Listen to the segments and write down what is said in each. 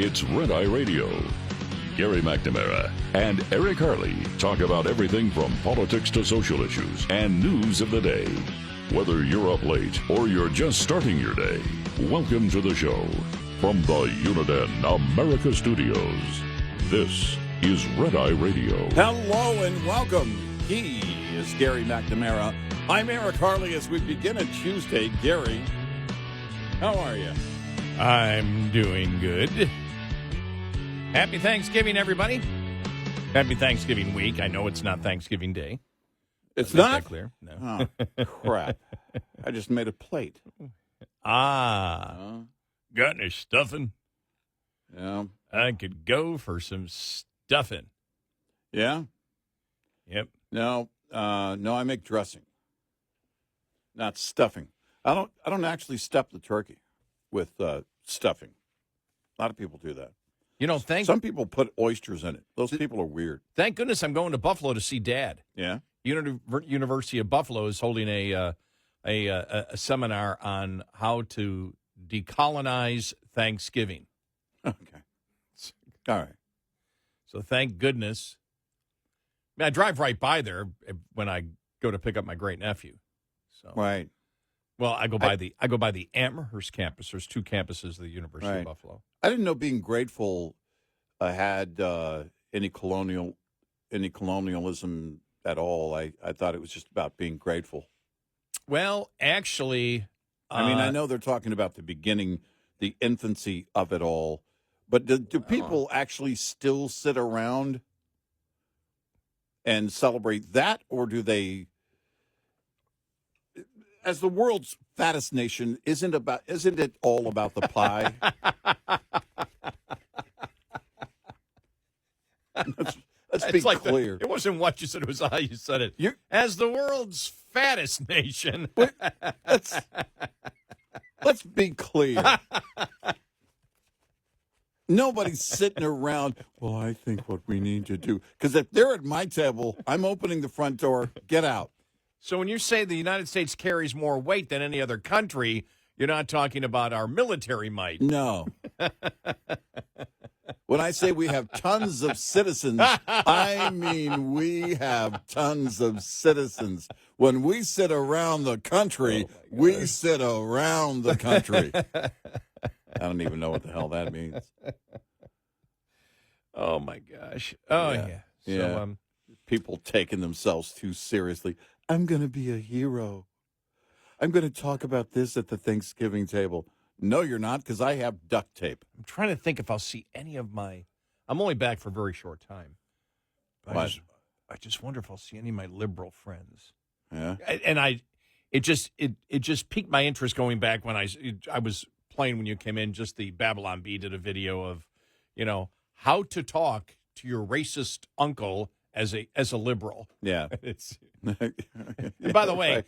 It's Red Eye Radio. Gary McNamara and Eric Harley talk about everything from politics to social issues and news of the day. Whether you're up late or you're just starting your day, welcome to the show. From the Uniden America Studios, this is Red Eye Radio. Hello and welcome. He is Gary McNamara. I'm Eric Harley as we begin a Tuesday. Gary, how are you? I'm doing good. Happy Thanksgiving, everybody. Happy Thanksgiving week. I know it's not Thanksgiving Day. It's not? That clear? No. Oh, crap. I just made a plate. Got any stuffing? Yeah. I could go for some stuffing. Yeah? Yep. No, I make dressing, not stuffing. I don't actually stuff the turkey with stuffing. A lot of people do that. You know, some people put oysters in it. Those people are weird. Thank goodness I'm going to Buffalo to see Dad. Yeah. University of Buffalo is holding a seminar on how to decolonize Thanksgiving. Okay. All right. So thank goodness. I mean, I drive right by there when I go to pick up my great nephew. So right. Well, I go by the Amherst campus. There's two campuses of the University of Buffalo. I didn't know being grateful had any colonialism at all. I thought it was just about being grateful. Well, actually, I know they're talking about the beginning, the infancy of it all, but do people actually still sit around and celebrate that, or do they? As the world's fattest nation, isn't it all about the pie? Let's be clear. It wasn't what you said; it was how you said it. As the world's fattest nation. Let's be clear. Nobody's sitting around. Well, I think what we need to do, because if they're at my table, I'm opening the front door. Get out. So when you say the United States carries more weight than any other country, you're not talking about our military might. No. When I say we have tons of citizens, I mean we have tons of citizens. When we sit around the country, we sit around the country. I don't even know what the hell that means. Oh, my gosh. Oh, yeah. So, people taking themselves too seriously. I'm going to be a hero. I'm going to talk about this at the Thanksgiving table. No, you're not, because I have duct tape. I'm trying to think if I'll see any of my... I'm only back for a very short time. I just wonder if I'll see any of my liberal friends. Yeah. And it just piqued my interest going back when I was playing when you came in. Just the Babylon Bee did a video of, how to talk to your racist uncle as a liberal. Yeah. It's. By the way,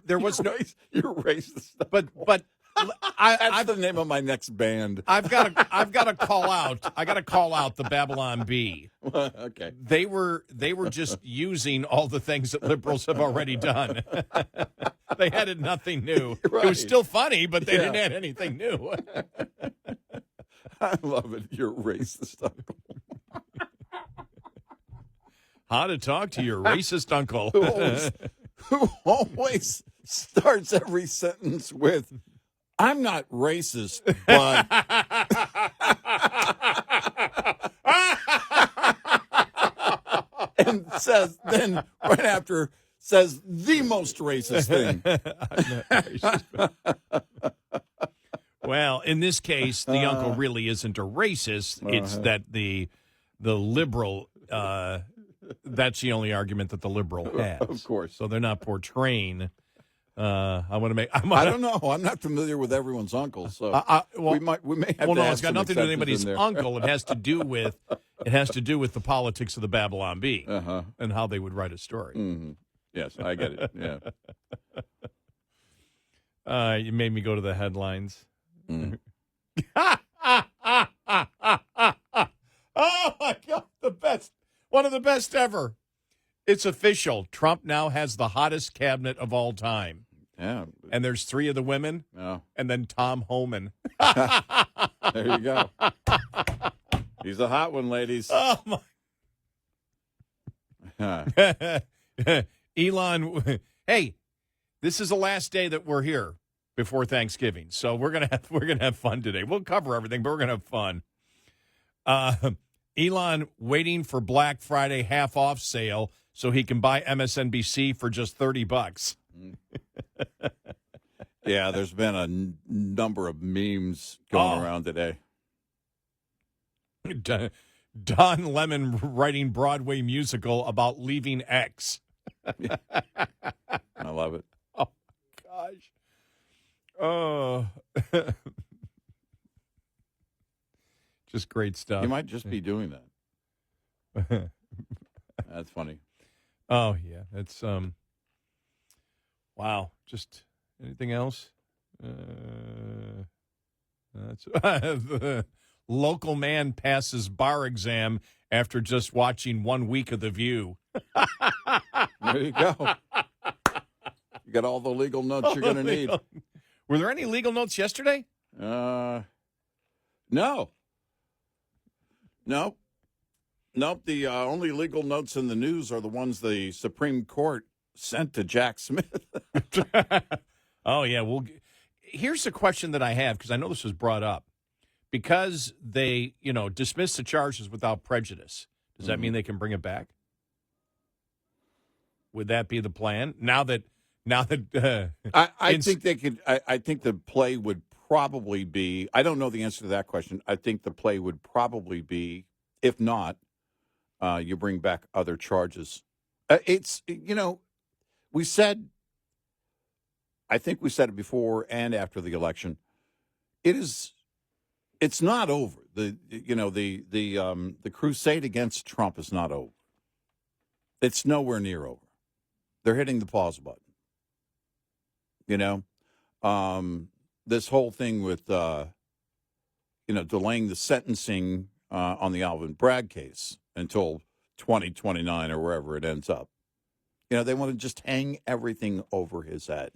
there was no. You're racist, but that's the name of my next band. I've got to call out. I got to call out the Babylon Bee. Okay. They were just using all the things that liberals have already done. They added nothing new. Right. It was still funny, but they didn't add anything new. I love it. You're racist, uncle. How to talk to your racist uncle. Who always starts every sentence with, I'm not racist, but... and then right after says the most racist thing. Well, in this case, the uncle really isn't a racist. It's that the liberal... that's the only argument that the liberal has. Of course. So they're not portraying. I don't know. I'm not familiar with everyone's uncle, so we may have to no, add it's got some nothing to do with exceptions anybody's in there. uncle. It has to do with the politics of the Babylon Bee and how they would write a story. Mm-hmm. Yes, I get it. Yeah. You made me go to the headlines. Mm. Oh my God, the best. One of the best ever. It's official. Trump now has the hottest cabinet of all time. Yeah. And there's three of the women. Yeah. And then Tom Homan. There you go. He's a hot one, ladies. Oh, my. Elon, hey, this is the last day that we're here before Thanksgiving, so we're gonna have fun today. We'll cover everything, but we're gonna have fun. Elon waiting for Black Friday half off sale so he can buy MSNBC for just $30. Yeah, there's been a number of memes going around today. Don Lemon writing Broadway musical about leaving X. I love it. Oh, gosh. Oh. Just great stuff. You might just be doing that. That's funny. Oh, yeah. That's, wow. Just anything else? That's the local man passes bar exam after just watching 1 week of The View. There you go. You got all the legal notes you're going to need. Were there any legal notes yesterday? No. Nope. The only legal notes in the news are the ones the Supreme Court sent to Jack Smith. Oh, yeah. Well, here's the question that I have, because I know this was brought up. Because they, dismiss the charges without prejudice, does that mean they can bring it back? Would that be the plan? Now that I think they could. I think the play would probably be. I don't know the answer to that question. I think the play would probably be, if not, you bring back other charges. We said. I think we said it before and after the election. It's not over. The crusade against Trump is not over. It's nowhere near over. They're hitting the pause button. This whole thing with delaying the sentencing on the Alvin Bragg case until 2029 or wherever it ends up. They want to just hang everything over his head.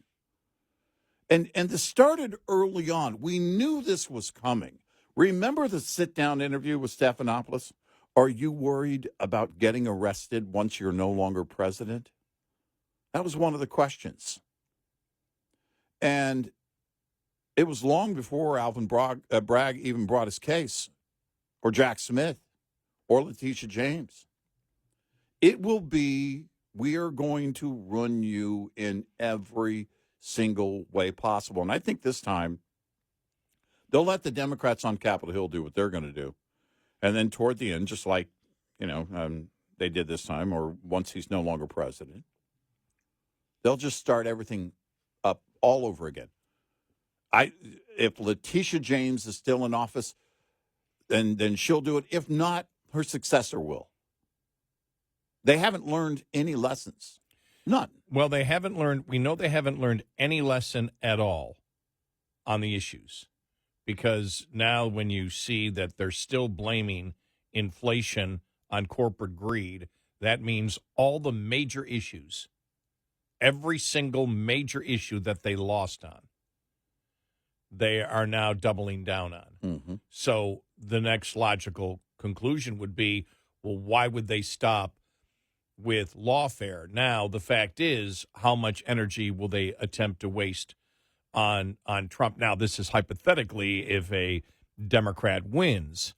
And this started early on. We knew this was coming. Remember the sit-down interview with Stephanopoulos? Are you worried about getting arrested once you're no longer president? That was one of the questions. And it was long before Alvin Bragg even brought his case, or Jack Smith, or Letitia James. It will be, we are going to run you in every single way possible. And I think this time, they'll let the Democrats on Capitol Hill do what they're going to do. And then toward the end, just like, they did this time, or once he's no longer president, they'll just start everything up all over again. If Letitia James is still in office, then she'll do it. If not, her successor will. They haven't learned any lessons. None. Well, we know they haven't learned any lesson at all on the issues. Because now when you see that they're still blaming inflation on corporate greed, that means all the major issues, every single major issue that they lost on, they are now doubling down on. Mm-hmm. So the next logical conclusion would be, well, why would they stop with lawfare? Now, the fact is, how much energy will they attempt to waste on Trump? Now, this is hypothetically if a Democrat wins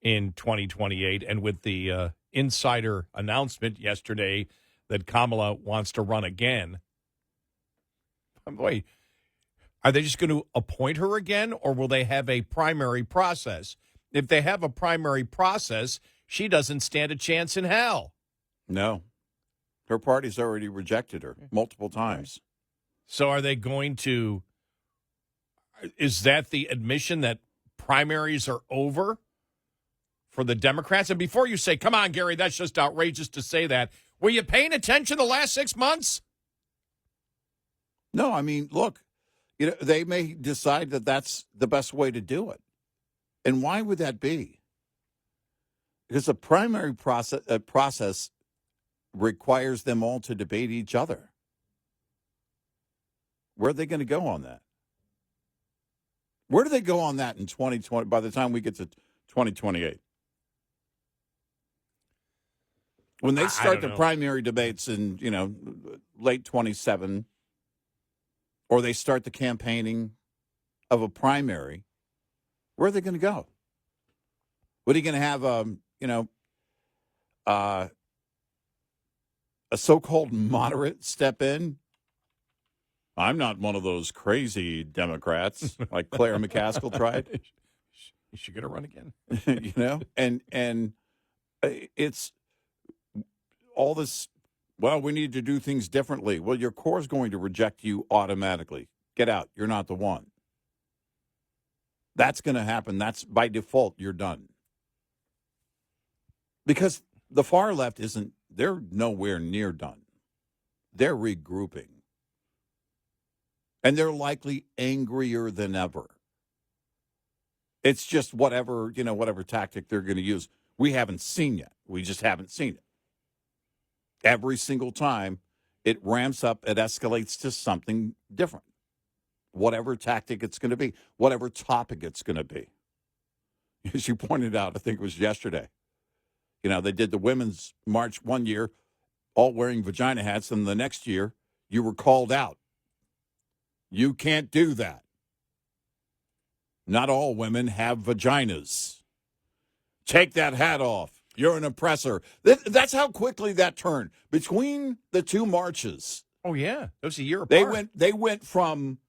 in 2028, and with the insider announcement yesterday that Kamala wants to run again. Boy, are they just going to appoint her again, or will they have a primary process? If they have a primary process, she doesn't stand a chance in hell. No. Her party's already rejected her multiple times. So are they going to... Is that the admission that primaries are over for the Democrats? And before you say, come on, Gary, that's just outrageous to say that, were you paying attention the last 6 months? No, I mean, look, they may decide that that's the best way to do it. And why would that be? Because the primary process requires them all to debate each other. Where are they going to go on that? Where do they go on that in 2020 by the time we get to 2028? When they start the primary debates in, late 27, or they start the campaigning of a primary, where are they going to go? What are you going to have, a so-called moderate step in? I'm not one of those crazy Democrats like Claire McCaskill tried. Is she going to run again? And it's all this, well, we need to do things differently. Well, your core is going to reject you automatically. Get out. You're not the one. That's going to happen. That's by default, you're done. Because the far left they're nowhere near done. They're regrouping. And they're likely angrier than ever. It's just whatever tactic they're going to use. We haven't seen yet. We just haven't seen it. Every single time it ramps up, it escalates to something different. Whatever tactic it's going to be, whatever topic it's going to be. As you pointed out, I think it was yesterday. They did the women's march one year, all wearing vagina hats, and the next year you were called out. You can't do that. Not all women have vaginas. Take that hat off. You're an oppressor. That's how quickly that turned. Between the two marches. Oh, yeah. It was a year apart. They went from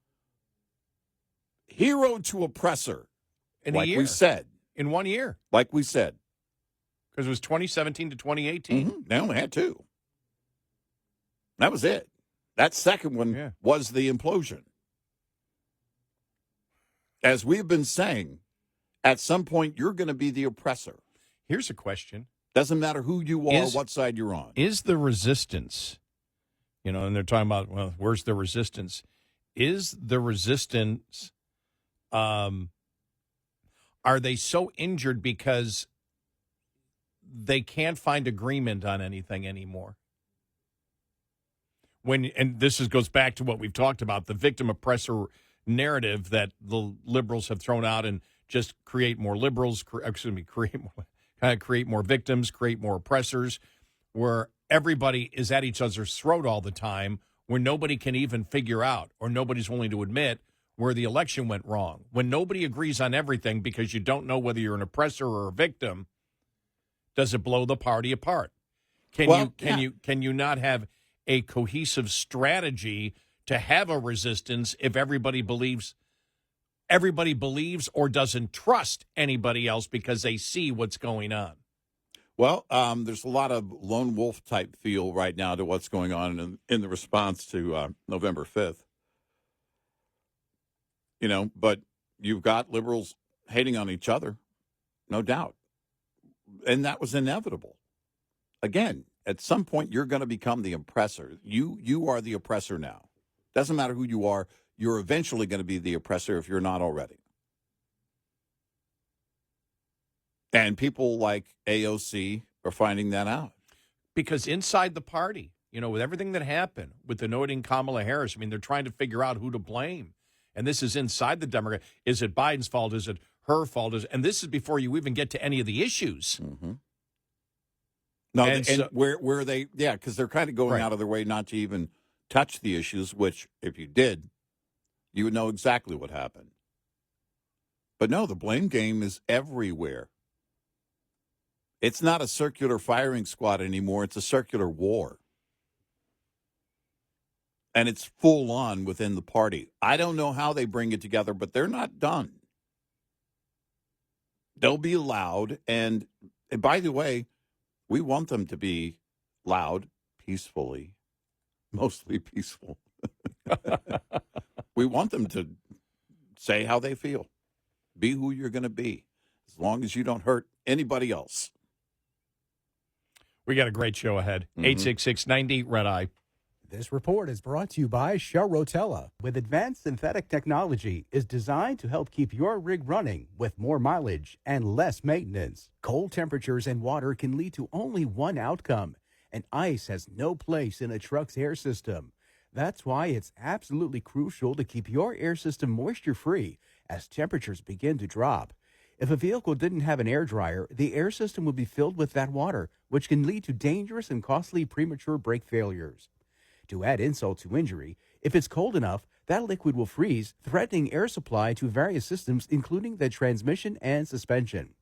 hero to oppressor. In a year. We said. In 1 year. Like we said. Because it was 2017 to 2018. Mm-hmm. They only had two. That was it. That second one was the implosion. As we've been saying, at some point, you're going to be the oppressor. Here's a question. Doesn't matter who you are, what side you're on. Is the resistance, and they're talking about, well, where's the resistance? Is the resistance, are they so injured because they can't find agreement on anything anymore? And this goes back to what we've talked about, the victim-oppressor narrative that the liberals have thrown out and just create more liberals, create more victims, create more oppressors, where everybody is at each other's throat all the time, where nobody can even figure out or nobody's willing to admit where the election went wrong. When nobody agrees on everything because you don't know whether you're an oppressor or a victim, does it blow the party apart? Can you not have a cohesive strategy to have a resistance if everybody believes or doesn't trust anybody else because they see what's going on? Well, there's a lot of lone wolf type feel right now to what's going on in the response to November 5th. But you've got liberals hating on each other, no doubt. And that was inevitable. Again, at some point, you're going to become the oppressor. You are the oppressor now. Doesn't matter who you are. You're eventually going to be the oppressor if you're not already. And people like AOC are finding that out. Because inside the party, with everything that happened, with anointing Kamala Harris, they're trying to figure out who to blame. And this is inside the Democrat. Is it Biden's fault? Is it her fault? And this is before you even get to any of the issues. Mm-hmm. No, where they, because they're kind of going out of their way not to even touch the issues, which if you did, you would know exactly what happened. But no, the blame game is everywhere. It's not a circular firing squad anymore. It's a circular war. And it's full on within the party. I don't know how they bring it together, but they're not done. They'll be loud. And by the way, we want them to be loud, peacefully, mostly peaceful. We want them to say how they feel. Be who you're going to be, as long as you don't hurt anybody else. We got a great show ahead. 866-90-RED-EYE. This report is brought to you by Shell Rotella. With advanced synthetic technology, is designed to help keep your rig running with more mileage and less maintenance. Cold temperatures and water can lead to only one outcome, and ice has no place in a truck's air system. That's why it's absolutely crucial to keep your air system moisture-free as temperatures begin to drop. If a vehicle didn't have an air dryer, the air system would be filled with that water, which can lead to dangerous and costly premature brake failures. To add insult to injury, if it's cold enough, that liquid will freeze, threatening air supply to various systems, including the transmission and suspension.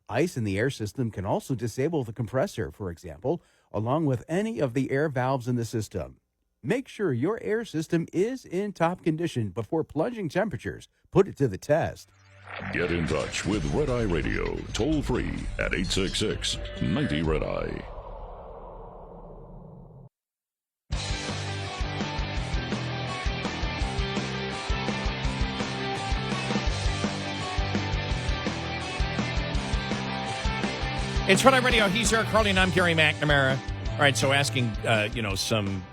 Ice in the air system can also disable the compressor, for example, along with any of the air valves in the system. Make sure your air system is in top condition before plunging temperatures. Put it to the test. Get in touch with Red Eye Radio, toll free at 866-90-RED-EYE. It's Red Eye Radio. He's Eric Harley, and I'm Gary McNamara. All right, so asking, some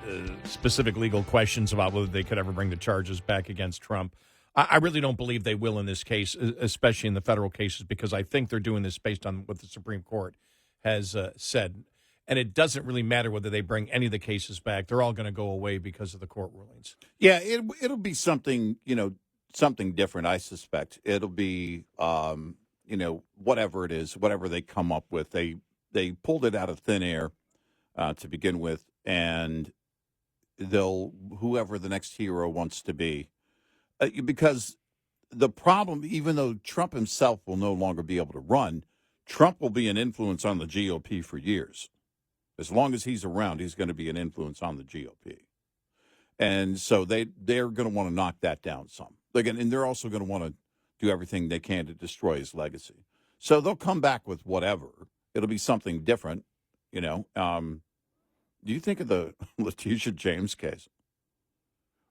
specific legal questions about whether they could ever bring the charges back against Trump. I really don't believe they will in this case, especially in the federal cases, because I think they're doing this based on what the Supreme Court has said. And it doesn't really matter whether they bring any of the cases back. They're all going to go away because of the court rulings. Yeah, it'll be something, something different, I suspect. It'll be, whatever it is, whatever they come up with. They pulled it out of thin air to begin with, and whoever the next hero wants to be. Because the problem, even though Trump himself will no longer be able to run, Trump will be an influence on the GOP for years. As long as he's around, he's going to be an influence on the GOP. And so they're going to want to knock that down some. And they're also going to want to do everything they can to destroy his legacy. So they'll come back with whatever. It'll be something different, Do you think of the Letitia James case?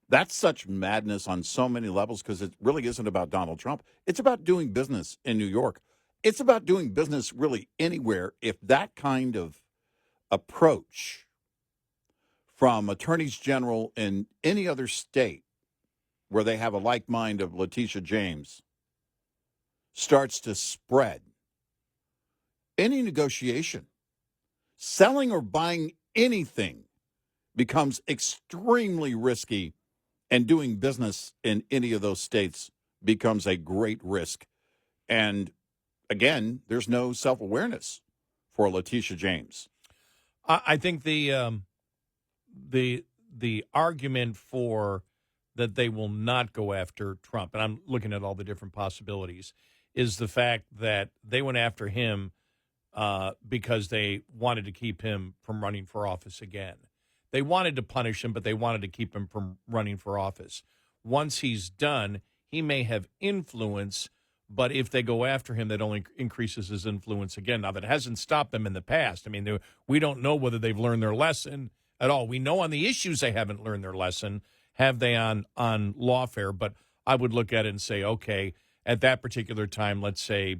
That's such madness on so many levels because it really isn't about Donald Trump. It's about doing business in New York. It's about doing business really anywhere. If that kind of approach from attorneys general in any other state where they have a like mind of Letitia James starts to spread, any negotiation, selling or buying anything becomes extremely risky, and doing business in any of those states becomes a great risk. And again, there's no self-awareness for Letitia James. I think the argument for that they will not go after Trump, and I'm looking at all the different possibilities, is the fact that they went after him because they wanted to keep him from running for office again. They wanted to punish him, but they wanted to keep him from running for office. Once he's done, he may have influence, but if they go after him, that only increases his influence again. Now, that hasn't stopped them in the past. I mean, we don't know whether they've learned their lesson at all. We know on the issues they haven't learned their lesson. Have they on lawfare? But I would look at it and say, okay, at that particular time, let's say,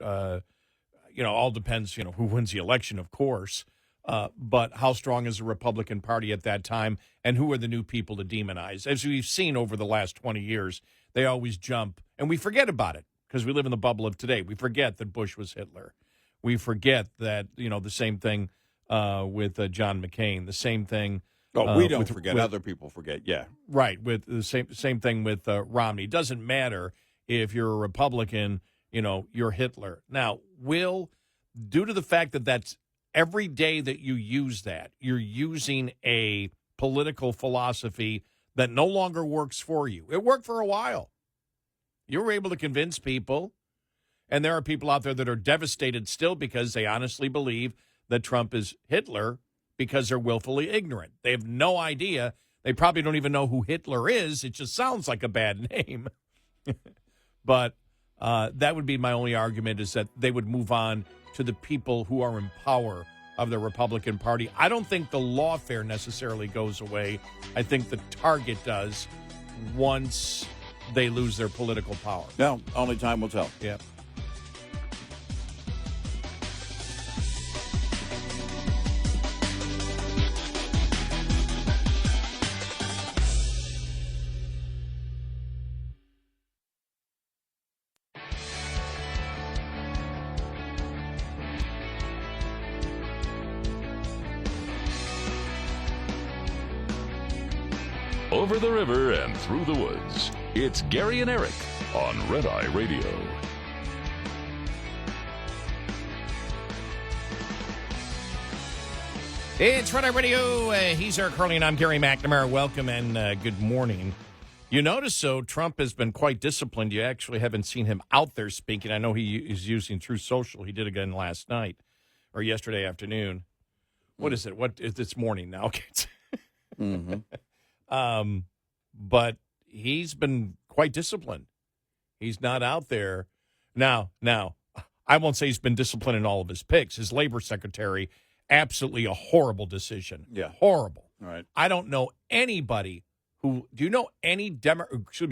all depends, who wins the election, of course. But how strong is the Republican Party at that time, and who are the new people to demonize? As we've seen over the last 20 years, they always jump, and we forget about it because we live in the bubble of today. We forget that Bush was Hitler. We forget that, the same thing with John McCain, the same thing. We don't forget. Other people forget, yeah. Right, with the same thing with Romney. It doesn't matter if you're a Republican, you're Hitler. Now, due to the fact that that's every day that you use that, you're using a political philosophy that no longer works for you. It worked for a while. You were able to convince people, and there are people out there that are devastated still because they honestly believe that Trump is Hitler because they're willfully ignorant. They have no idea. They probably don't even know who Hitler is. It just sounds like a bad name. But that would be my only argument, is that they would move on to the people who are in power of the Republican Party. I don't think the lawfare necessarily goes away. I think the target does once they lose their political power. No, only time will tell. Yeah. Over the river and through the woods, it's Gary and Eric, on Red Eye Radio. It's Red Eye Radio. He's Eric Harley, and I'm Gary McNamara. Welcome and good morning. You notice, so Trump has been quite disciplined. You actually haven't seen him out there speaking. I know he is using Truth Social. He did again last night or yesterday afternoon. What is it? It's morning now. Okay. Mm-hmm. But he's been quite disciplined. He's not out there. Now, I won't say he's been disciplined in all of his picks. His labor secretary, absolutely a horrible decision. Yeah. Horrible. All right. I don't know anybody do you know any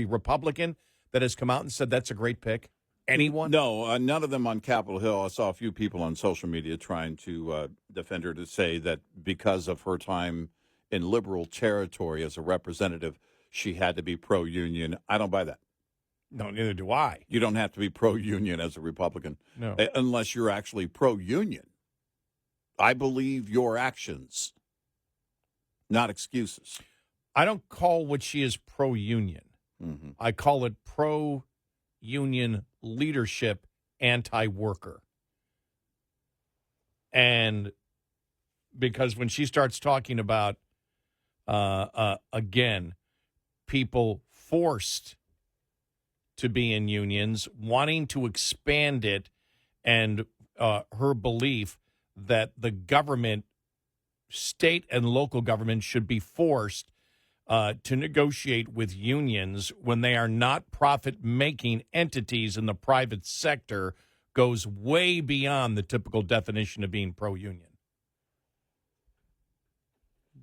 Republican that has come out and said that's a great pick? Anyone? No, none of them on Capitol Hill. I saw a few people on social media trying to defend her, to say that because of her time in liberal territory as a representative, she had to be pro-union. I don't buy that. No, neither do I. You don't have to be pro-union as a Republican, No. Unless you're actually pro-union. I believe your actions, not excuses. I don't call what she is pro-union. Mm-hmm. I call it pro-union leadership, anti-worker. And because when she starts talking about, again, people forced to be in unions, wanting to expand it, and her belief that the government, state and local government, should be forced to negotiate with unions when they are not profit-making entities in the private sector, goes way beyond the typical definition of being pro-union.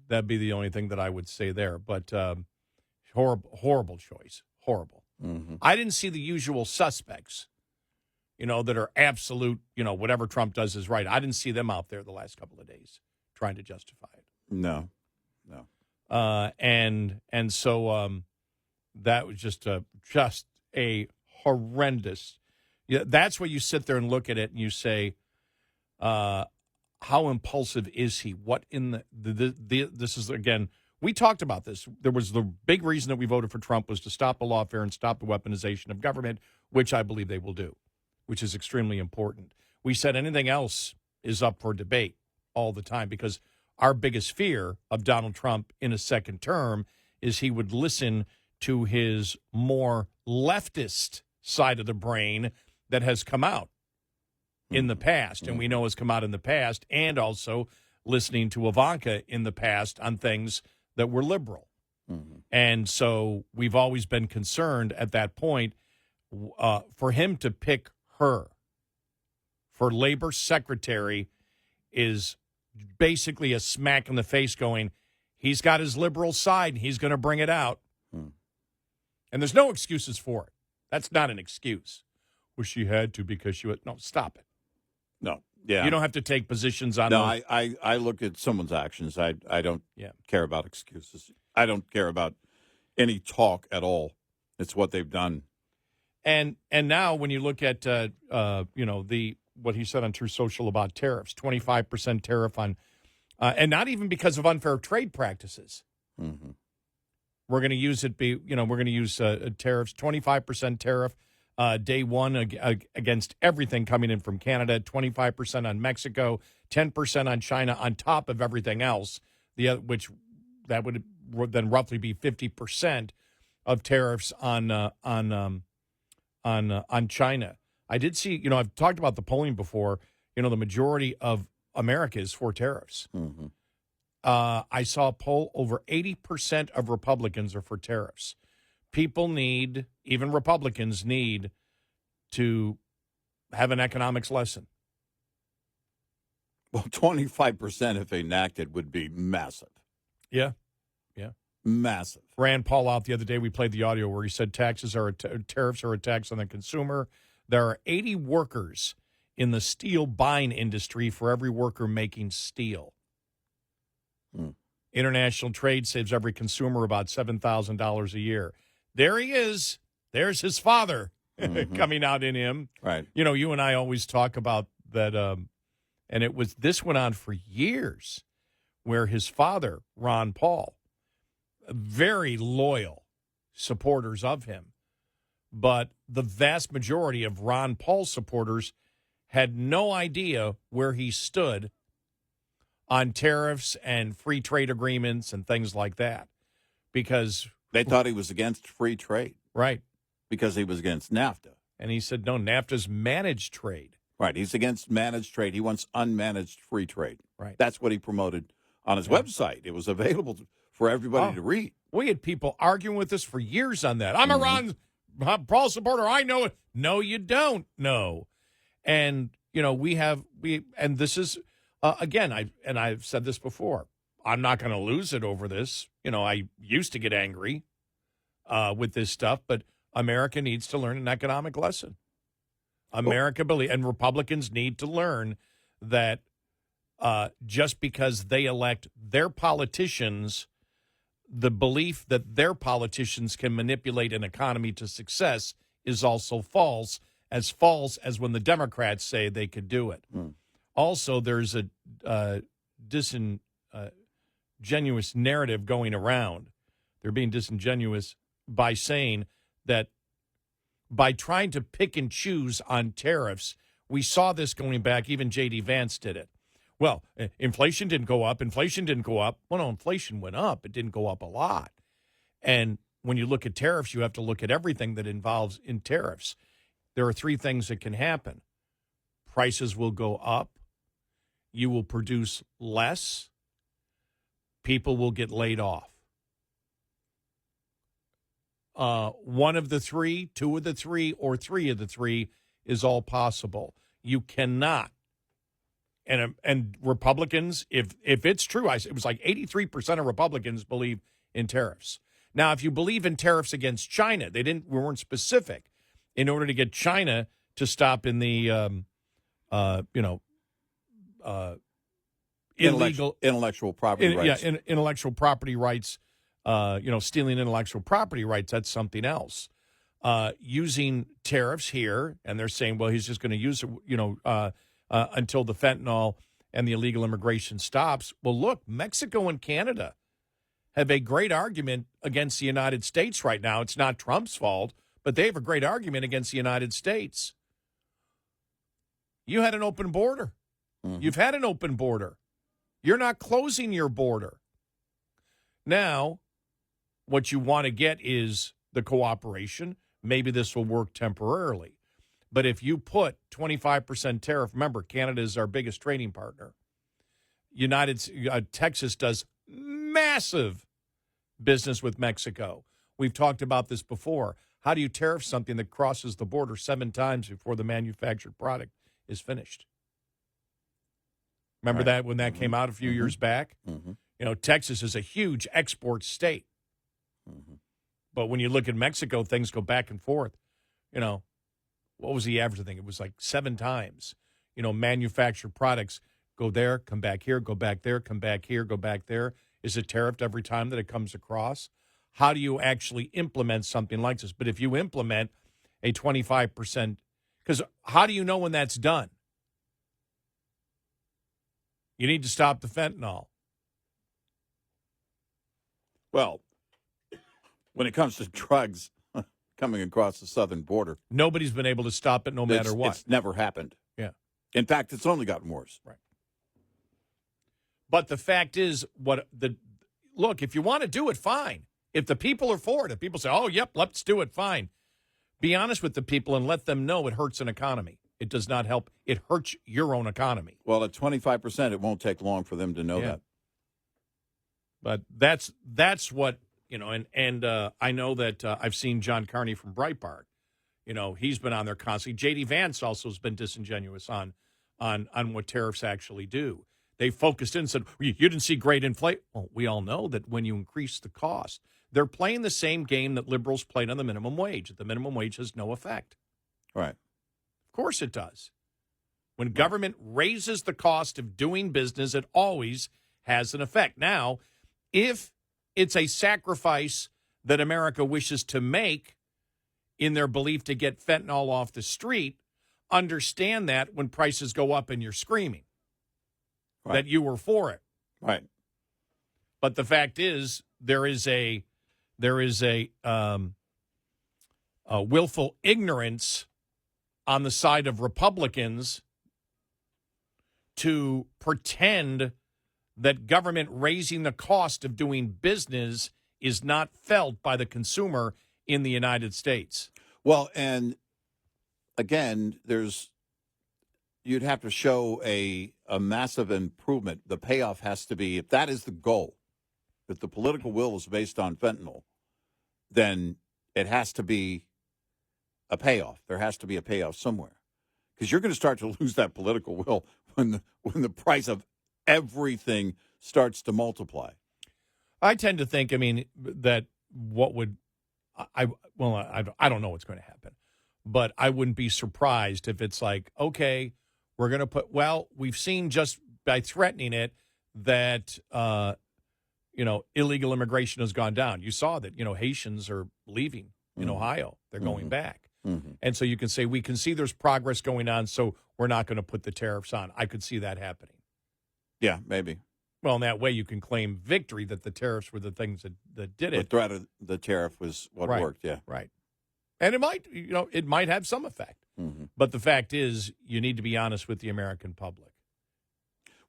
That'd be the only thing that I would say there. But horrible choice. Horrible. Mm-hmm. I didn't see the usual suspects, that are absolute, whatever Trump does is right. I didn't see them out there the last couple of days trying to justify it. No. And so that was just a horrendous. Yeah, that's where you sit there and look at it and you say, how impulsive is he? What in this is, again, we talked about this. There was the big reason that we voted for Trump was to stop the lawfare and stop the weaponization of government, which I believe they will do, which is extremely important. We said anything else is up for debate all the time because our biggest fear of Donald Trump in a second term is he would listen to his more leftist side of the brain that has come out in the past, and we know has come out in the past, and also listening to Ivanka in the past on things that were liberal. Mm-hmm. And so we've always been concerned at that point for him to pick her for labor secretary is basically a smack in the face going, he's got his liberal side, and he's going to bring it out. And there's no excuses for it. That's not an excuse. Well, she had to because she was. No, stop it. No. Yeah. You don't have to take positions on No, I look at someone's actions. I don't care about excuses. I don't care about any talk at all. It's what they've done. And now when you look at what he said on True Social about tariffs, 25% tariff on, and not even because of unfair trade practices. Mm-hmm. We're going to use tariffs, 25% tariff day one against everything coming in from Canada, 25% on Mexico, 10% on China on top of everything else, which that would then roughly be 50% of tariffs on China. I did see, I've talked about the polling before, the majority of America is for tariffs. Mm-hmm. I saw a poll over 80% of Republicans are for tariffs. Even Republicans need to have an economics lesson. Well, 25% if enacted would be massive. Yeah. Massive. Rand Paul out the other day, we played the audio where he said tariffs are a tax on the consumer. There are 80 workers in the steel buying industry for every worker making steel. International trade saves every consumer about $7,000 a year. There he is. There's his father coming out in him. Right. You and I always talk about that, and this went on for years, where his father, Ron Paul, very loyal supporters of him, but the vast majority of Ron Paul supporters had no idea where he stood on tariffs and free trade agreements and things like that, because They thought he was against free trade. right. Because he was against NAFTA. And he said, no, NAFTA's managed trade. Right. He's against managed trade. He wants unmanaged free trade. Right. That's what he promoted on his website. It was available for everybody to read. We had people arguing with us for years on that. I'm a Ron Paul supporter. I know it. No, you don't know. And, and this is, again, I've said this before. I'm not going to lose it over this. I used to get angry with this stuff, but America needs to learn an economic lesson. And Republicans need to learn that just because they elect their politicians, the belief that their politicians can manipulate an economy to success is also false as when the Democrats say they could do it. Also, there's a disingenuous narrative going around. They're being disingenuous by saying that by trying to pick and choose on tariffs, we saw this going back, even J.D. Vance did it. Well, inflation didn't go up. Well, no, inflation went up. It didn't go up a lot. And when you look at tariffs, you have to look at everything that involves in tariffs. There are three things that can happen. Prices will go up. You will produce less. People will get laid off. One of the three, two of the three, or three of the three is all possible. You cannot. And Republicans, if it's true, it was like 83% of Republicans believe in tariffs. Now, if you believe in tariffs against China, we weren't specific. In order to get China to stop in the, illegal intellectual property rights. Yeah, intellectual property rights. Stealing intellectual property rights, that's something else. Using tariffs here, and they're saying, well, he's just going to use it, until the fentanyl and the illegal immigration stops. Well, look, Mexico and Canada have a great argument against the United States right now. It's not Trump's fault, but they have a great argument against the United States. You had an open border. You've had an open border. You're not closing your border. Now, what you want to get is the cooperation. Maybe this will work temporarily. But if you put 25% tariff, remember, Canada is our biggest trading partner. Texas does massive business with Mexico. We've talked about this before. How do you tariff something that crosses the border 7 times before the manufactured product is finished? Remember that when that came out a few years back? Texas is a huge export state. But when you look at Mexico, things go back and forth. What was the average thing? It was like 7 times. Manufactured products go there, come back here, go back there, come back here, go back there. Is it tariffed every time that it comes across? How do you actually implement something like this? But if you implement a 25%, because how do you know when that's done? You need to stop the fentanyl. Well, when it comes to drugs coming across the southern border, nobody's been able to stop it no matter what. It's never happened. Yeah. In fact, it's only gotten worse. Right. But the fact is, look, if you want to do it, fine. If the people are for it, if people say, oh, yep, let's do it, fine. Be honest with the people and let them know it hurts an economy. It does not help. It hurts your own economy. Well, at 25%, it won't take long for them to know that. But that's what, and I know that I've seen John Carney from Breitbart. He's been on there constantly. J.D. Vance also has been disingenuous on what tariffs actually do. They focused in and said, you didn't see great inflation. Well, we all know that when you increase the cost, they're playing the same game that liberals played on the minimum wage. The minimum wage has no effect. Right. Of course it does. When government raises the cost of doing business, it always has an effect. Now, if it's a sacrifice that America wishes to make in their belief to get fentanyl off the street, understand that when prices go up and you're screaming that you were for it. Right. But the fact is, there is a willful ignorance on the side of Republicans to pretend that government raising the cost of doing business is not felt by the consumer in the United States. Well, and again, you'd have to show a massive improvement. The payoff has to be, if that is the goal, if the political will is based on fentanyl, then it has to be a payoff. There has to be a payoff somewhere, because you're going to start to lose that political will when the price of everything starts to multiply. I tend to think, that what would I don't know what's going to happen, but I wouldn't be surprised if it's like, okay, we're going to we've seen just by threatening it that illegal immigration has gone down. You saw that, Haitians are leaving in Ohio. They're going back. Mm-hmm. And so you can say, we can see there's progress going on, so we're not going to put the tariffs on. I could see that happening. Yeah, maybe. Well, in that way, you can claim victory that the tariffs were the things that did it. The threat of the tariff was what worked, yeah. Right. And it might have some effect. Mm-hmm. But the fact is, you need to be honest with the American public.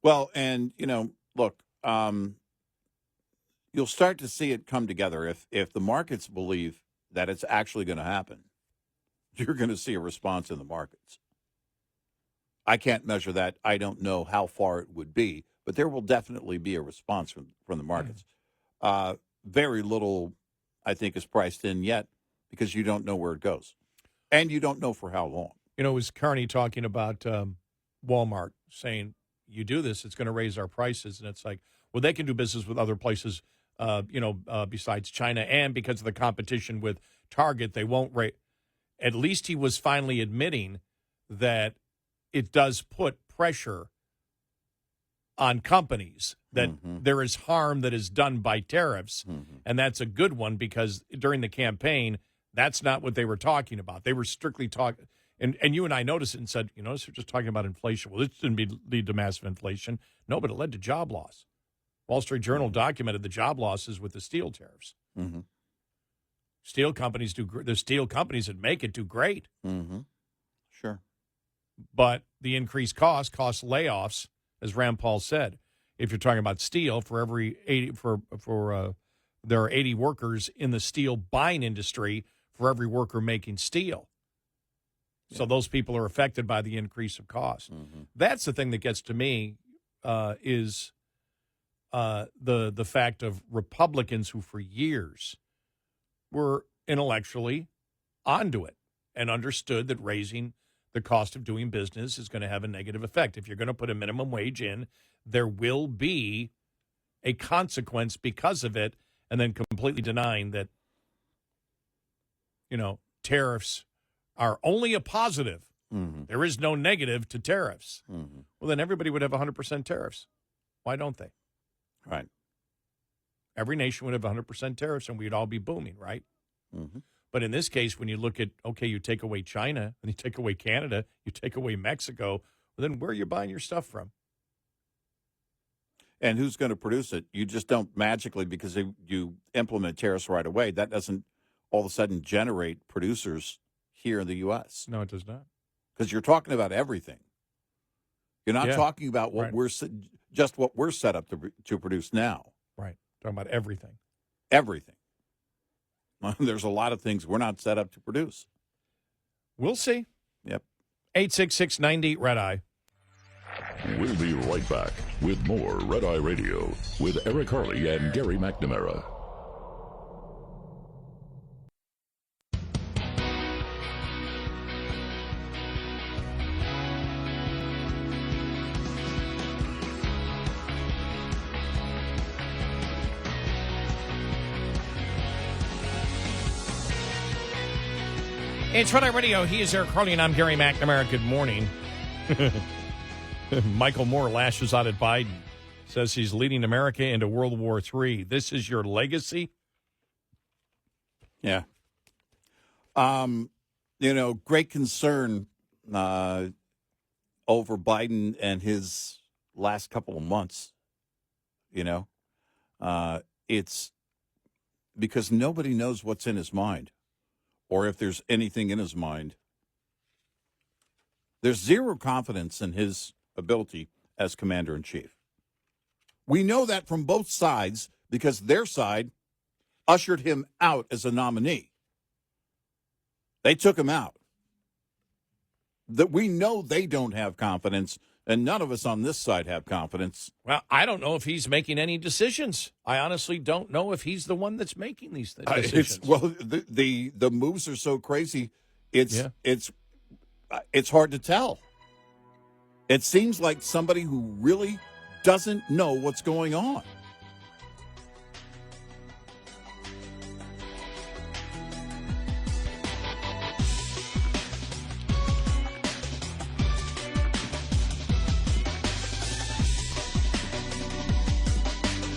Well, and, look, you'll start to see it come together. If the markets believe that it's actually going to happen, you're going to see a response in the markets. I can't measure that. I don't know how far it would be, but there will definitely be a response from the markets. Very little, I think, is priced in yet because you don't know where it goes. And you don't know for how long. It was Carney talking about Walmart saying, you do this, it's going to raise our prices. And it's like, well, they can do business with other places, besides China. And because of the competition with Target, they won't raise. At least he was finally admitting that it does put pressure on companies, that there is harm that is done by tariffs. And that's a good one, because during the campaign, that's not what they were talking about. They were strictly talking, and you and I noticed it and said, they're just talking about inflation. Well, this didn't lead to massive inflation. No, but it led to job loss. Wall Street Journal documented the job losses with the steel tariffs. Mm-hmm. Steel companies the steel companies that make it do great. Mm-hmm. Sure. But the increased costs layoffs, as Rand Paul said. If you're talking about steel, for every 80 there are 80 workers in the steel buying industry for every worker making steel. Yeah. So those people are affected by the increase of cost. Mm-hmm. That's the thing that gets to me, is the fact of Republicans who for years were intellectually onto it and understood that raising the cost of doing business is going to have a negative effect. If you're going to put a minimum wage in, there will be a consequence because of it, and then completely denying that, tariffs are only a positive. Mm-hmm. There is no negative to tariffs. Mm-hmm. Well, then everybody would have 100% tariffs. Why don't they? Right. Every nation would have 100% tariffs, and we'd all be booming, right? Mm-hmm. But in this case, when you look at, okay, you take away China, and you take away Canada, you take away Mexico, well, then where are you buying your stuff from? And who's going to produce it? You just don't magically, because you implement tariffs right away, that doesn't all of a sudden generate producers here in the U.S. No, it does not. Because you're talking about everything. You're not talking about what we're set up to produce now. Right. Talking about everything. Everything. There's a lot of things we're not set up to produce. We'll see. Yep. 866-98 Red Eye. We'll be right back with more Red Eye Radio with Eric Harley and Gary McNamara. It's Red Eye Radio. He is Eric Harley, and I'm Gary McNamara. Good morning. Michael Moore lashes out at Biden, says he's leading America into World War III. This is your legacy? Yeah. Great concern over Biden and his last couple of months. It's because nobody knows what's in his mind or if there's anything in his mind. There's zero confidence in his ability as commander-in-chief. We know that from both sides because their side ushered him out as a nominee. They took him out. That we know they don't have confidence, and none of us on this side have confidence. Well, I don't know if he's making any decisions. I honestly don't know if he's the one that's making these decisions. The moves are so crazy. It's hard to tell. It seems like somebody who really doesn't know what's going on.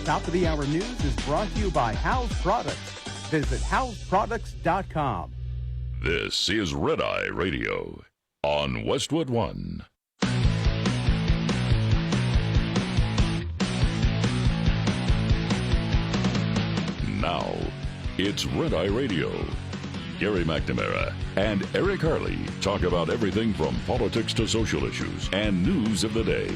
Top of the Hour News is brought to you by House Products. Visit houseproducts.com. This is Red Eye Radio on Westwood One. Now, it's Red Eye Radio. Gary McNamara and Eric Harley talk about everything from politics to social issues and news of the day.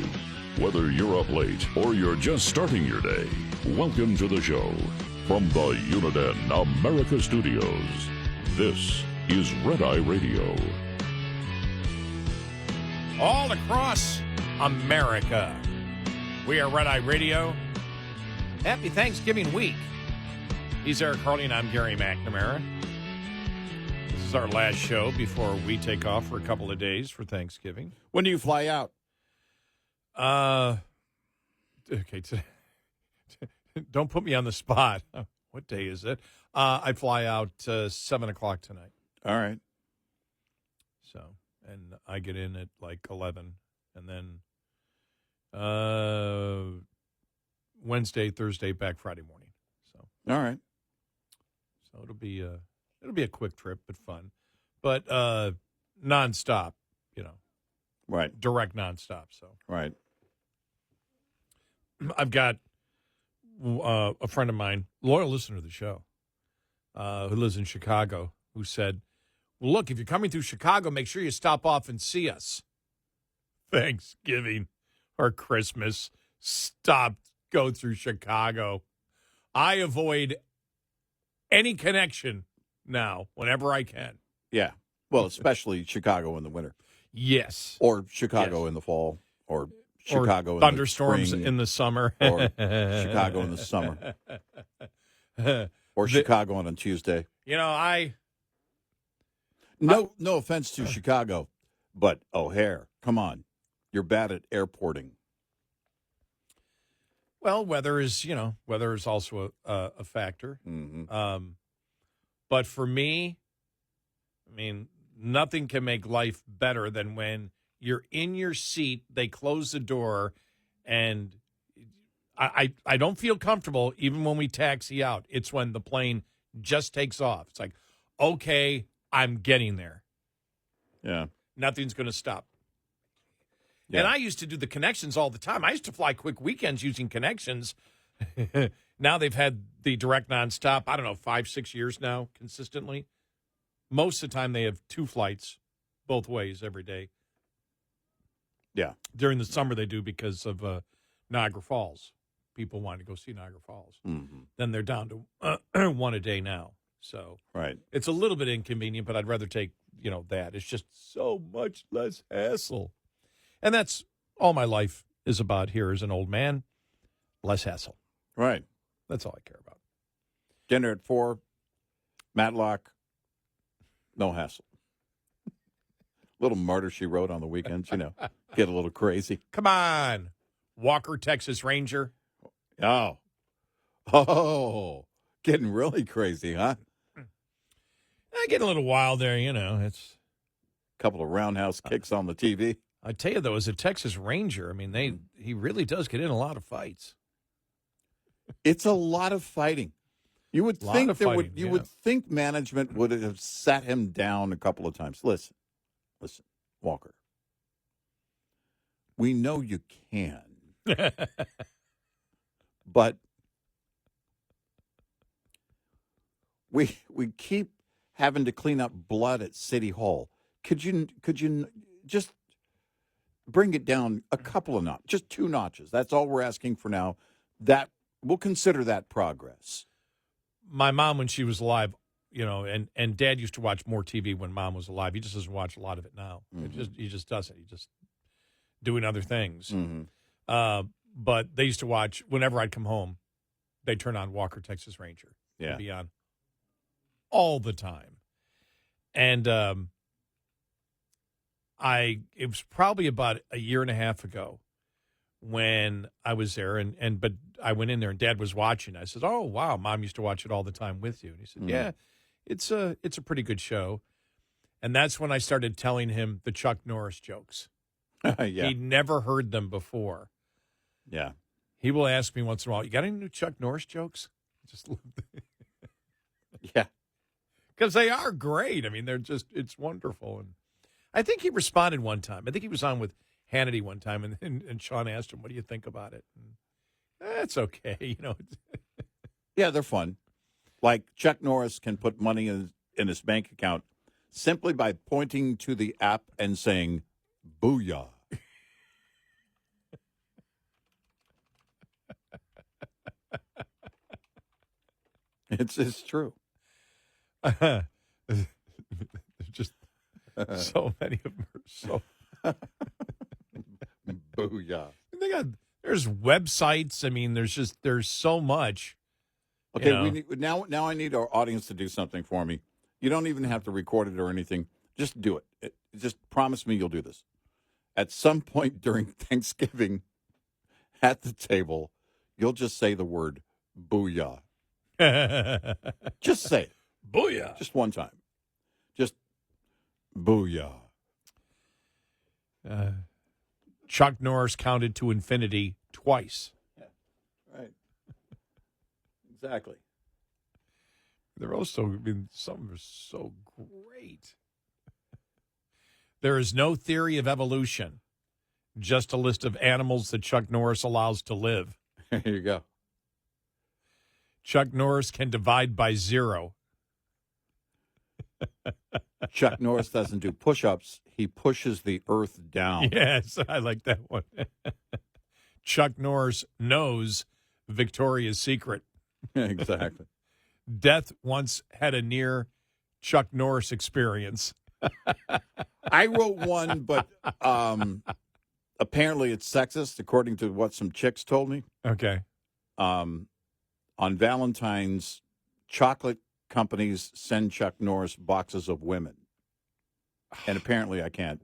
Whether you're up late or you're just starting your day, welcome to the show. From the Uniden America Studios, this is Red Eye Radio. All across America, we are Red Eye Radio. Happy Thanksgiving week. He's Eric Harley and I'm Gary McNamara. This is our last show before we take off for a couple of days for Thanksgiving. When do you fly out? Okay. Don't put me on the spot. What day is it? I fly out 7 o'clock tonight. All right. So, and I get in at like 11, and then Wednesday, Thursday, back Friday morning. So, all right. So it'll be a quick trip, but fun, but nonstop. Right. Direct nonstop. So right. I've got a friend of mine, loyal listener to the show, who lives in Chicago, who said, well, look, if you're coming through Chicago, make sure you stop off and see us. Thanksgiving or Christmas, go through Chicago. I avoid any connection now whenever I can. Yeah. Well, especially Chicago in the winter. Yes. Or Chicago in the fall. Or Chicago in thunderstorms the spring, in the summer. Or Chicago in the summer. Or Chicago on a Tuesday. No offense to Chicago, but O'Hare, come on. You're bad at airporting. Well, weather is also a factor. Mm-hmm. But for me, nothing can make life better than when you're in your seat, they close the door, and I don't feel comfortable even when we taxi out. It's when the plane just takes off. It's like, okay, I'm getting there. Yeah. Nothing's going to stop. Yeah. And I used to do the connections all the time. I used to fly quick weekends using connections. Now they've had the direct nonstop, 5-6 years now, consistently. Most of the time they have 2 flights both ways every day. Yeah. During the summer they do because of Niagara Falls. People want to go see Niagara Falls. Mm-hmm. Then they're down to 1 a day now. So right. It's a little bit inconvenient, but I'd rather take, that. It's just so much less hassle. And that's all my life is about here as an old man. Less hassle. Right. That's all I care about. Dinner at 4, Matlock, no hassle. Little Murder, She Wrote on the weekends, get a little crazy. Come on. Walker, Texas Ranger. Oh, getting really crazy, huh? Getting a little wild there, It's a couple of roundhouse kicks on the TV. I tell you, though, as a Texas Ranger, he really does get in a lot of fights. It's a lot of fighting. You would think would think management would have sat him down a couple of times. Listen, Walker. We know you can, but we keep having to clean up blood at City Hall. Could you just bring it down a couple of notches, just 2 notches? That's all we're asking for now. That we'll consider that progress. My mom, when she was alive, and Dad used to watch more TV when Mom was alive. He just doesn't watch a lot of it now. He just doesn't. He just doing other things. But they used to watch whenever I'd come home. They'd turn on Walker, Texas Ranger. Yeah, it'd be on all the time. And it was probably about a year and a half ago when I was there, but I went in there and Dad was watching. I said, "Oh wow, Mom used to watch it all the time with you." And he said, "Yeah, it's a pretty good show." And that's when I started telling him the Chuck Norris jokes. Yeah. He'd never heard them before. Yeah. He will ask me once in a while, "You got any new Chuck Norris jokes?" Yeah. Because they are great. I mean, it's wonderful. And I think he responded one time. I think he was on with Hannity one time, and Sean asked him, "What do you think about it?" And, it's okay, Yeah, they're fun. Like Chuck Norris can put money in his bank account simply by pointing to the app and saying, "Booyah." It's true. There's just so many of them are so. Booyah. There's websites. I mean, there's so much. Okay, we need, now I need our audience to do something for me. You don't even have to record it or anything. Just do it. Just promise me you'll do this. At some point during Thanksgiving, at the table, you'll just say the word "booyah." Just say it. Booyah. Just one time. Just booyah. Chuck Norris counted to infinity twice. Yeah, right. Exactly. They're also, some are so great. There is no theory of evolution, just a list of animals that Chuck Norris allows to live. There you go. Chuck Norris can divide by 0. Chuck Norris doesn't do push-ups. He pushes the earth down. Yes, I like that one. Chuck Norris knows Victoria's Secret. Exactly. Death once had a near Chuck Norris experience. I wrote one, but apparently it's sexist, according to what some chicks told me. Okay. On Valentine's, chocolate companies send Chuck Norris boxes of women, and apparently I can't.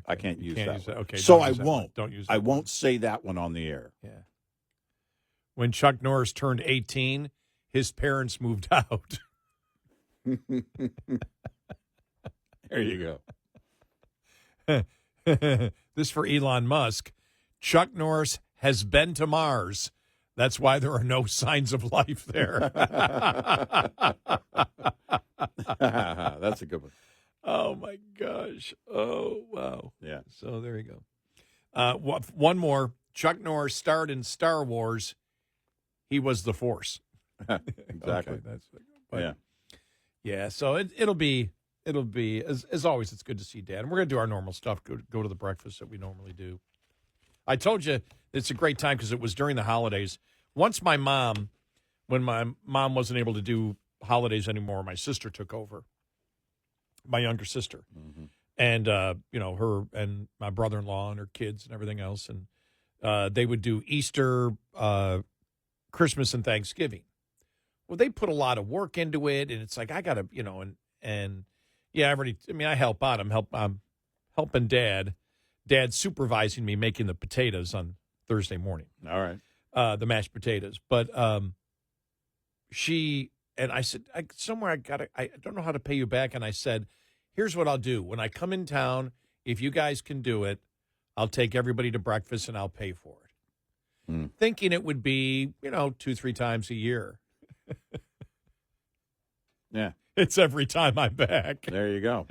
I can't use that. Okay, so I won't. Don't use. I won't say that one on the air. Yeah. When Chuck Norris turned 18, his parents moved out. There you go. This for Elon Musk. Chuck Norris has been to Mars. That's why there are no signs of life there. That's a good one. Oh, my gosh. Oh, wow. Yeah. So there you go. One more. Chuck Norris starred in Star Wars. He was the Force. Exactly. Okay, yeah. So it'll be as always. It's good to see Dad, and we're gonna do our normal stuff. Go to the breakfast that we normally do. I told you it's a great time because it was during the holidays. Once when my mom wasn't able to do holidays anymore, my sister took over. My younger sister, and her and my brother-in-law and her kids and everything else, and they would do Easter, Christmas, and Thanksgiving. Well, they put a lot of work into it, and it's like I gotta, I help out. I'm helping Dad. Dad's supervising me making the potatoes on Thursday morning. All right. The mashed potatoes. But she and I said, I don't know how to pay you back. And I said, here's what I'll do. When I come in town, if you guys can do it, I'll take everybody to breakfast and I'll pay for it. Thinking it would be, 2-3 times a year. Yeah. It's every time I'm back. There you go.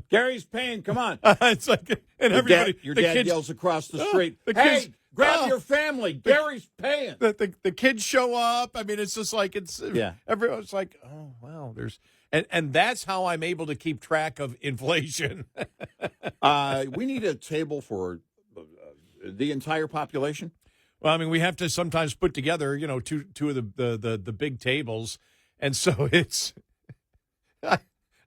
Gary's paying. Come on. It's like, and everybody, Your the dad kids, yells across the street. the Hey, kids- grab your family. Gary's paying. the kids show up. I mean, it's just like Yeah. Everyone's like, oh wow, there's and that's how I'm able to keep track of inflation. We need a table for the entire population. Well, I mean, we have to sometimes put together, two of the big tables, and so it's.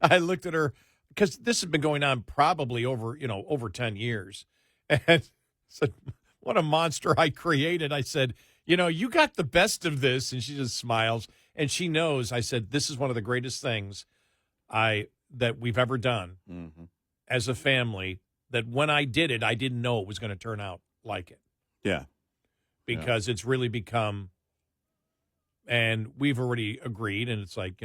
I looked at her because this has been going on probably over 10 years, and said, "What a monster I created!" I said, "You got the best of this," and she just smiles, and she knows. I said, "This is one of the greatest things that we've ever done as a family. That when I did it, I didn't know it was going to turn out like it." Yeah. Because it's really become, and we've already agreed, and it's like,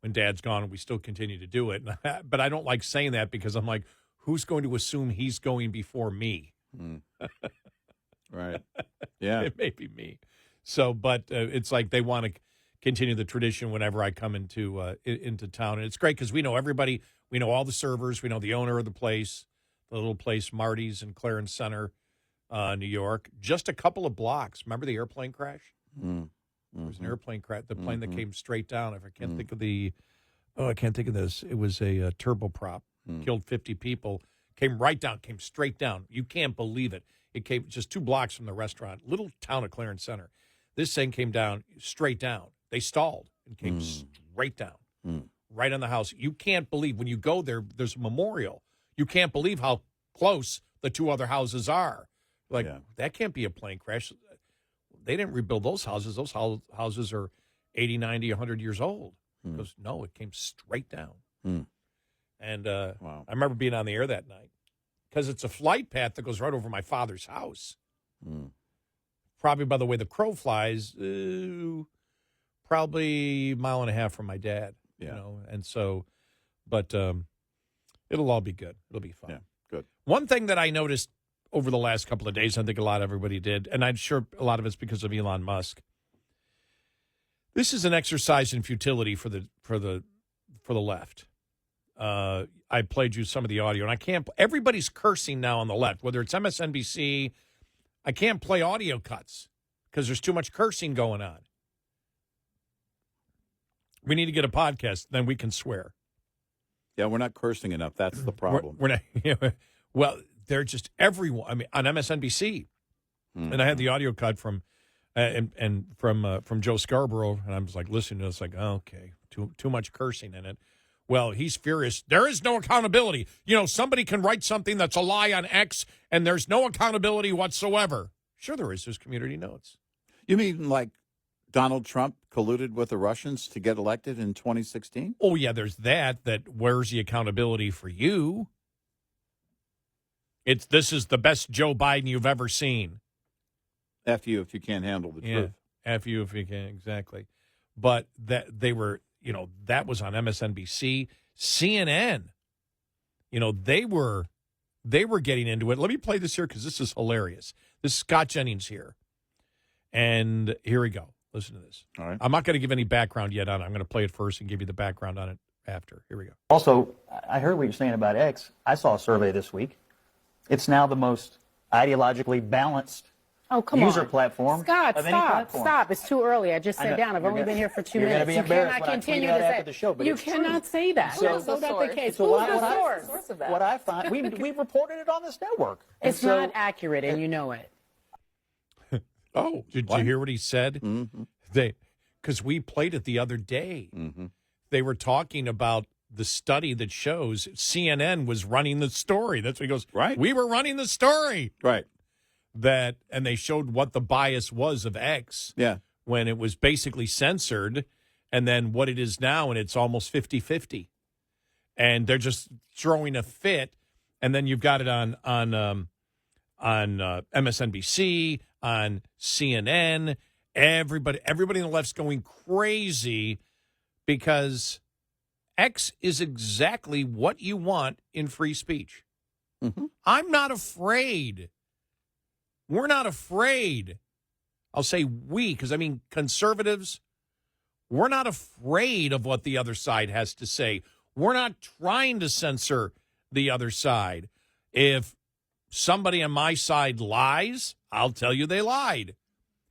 when Dad's gone, we still continue to do it. But I don't like saying that because I'm like, who's going to assume he's going before me? Right. Yeah. It may be me. So, but it's like they want to continue the tradition whenever I come into town. And it's great because we know everybody. We know all the servers. We know the owner of the place, the little place, Marty's in Clarence Center. New York, just a couple of blocks. Remember the airplane crash? There was an airplane crash. The plane that came straight down. If I can't think of I can't think of this. It was a turboprop. Killed 50 people. Came right down. Came straight down. You can't believe it. It came just 2 blocks from the restaurant. Little town of Clarence Center. This thing came down straight down. They stalled and came straight down, right on the house. You can't believe when you go there. There's a memorial. You can't believe how close the 2 other houses are. That can't be a plane crash. They didn't rebuild those houses. Those houses are 80, 90, 100 years old. Because, no, it came straight down. And wow. I remember being on the air that night because it's a flight path that goes right over my father's house. Probably by the way the crow flies, probably a mile and a half from my dad. Yeah. And so, but it'll all be good. It'll be fun. Yeah, good. One thing that I noticed over the last couple of days, I think a lot of everybody did, and I'm sure a lot of it's because of Elon Musk. This is an exercise in futility for the left. I played you some of the audio, and I can't. Everybody's cursing now on the left, whether it's MSNBC. I can't play audio cuts because there's too much cursing going on. We need to get a podcast, then we can swear. Yeah, we're not cursing enough. That's the problem. We're not. Well, they're just everyone. I mean, on MSNBC, and I had the audio cut from from Joe Scarborough, and I was like listening to it. It's like, okay, too much cursing in it. Well, he's furious. There is no accountability. Somebody can write something that's a lie on X, and there's no accountability whatsoever. Sure, there is. There's community notes. You mean like Donald Trump colluded with the Russians to get elected in 2016? Oh yeah, there's that. Where's the accountability for you? This is the best Joe Biden you've ever seen. F you if you can't handle the truth. F you if you can, exactly. But that they were, that was on MSNBC, CNN. They were getting into it. Let me play this here because this is hilarious. This is Scott Jennings here. And here we go. Listen to this. All right. I'm not going to give any background yet on it. I'm going to play it first and give you the background on it after. Here we go. Also, I heard what you're saying about X. I saw a survey this week. It's now the most ideologically balanced user platform. Scott, of any platform. stop. It's too early. I just sat down. I've only been here for 2 minutes. You're going to be embarrassed cannot when continue I tweet to out say after the show, but you it's cannot true. say that. So- So that's the case. So Who's the source? what I find, we reported it on this network. And It's not accurate, and you know it. Oh, did you hear what he said? Mm-hmm. Because we played it the other day. Mm-hmm. They were talking about the study that shows CNN was running the story. That's what he goes, right. We were running the story. Right. And they showed what the bias was of X. Yeah. When it was basically censored, and then what it is now, and it's almost 50-50. And they're just throwing a fit, and then you've got it on MSNBC, on CNN. Everybody in the left's going crazy because X is exactly what you want in free speech. Mm-hmm. I'm not afraid. We're not afraid. I'll say we, because I mean conservatives, we're not afraid of what the other side has to say. We're not trying to censor the other side. If somebody on my side lies, I'll tell you they lied.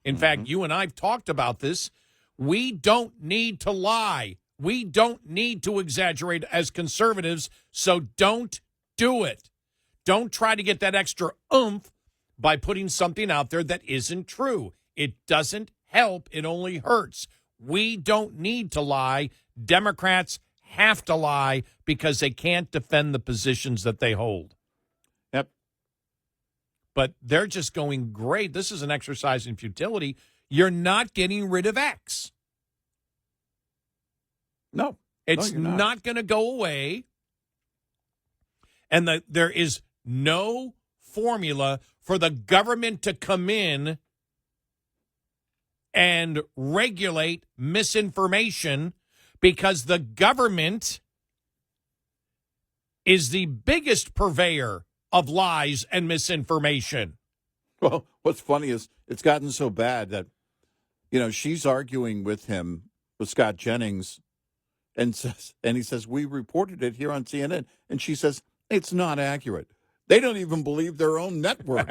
In fact, you and I have talked about this. We don't need to lie. We don't need to exaggerate as conservatives, so don't do it. Don't try to get that extra oomph by putting something out there that isn't true. It doesn't help. It only hurts. We don't need to lie. Democrats have to lie because they can't defend the positions that they hold. Yep. But they're just going, great. This is an exercise in futility. You're not getting rid of X. No. It's not going to go away. And there is no formula for the government to come in and regulate misinformation because the government is the biggest purveyor of lies and misinformation. Well, what's funny is it's gotten so bad that, she's arguing with him, with Scott Jennings, and he says, we reported it here on CNN. And she says, it's not accurate. They don't even believe their own network.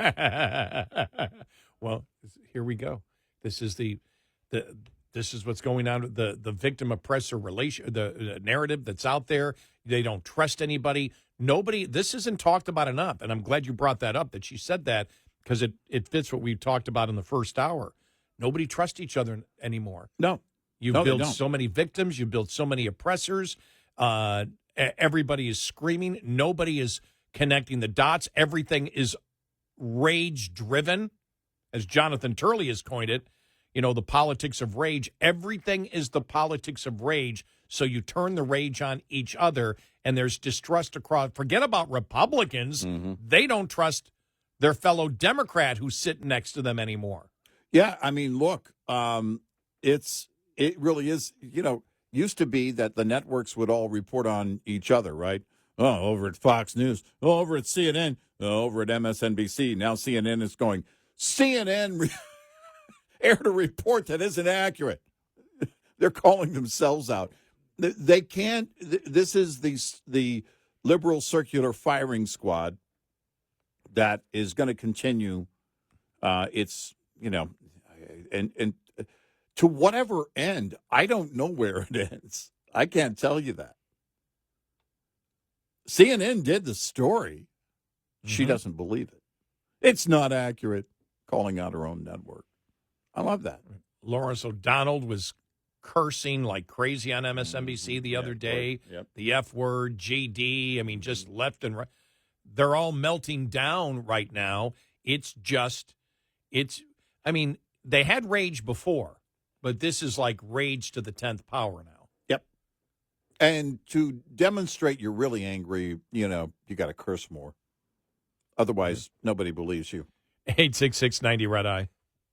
Well, here we go. This is this is what's going on. The victim oppressor relation, the narrative that's out there. They don't trust anybody. Nobody. This isn't talked about enough. And I'm glad you brought that up. That she said that because it fits what we talked about in the first hour. Nobody trusts each other anymore. No. You build so many victims. You build so many oppressors. Everybody is screaming. Nobody is connecting the dots. Everything is rage-driven, as Jonathan Turley has coined it. The politics of rage. Everything is the politics of rage. So you turn the rage on each other, and there's distrust across. Forget about Republicans. Mm-hmm. They don't trust their fellow Democrat who's sitting next to them anymore. Yeah, I mean, look, it really is, used to be that the networks would all report on each other, right? Oh, over at Fox News, over at CNN, over at MSNBC. Now CNN is going, CNN aired a report that isn't accurate. They're calling themselves out. They can't. This is the liberal circular firing squad that is going to continue. It's, and to whatever end, I don't know where it ends. I can't tell you that. CNN did the story. She doesn't believe it. It's not accurate, calling out her own network. I love that. Lawrence O'Donnell was cursing like crazy on MSNBC the other day. Yep. The F word, GD, just left and right. They're all melting down right now. They had rage before, but this is like rage to the 10th power now. Yep. And to demonstrate you're really angry, you got to curse more. Otherwise, nobody believes you. 866-90 Red Eye.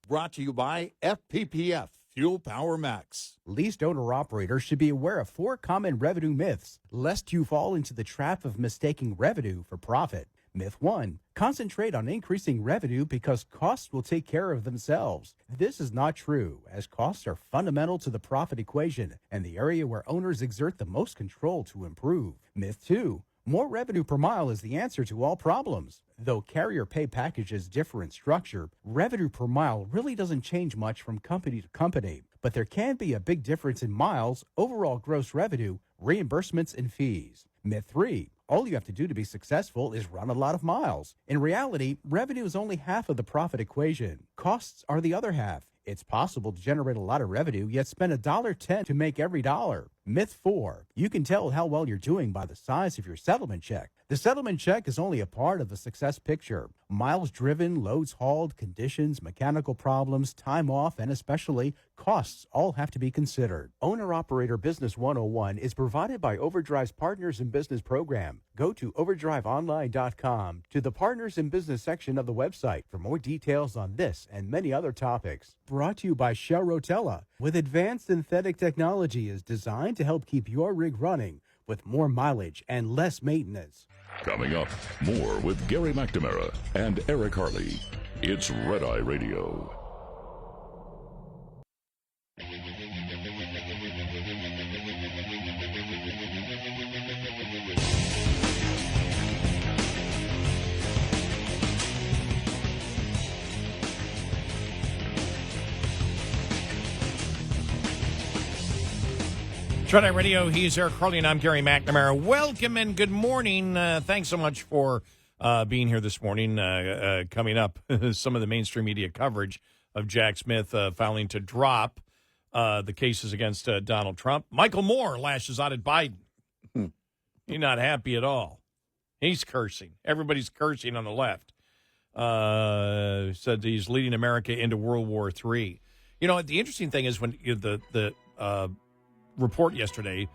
Brought to you by FPPF, Fuel Power Max. Leased owner-operators should be aware of 4 common revenue myths, lest you fall into the trap of mistaking revenue for profit. Myth 1, concentrate on increasing revenue because costs will take care of themselves. This is not true, as costs are fundamental to the profit equation and the area where owners exert the most control to improve. Myth 2, more revenue per mile is the answer to all problems. Though carrier pay packages differ in structure, revenue per mile really doesn't change much from company to company. But there can be a big difference in miles, overall gross revenue, reimbursements, and fees. Myth 3, all you have to do to be successful is run a lot of miles. In reality, revenue is only half of the profit equation. Costs are the other half. It's possible to generate a lot of revenue, yet spend $1.10 to make every dollar. Myth 4, you can tell how well you're doing by the size of your settlement check. The settlement check is only a part of the success picture. Miles driven, loads hauled, conditions, mechanical problems, time off, and especially costs all have to be considered. Owner-Operator Business 101 is provided by Overdrive's Partners in Business program. Go to overdriveonline.com to the Partners in Business section of the website for more details on this and many other topics. Brought to you by Shell Rotella, with advanced synthetic technology is designed to help keep your rig running with more mileage and less maintenance. Coming up, more with Gary McNamara and Eric Harley. It's Red Eye Radio. Trinidad Radio, he's Eric Harley, and I'm Gary McNamara. Welcome and good morning. Thanks so much for being here this morning. Coming up, some of the mainstream media coverage of Jack Smith filing to drop the cases against Donald Trump. Michael Moore lashes out at Biden. He's not happy at all. He's cursing. Everybody's cursing on the left. Said he's leading America into World War III. You know, the interesting thing is when the report yesterday,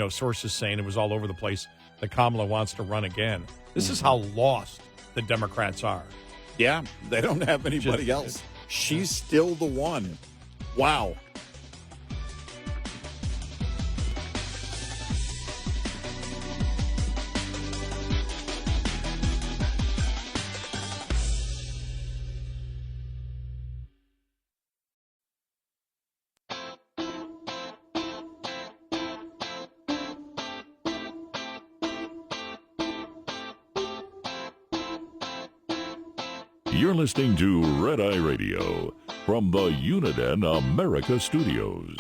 sources saying it was all over the place that Kamala wants to run again. This is how lost the Democrats are. Yeah, they don't have anybody else. She's still the one. Wow. You're listening to Red Eye Radio from the Uniden America Studios.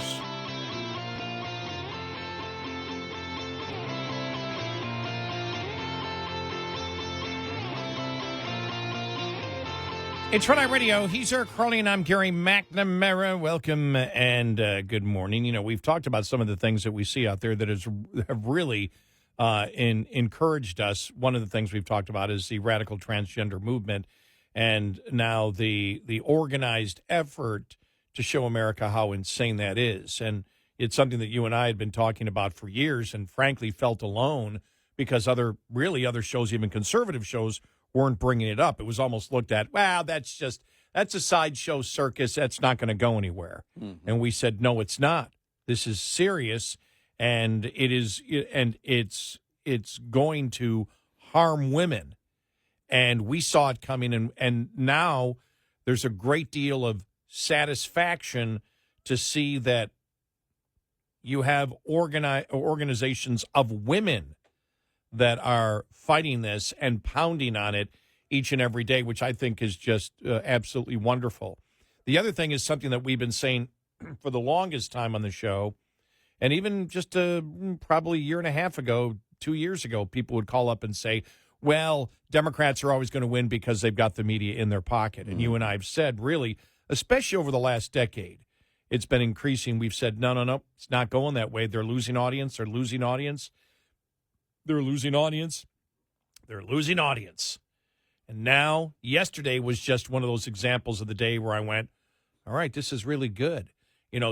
It's Red Eye Radio. He's Eric Harley, and I'm Gary McNamara. Welcome and good morning. We've talked about some of the things that we see out there that have really encouraged us. One of the things we've talked about is the radical transgender movement. And now the organized effort to show America how insane that is. And it's something that you and I had been talking about for years and frankly felt alone because other shows, even conservative shows, weren't bringing it up. It was almost looked at, wow, that's a sideshow circus. That's not going to go anywhere. Mm-hmm. And we said, no, it's not. This is serious, and it's going to harm women. And we saw it coming, and now there's a great deal of satisfaction to see that you have organizations of women that are fighting this and pounding on it each and every day, which I think is just absolutely wonderful. The other thing is something that we've been saying for the longest time on the show, and even just probably a year and a half ago, 2 years ago, people would call up and say, well, Democrats are always going to win because they've got the media in their pocket. And you and I have said, really, especially over the last decade, it's been increasing. We've said, no, it's not going that way. They're losing audience. They're losing audience. They're losing audience. They're losing audience. And now, yesterday was just one of those examples of the day where I went, all right, this is really good.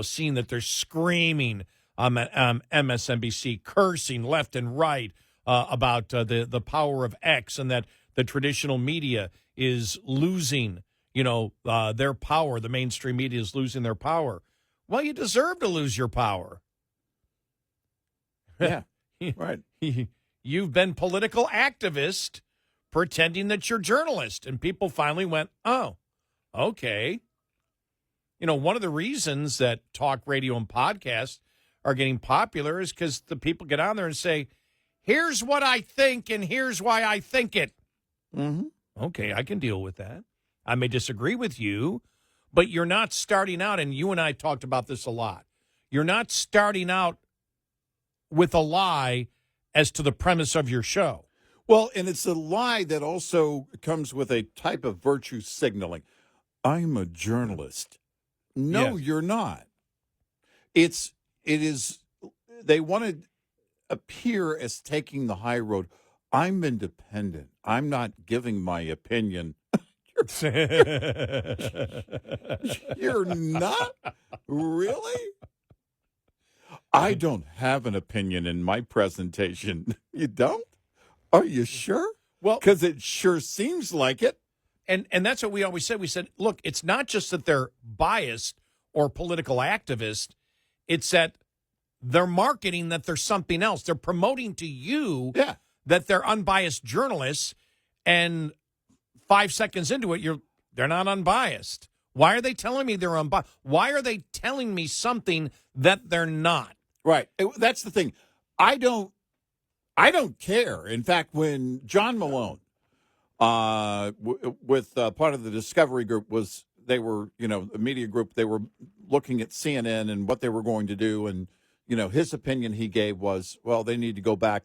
Seeing that they're screaming on MSNBC, cursing left and right, about the power of X and that the traditional media is losing, their power. The mainstream media is losing their power. Well, you deserve to lose your power. Yeah, right. You've been political activist pretending that you're journalist. And people finally went, oh, okay. One of the reasons that talk radio and podcasts are getting popular is because the people get on there and say, here's what I think, and here's why I think it. Mm-hmm. Okay, I can deal with that. I may disagree with you, but you're not starting out, and you and I talked about this a lot. You're not starting out with a lie as to the premise of your show. Well, and it's a lie that also comes with a type of virtue signaling. I'm a journalist. No, Yes. You're not. It is, they wanted appear as taking the high road. I'm independent. I'm not giving my opinion. You're not? Really? I don't have an opinion in my presentation. You don't? Are you sure? Well, because it sure seems like it. And that's what we always said. We said, look, it's not just that they're biased or political activists. It's that they're marketing that they're something else. They're promoting to you that they're unbiased journalists, and 5 seconds into it, they're not unbiased. Why are they telling me they're unbiased? Why are they telling me something that they're not? Right. That's the thing. I don't care. In fact, when John Malone, with part of the Discovery Group, they were, a media group, they were looking at CNN and what they were going to do, and his opinion he gave was, well, they need to go back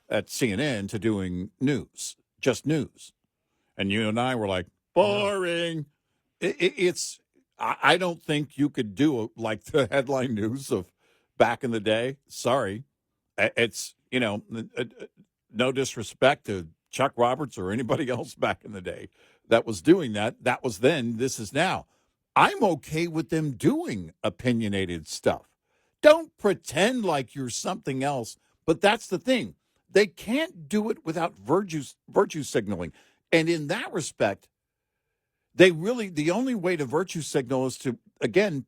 at CNN to doing news, just news. And you and I were like, boring. I don't think you could do like the headline news of back in the day. Sorry. It's, no disrespect to Chuck Roberts or anybody else back in the day that was doing that. That was then, this is now. I'm okay with them doing opinionated stuff. Don't pretend like you're something else. But that's the thing. They can't do it without virtue signaling. And in that respect, the only way to virtue signal is to, again,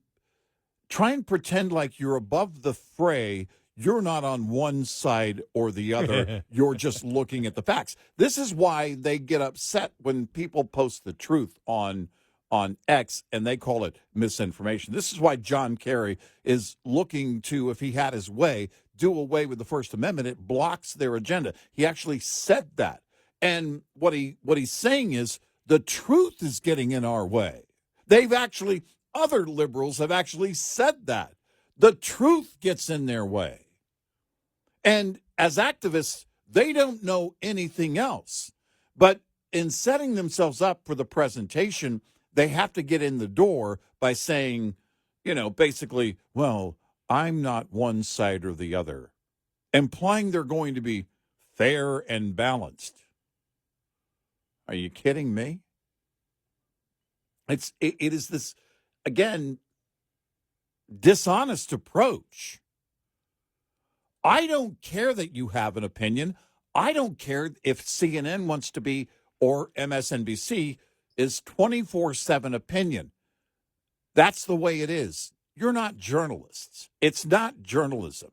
try and pretend like you're above the fray. You're not on one side or the other. You're just looking at the facts. This is why they get upset when people post the truth on X and they call it misinformation. This is why John Kerry is looking to, if he had his way, do away with the First Amendment. It blocks their agenda. He actually said that. And what he's saying is the truth is getting in our way. Other liberals have actually said that. The truth gets in their way. And as activists, they don't know anything else. But in setting themselves up for the presentation, they have to get in the door by saying, basically, well, I'm not one side or the other, implying they're going to be fair and balanced. Are you kidding me? It is this, again, dishonest approach. I don't care that you have an opinion. I don't care if CNN wants to be, or MSNBC is 24/7 opinion. That's the way it is. You're not journalists. It's not journalism.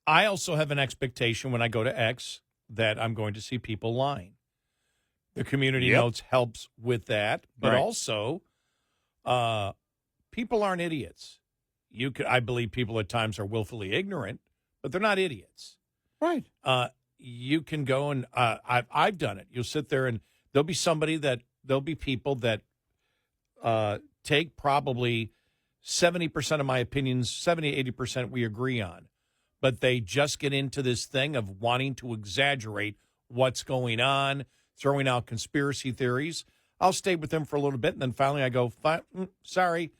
I also have an expectation when I go to X that I'm going to see people lying. The community notes helps with that, but also people aren't idiots. I believe people at times are willfully ignorant, but they're not idiots. Right. You can go and I've done it. You'll sit there and there'll be people that take probably 70% of my opinions, 70, 80% we agree on. But they just get into this thing of wanting to exaggerate what's going on, throwing out conspiracy theories. I'll stay with them for a little bit, and then finally I go, sorry,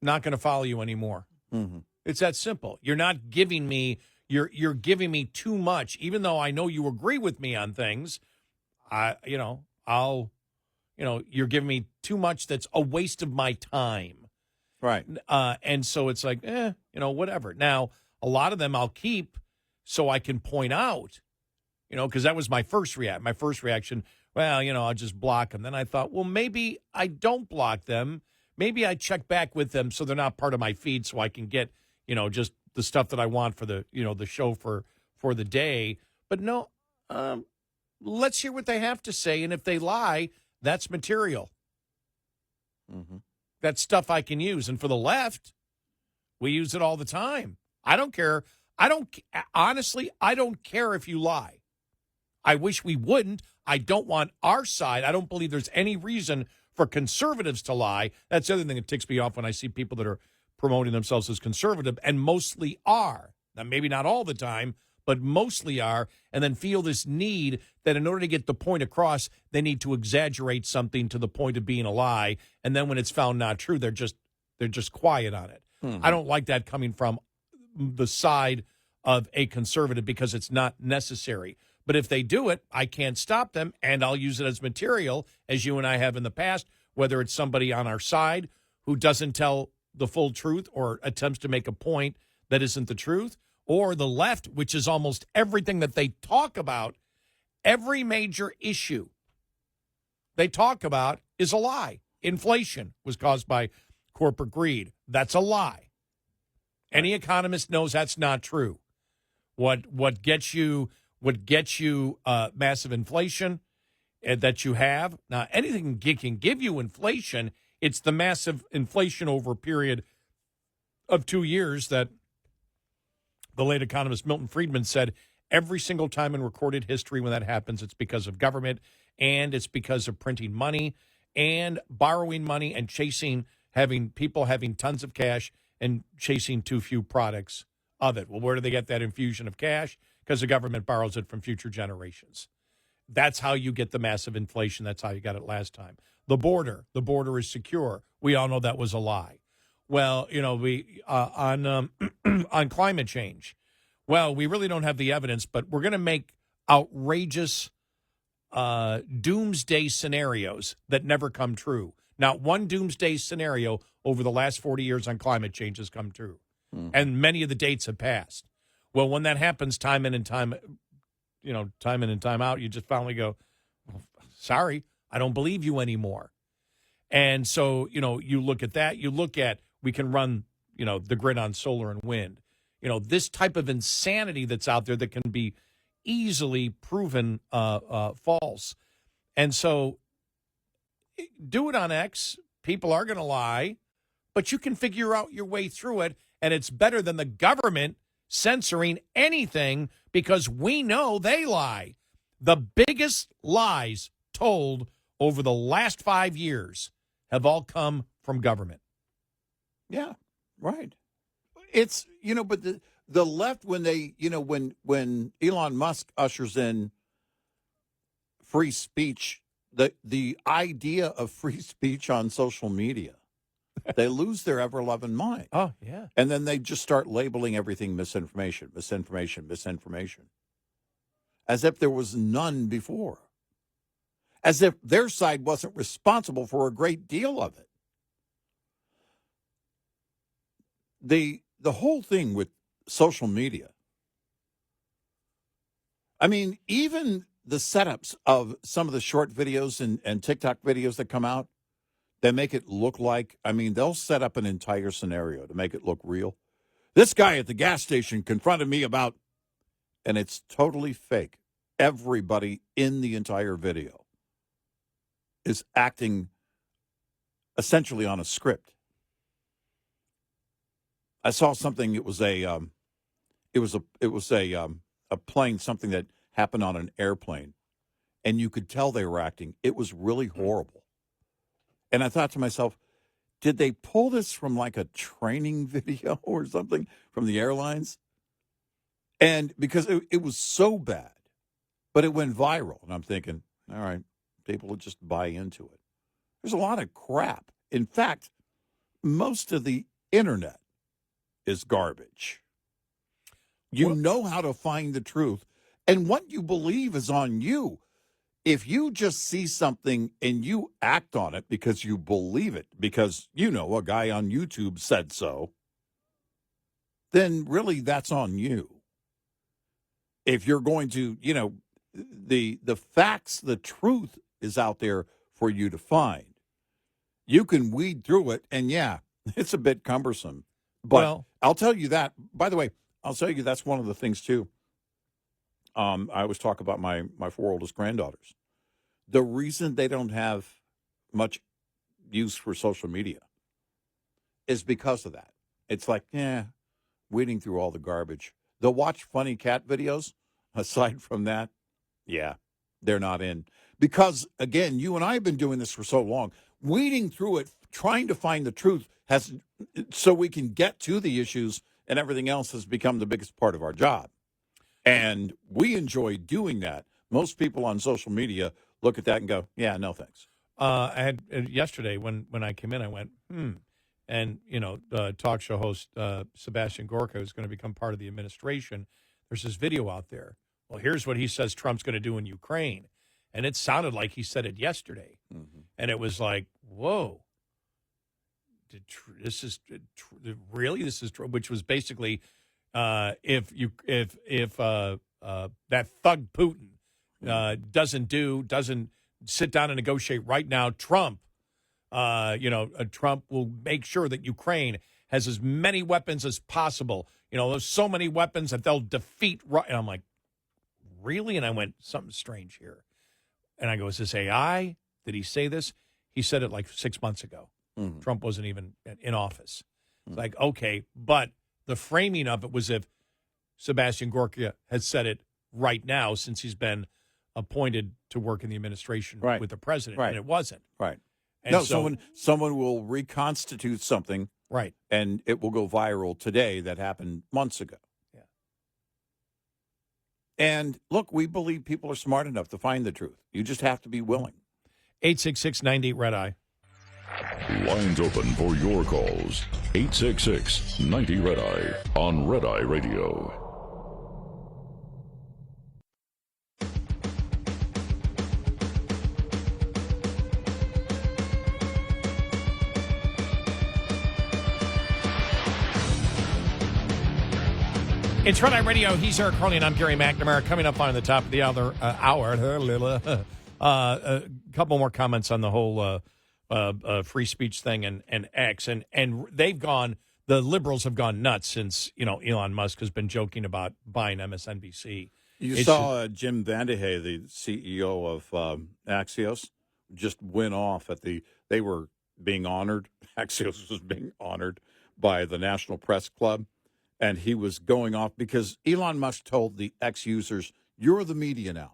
not going to follow you anymore. Mm-hmm. It's that simple. You're not giving me, you're giving me too much, even though I know you agree with me on things. You're giving me too much that's a waste of my time. Right. And so it's like, whatever. Now, a lot of them I'll keep so I can point out, because that was my first reaction. Well, I'll just block them. Then I thought, well, maybe I don't block them. Maybe I check back with them so they're not part of my feed so I can get, just the stuff that I want for the, the show for the day. But no, let's hear what they have to say. And if they lie, that's material. Mm-hmm. That's stuff I can use. And for the left, we use it all the time. I don't care. Honestly, I don't care if you lie. I wish we wouldn't. I don't want our side. I don't believe there's any reason for conservatives to lie. That's the other thing that ticks me off when I see people that are promoting themselves as conservative and mostly are. Now, maybe not all the time, but mostly are, and then feel this need that in order to get the point across, they need to exaggerate something to the point of being a lie. And then when it's found not true, they're just quiet on it. Mm-hmm. I don't like that coming from the side of a conservative because it's not necessary. But if they do it, I can't stop them, and I'll use it as material, as you and I have in the past, whether it's somebody on our side who doesn't tell the full truth or attempts to make a point that isn't the truth, or the left, which is almost everything that they talk about, every major issue they talk about is a lie. Inflation was caused by corporate greed. That's a lie. Any economist knows that's not true. What gets you massive inflation that you have. Now, anything can give you inflation. It's the massive inflation over a period of 2 years that the late economist Milton Friedman said every single time in recorded history when that happens, it's because of government and it's because of printing money and borrowing money and having people having tons of cash and chasing too few products of it. Well, where do they get that infusion of cash? Because the government borrows it from future generations. That's how you get the massive inflation. That's how you got it last time. The border is secure. We all know that was a lie. Well, we on climate change. Well, we really don't have the evidence, but we're going to make outrageous doomsday scenarios that never come true. Not one doomsday scenario over the last 40 years on climate change has come true. And many of the dates have passed. Well, when that happens time in and time out, you just finally go, well, sorry, I don't believe you anymore. And so, you look at that, we can run, the grid on solar and wind. This type of insanity that's out there that can be easily proven false. And so do it on X. People are going to lie, but you can figure out your way through it. And it's better than the government censoring anything because we know they lie. The biggest lies told over the last 5 years have all come from government. Yeah, right. It's, but the left, when they, when Elon Musk ushers in free speech, the idea of free speech on social media, they lose their ever-loving mind. Oh, yeah. And then they just start labeling everything misinformation, as if there was none before, as if their side wasn't responsible for a great deal of it. The whole thing with social media, I mean, even the setups of some of the short videos and TikTok videos that come out, they make it look like, they'll set up an entire scenario to make it look real. This guy at the gas station confronted me about, and it's totally fake. Everybody in the entire video is acting essentially on a script. I saw something. It was a plane, something that happened on an airplane, and you could tell they were acting. It was really horrible. And I thought to myself, did they pull this from like a training video or something from the airlines? And because it was so bad, but it went viral. And I'm thinking, all right, people will just buy into it. There's a lot of crap. In fact, most of the internet is garbage. You know how to find the truth. And what you believe is on you. If you just see something and you act on it because you believe it, because, a guy on YouTube said so, then really that's on you. If you're going to, the facts, the truth is out there for you to find. You can weed through it, and yeah, it's a bit cumbersome. But I'll tell you that. By the way, I'll tell you that's one of the things, too. I always talk about my 4 oldest granddaughters. The reason they don't have much use for social media is because of that. It's like, weeding through all the garbage. They'll watch funny cat videos. Aside from that, they're not in. Because, again, you and I have been doing this for so long. Weeding through it, trying to find the truth, so we can get to the issues, and everything else has become the biggest part of our job. And we enjoy doing that. Most people on social media look at that and go, yeah, no thanks. I had yesterday when I came in, I went, And, the talk show host, Sebastian Gorka, who's going to become part of the administration, there's this video out there. Well, here's what he says Trump's going to do in Ukraine. And it sounded like he said it yesterday. Mm-hmm. And it was like, whoa. This is which was basically if that thug Putin doesn't sit down and negotiate right now, Trump will make sure that Ukraine has as many weapons as possible. There's so many weapons that they'll defeat. And I'm like, really? And I went, something strange here. And I go, is this AI? Did he say this? He said it like 6 months ago. Mm-hmm. Trump wasn't even in office. It's like, okay, but the framing of it was if Sebastian Gorka had said it right now since he's been appointed to work in the administration with the president, and it wasn't. Right. And no, someone will reconstitute something Right. And it will go viral today. That happened months ago. Yeah. And look, we believe people are smart enough to find the truth. You just have to be willing. 866-98 Red Eye. Lines open for your calls. 866-90 Red Eye on Red Eye Radio. It's Red Eye Radio. He's Eric Harley, and I'm Gary McNamara. Coming up on the top of the other hour, a couple more comments on the whole free speech thing and X. And they've gone, the liberals have gone nuts since, Elon Musk has been joking about buying MSNBC. You saw Jim Vandehey, the CEO of Axios, just went off they were being honored. Axios was being honored by the National Press Club. And he was going off because Elon Musk told the X users, you're the media now,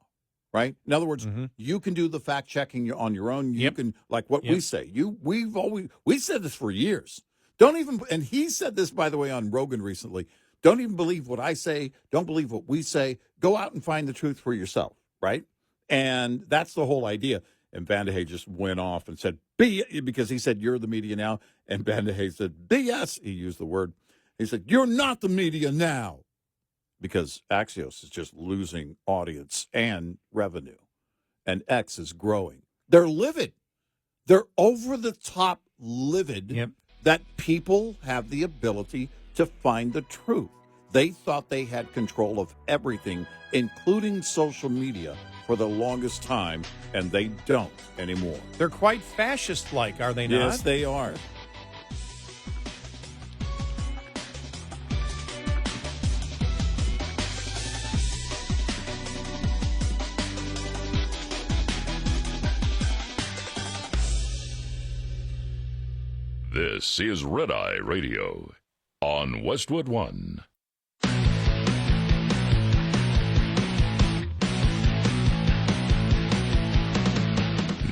right? In other words, you can do the fact checking on your own. You can, like what we say. We said this for years. And he said this, by the way, on Rogan recently. Don't even believe what I say. Don't believe what we say. Go out and find the truth for yourself, right? And that's the whole idea. And Vandehey just went off and said, because he said, you're the media now. And Vandehey said, BS. He used the word. He said, you're not the media now, because Axios is just losing audience and revenue, and X is growing. They're livid. They're over-the-top livid that people have the ability to find the truth. They thought they had control of everything, including social media, for the longest time, and they don't anymore. They're quite fascist-like, are they not? Yes, they are. This is Red Eye Radio on Westwood One.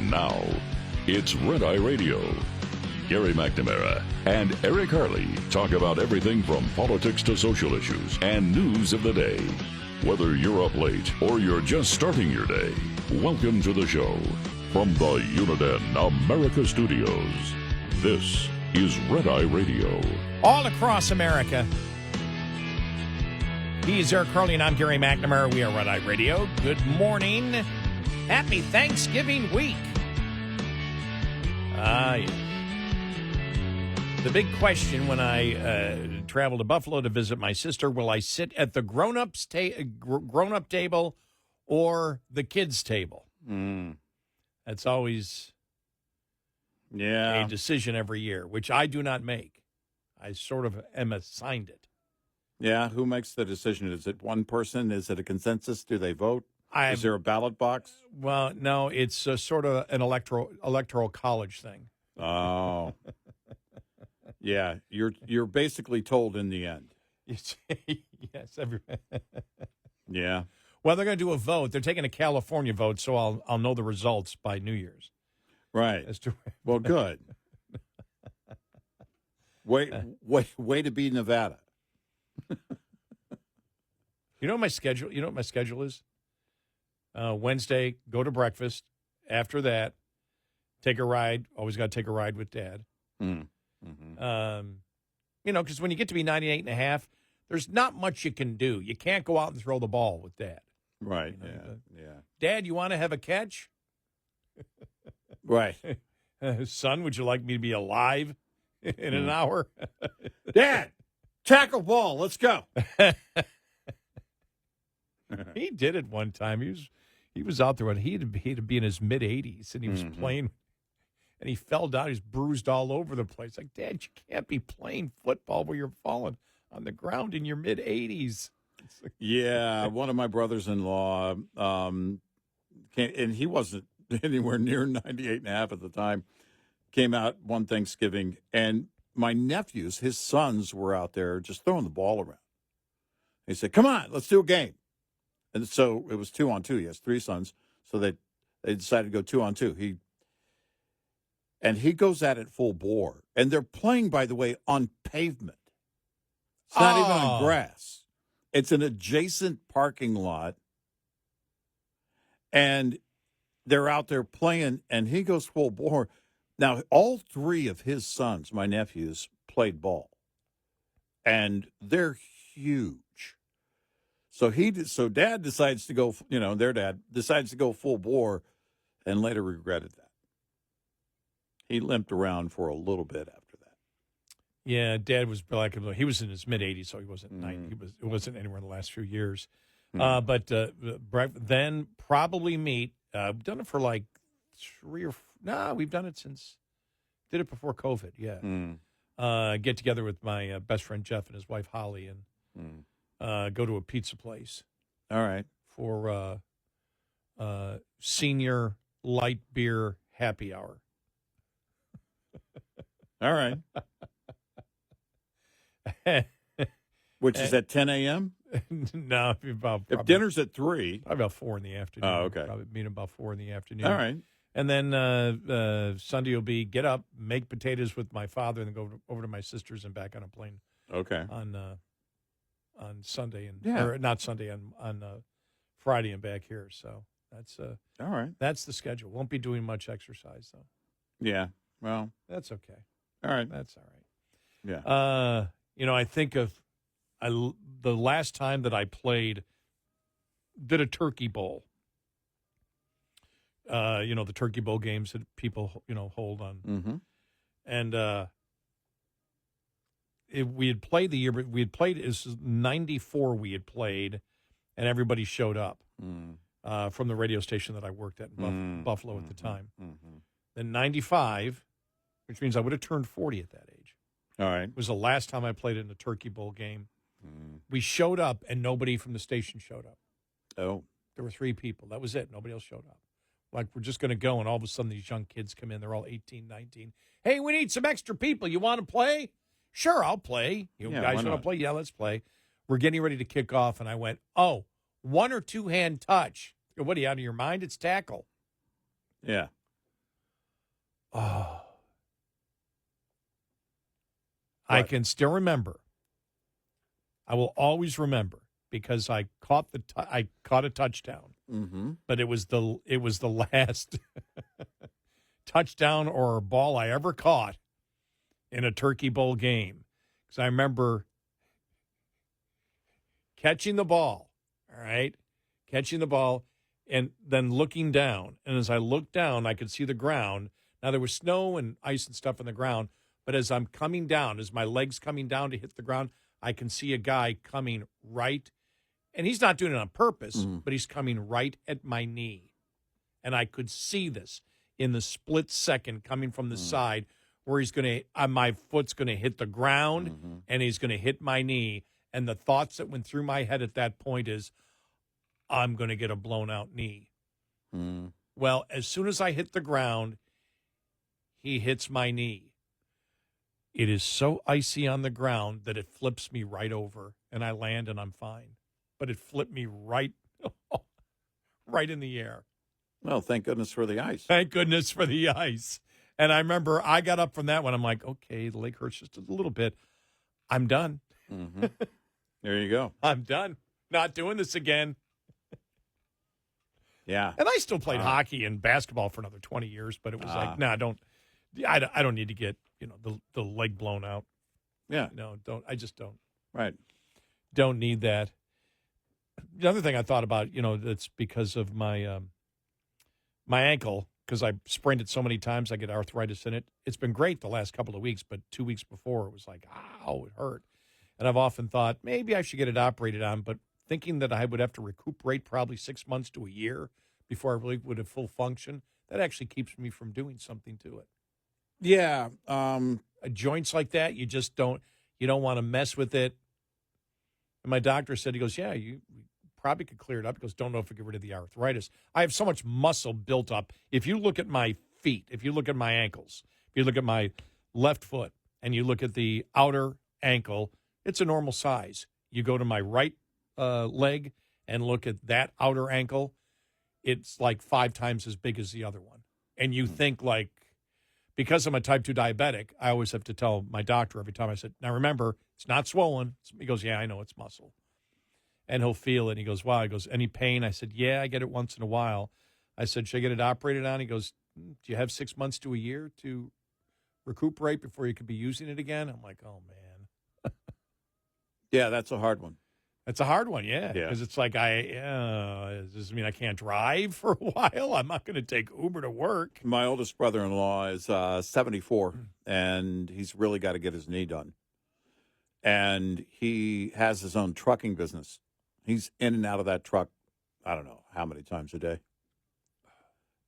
Now, it's Red Eye Radio. Gary McNamara and Eric Harley talk about everything from politics to social issues and news of the day. Whether you're up late or you're just starting your day, welcome to the show. From the Uniden America Studios, this is Red Eye Radio. All across America. He's Eric Harley, and I'm Gary McNamara. We are Red Eye Radio. Good morning. Happy Thanksgiving week. Yeah. The big question when I travel to Buffalo to visit my sister, will I sit at the grown-up table or the kids' table? That's always a decision every year, which I do not make. I sort of am assigned it. Yeah, who makes the decision? Is it one person? Is it a consensus? Do they vote? Is there a ballot box? Well, no, it's sort of an electoral college thing. Oh. Yeah, you're basically told in the end. Yes, Yeah. Well, they're going to do a vote. They're taking a California vote, so I'll know the results by New Year's. Right. Well, good. Way to be Nevada. You know what my schedule? You know what my schedule is? Wednesday, go to breakfast. After that, take a ride. Always got to take a ride with Dad. Because when you get to be 98 and a half, there's not much you can do. You can't go out and throw the ball with Dad. Right. Yeah. Dad, you want to have a catch? Right. Son, would you like me to be alive in an hour? Dad, tackle ball. Let's go. He did it one time. He was out there, and he'd be in his mid-80s, and he was playing, and he fell down. He's bruised all over the place. Like, Dad, you can't be playing football where you're falling on the ground in your mid-80s. Yeah, one of my brothers-in-law, and he wasn't anywhere near 98 and a half at the time, came out one Thanksgiving, and my nephews, his sons, were out there just throwing the ball around. He said, come on, let's do a game. And so it was 2-on-2. He has 3 sons, so they decided to go 2-on-2. And he goes at it full bore. And they're playing, by the way, on pavement. It's not even on grass. It's an adjacent parking lot. And they're out there playing, and he goes full bore. Now, all three of his sons, my nephews, played ball. And they're huge. So Dad decides to go, their dad decides to go full bore and later regretted that. He limped around for a little bit after that. Yeah, Dad was like, he was in his mid-80s, so he wasn't 90. It wasn't anywhere in the last few years. But then probably meet. We've done it for like we've done it since, did it before COVID, yeah. Get together with my best friend Jeff and his wife Holly and go to a pizza place. All right. For senior light beer happy hour. All right. Which is at 10 a.m.? No, if dinner's at 3. About 4 in the afternoon. Oh, okay. Probably meet about 4 in the afternoon. All right. And then Sunday will be get up, make potatoes with my father, and then go over to my sister's and back on a plane. Okay. On Sunday or not Sunday, on Friday and back here. So that's all right. That's the schedule. Won't be doing much exercise though. Yeah. Well, that's okay. All right. That's all right. Yeah. I think of the last time that I did a turkey bowl. The turkey bowl games that people, hold on. Mm-hmm. And we had played the year, but we had played, it was 94 we had played, and everybody showed up from the radio station that I worked at in Buffalo at the time. Mm-hmm. Then 95, which means I would have turned 40 at that age. All right. It was the last time I played in a turkey bowl game. We showed up, and nobody from the station showed up. Oh. There were 3 people. That was it. Nobody else showed up. Like, we're just going to go, and all of a sudden these young kids come in. They're all 18, 19. Hey, we need some extra people. You want to play? Sure, I'll play. You guys want to play? Yeah, let's play. We're getting ready to kick off, and I went, 1 or 2 hand touch. What, are you out of your mind? It's tackle. Yeah. Oh. I can still remember. I will always remember because I caught a touchdown. Mm-hmm. But it was the last touchdown or ball I ever caught in a turkey bowl game. Because I remember catching the ball, all right? Catching the ball and then looking down. And as I looked down, I could see the ground. Now, there was snow and ice and stuff on the ground. But as I'm coming down, as my leg's coming down to hit the ground, I can see a guy coming right. And he's not doing it on purpose, but he's coming right at my knee. And I could see this in the split second coming from the side where he's going to, my foot's going to hit the ground and he's going to hit my knee. And the thoughts that went through my head at that point is, I'm going to get a blown out knee. Well, as soon as I hit the ground, he hits my knee. It is so icy on the ground that it flips me right over and I land and I'm fine. But it flipped me right in the air. Well, thank goodness for the ice. Thank goodness for the ice. And I remember I got up from that one. I'm like, okay, the leg hurts just a little bit. I'm done. Mm-hmm. There you go. I'm done. Not doing this again. Yeah. And I still played hockey and basketball for another 20 years, but it was like, no, I don't need to get, the leg blown out. Yeah. No, I just don't. Right. Don't need that. The other thing I thought about, that's because of my my ankle, because I sprained it so many times, I get arthritis in it. It's been great the last couple of weeks, but 2 weeks before it was like, ow, it hurt. And I've often thought maybe I should get it operated on, but thinking that I would have to recuperate probably 6 months to a year before I really would have full function, that actually keeps me from doing something to it. Yeah. Joints like that, you don't want to mess with it. And my doctor said, he goes, yeah, you probably could clear it up. He goes, don't know if we get rid of the arthritis. I have so much muscle built up. If you look at my feet, if you look at my ankles, if you look at my left foot and you look at the outer ankle, it's a normal size. You go to my right leg and look at that outer ankle, it's like 5 times as big as the other one. And you think like, because I'm a type 2 diabetic, I always have to tell my doctor every time. I said, now remember, it's not swollen. He goes, yeah, I know it's muscle. And he'll feel it. And he goes, wow. He goes, any pain? I said, yeah, I get it once in a while. I said, should I get it operated on? He goes, do you have 6 months to a year to recuperate before you could be using it again? I'm like, oh, man. Yeah, that's a hard one. That's a hard one, yeah. Because it's like, does this mean I can't drive for a while? I'm not going to take Uber to work. My oldest brother-in-law is 74, and he's really got to get his knee done. And he has his own trucking business. He's in and out of that truck, I don't know how many times a day.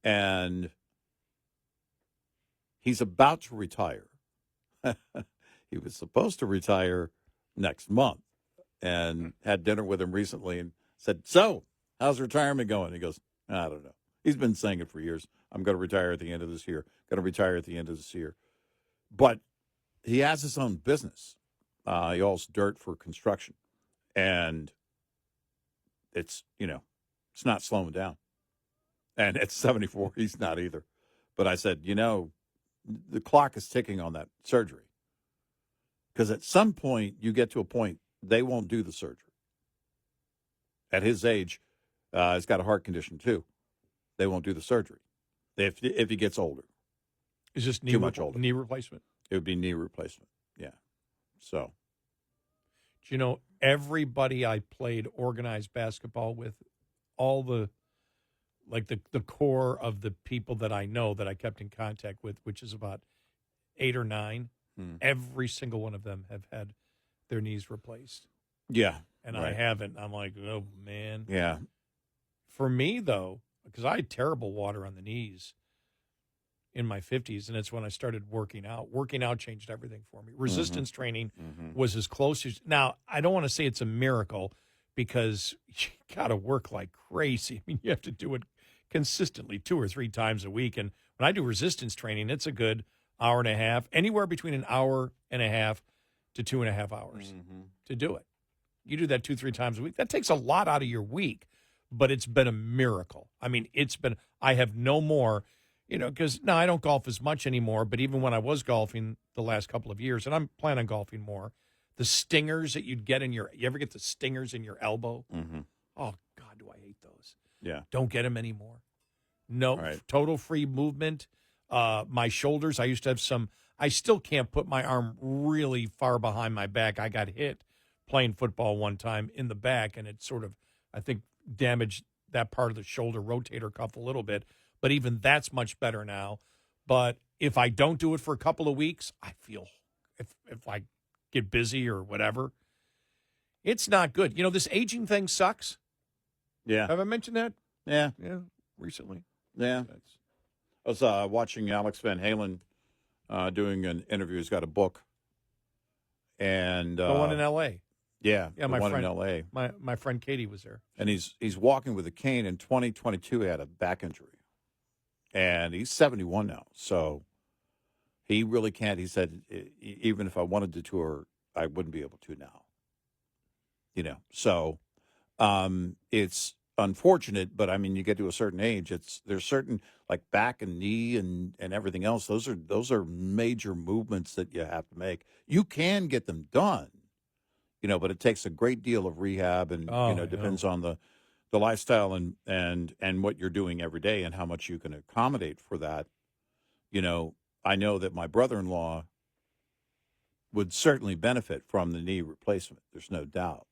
And he's about to retire. He was supposed to retire next month. And had dinner with him recently and said, so, how's retirement going? He goes, I don't know. He's been saying it for years. I'm going to retire at the end of this year. Going to retire at the end of this year. But he has his own business. He hauls dirt for construction. And it's, it's not slowing down. And at 74, he's not either. But I said, the clock is ticking on that surgery. Because at some point, you get to a point, they won't do the surgery. At his age, he's got a heart condition too. They won't do the surgery if he gets older. Is this too much older? Knee replacement? It would be knee replacement. Yeah. So, everybody I played organized basketball with, all the core of the people that I know that I kept in contact with, which is about 8 or 9. Every single one of them have had their knees replaced. Yeah. And right. I haven't. I'm like, oh, man. Yeah. For me, though, because I had terrible water on the knees in my 50s, and it's when I started working out. Working out changed everything for me. Resistance training was as close as – now, I don't want to say it's a miracle because you got to work like crazy. I mean, you have to do it consistently 2 or 3 times a week. And when I do resistance training, it's a good hour and a half, anywhere between an hour and a half to 2.5 hours to do it. You do that 2-3 times a week. That takes a lot out of your week, but it's been a miracle. I mean, I have no more, because now I don't golf as much anymore, but even when I was golfing the last couple of years, and I'm planning on golfing more, the stingers that you'd get you ever get the stingers in your elbow? Oh, God, do I hate those. Yeah. Don't get them anymore. No, right. Total free movement. My shoulders, I used to have I still can't put my arm really far behind my back. I got hit playing football one time in the back, and it sort of, I think, damaged that part of the shoulder rotator cuff a little bit. But even that's much better now. But if I don't do it for a couple of weeks, I feel, if I get busy or whatever, it's not good. This aging thing sucks. Yeah. Have I mentioned that? Yeah. Yeah, recently. Yeah. I was watching Alex Van Halen doing an interview. He's got a book. And the one in L.A. Yeah, my one friend, in L.A. My friend Katie was there. And he's walking with a cane. In 2022, he had a back injury. And he's 71 now. So he really can't. He said, even if I wanted to tour, I wouldn't be able to now. So it's unfortunate, but I mean, you get to a certain age, there's certain like back and knee and everything else. Those are major movements that you have to make. You can get them done, but it takes a great deal of rehab and depends on the lifestyle and what you're doing every day and how much you can accommodate for that. I know that my brother-in-law would certainly benefit from the knee replacement. There's no doubt.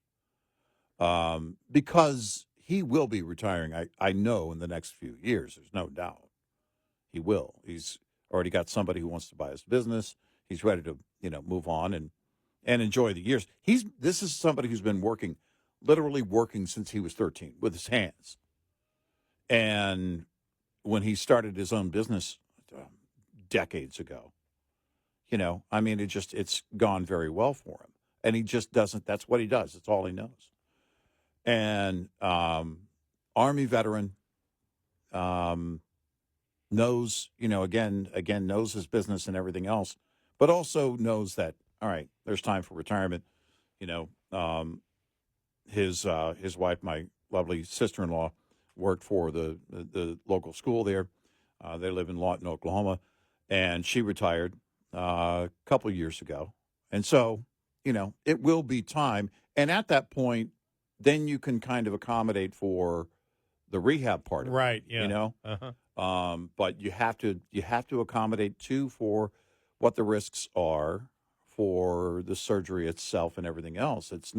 Because he will be retiring, I know, in the next few years. There's no doubt. He will. He's already got somebody who wants to buy his business. He's ready to, move on and enjoy the years. This is somebody who's been literally working since he was 13 with his hands. And when he started his own business decades ago, it's gone very well for him. And he just doesn't, that's what he does. That's all he knows. And Army veteran, knows, again, knows his business and everything else, but also knows that, all right, there's time for retirement. His wife, my lovely sister-in-law, worked for the local school there. They live in Lawton, Oklahoma. and she retired a couple of years ago. And so, it will be time. And at that point, then you can kind of accommodate for the rehab part of it. Right, yeah. Uh-huh. But you have to accommodate, too, for what the risks are for the surgery itself and everything else. It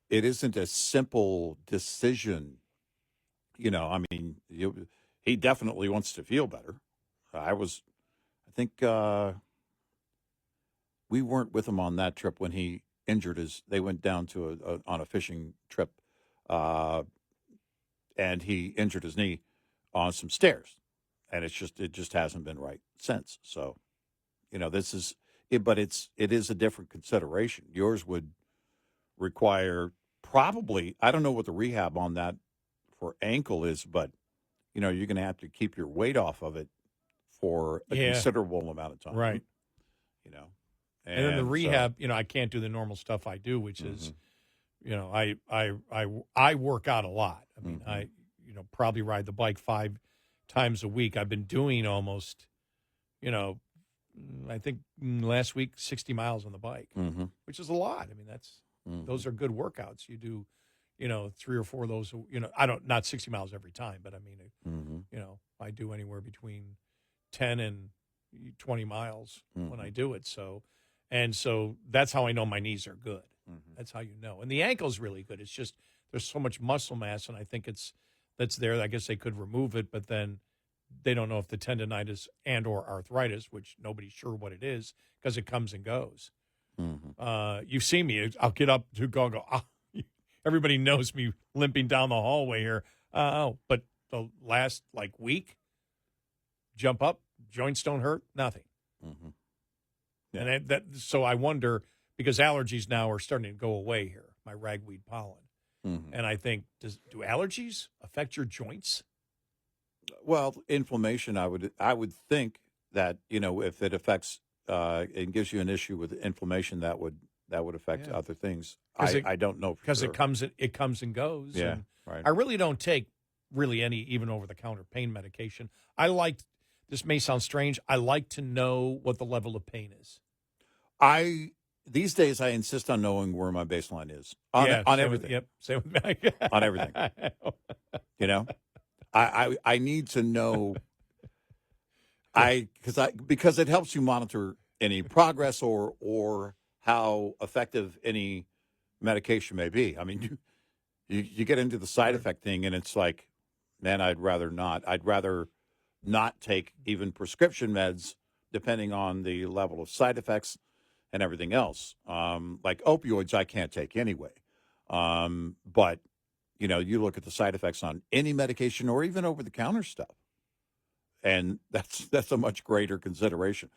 isn't a simple decision. He definitely wants to feel better. I think we weren't with him on that trip when he injured they went down on a fishing trip, and he injured his knee on some stairs, and it just hasn't been right since. So, this is it, but it is a different consideration. Yours would require probably, I don't know what the rehab on that for ankle is, but you're going to have to keep your weight off of it for a considerable amount of time. Right. And then the so- rehab, I can't do the normal stuff I do, which is, I work out a lot. I mean, I probably ride the bike 5 times a week. I've been doing almost, I think last week 60 miles on the bike, which is a lot. I mean, those are good workouts. You do, 3 or 4 of those. Not 60 miles every time, but I mean, I do anywhere between 10 and 20 miles when I do it. So that's how I know my knees are good. That's how you know. And the ankle's really good. It's just there's so much muscle mass, and I think that's there. I guess they could remove it, but then they don't know if the tendonitis and or arthritis, which nobody's sure what it is, because it comes and goes. You've seen me. I'll get up to go. Everybody knows me limping down the hallway here. But the last week, jump up, joints don't hurt, nothing. Yeah. And so I wonder, because allergies now are starting to go away here, my ragweed pollen. And I think, do allergies affect your joints? Well, inflammation, I would think that, if it affects, it gives you an issue with inflammation, that would affect other things. I don't know because sure. it comes and goes. Yeah, and right. I really don't take any even over-the-counter pain medication. This may sound strange, I like to know what the level of pain is. These days, I insist on knowing where my baseline is on everything. Same with me. On everything. I need to know. Because it helps you monitor any progress or how effective any medication may be. I mean, you get into the side effect thing, and it's like, man, I'd rather not. I'd rather not take even prescription meds, depending on the level of side effects and everything else. Like opioids, I can't take anyway. But, you look at the side effects on any medication or even over-the-counter stuff, and that's a much greater consideration.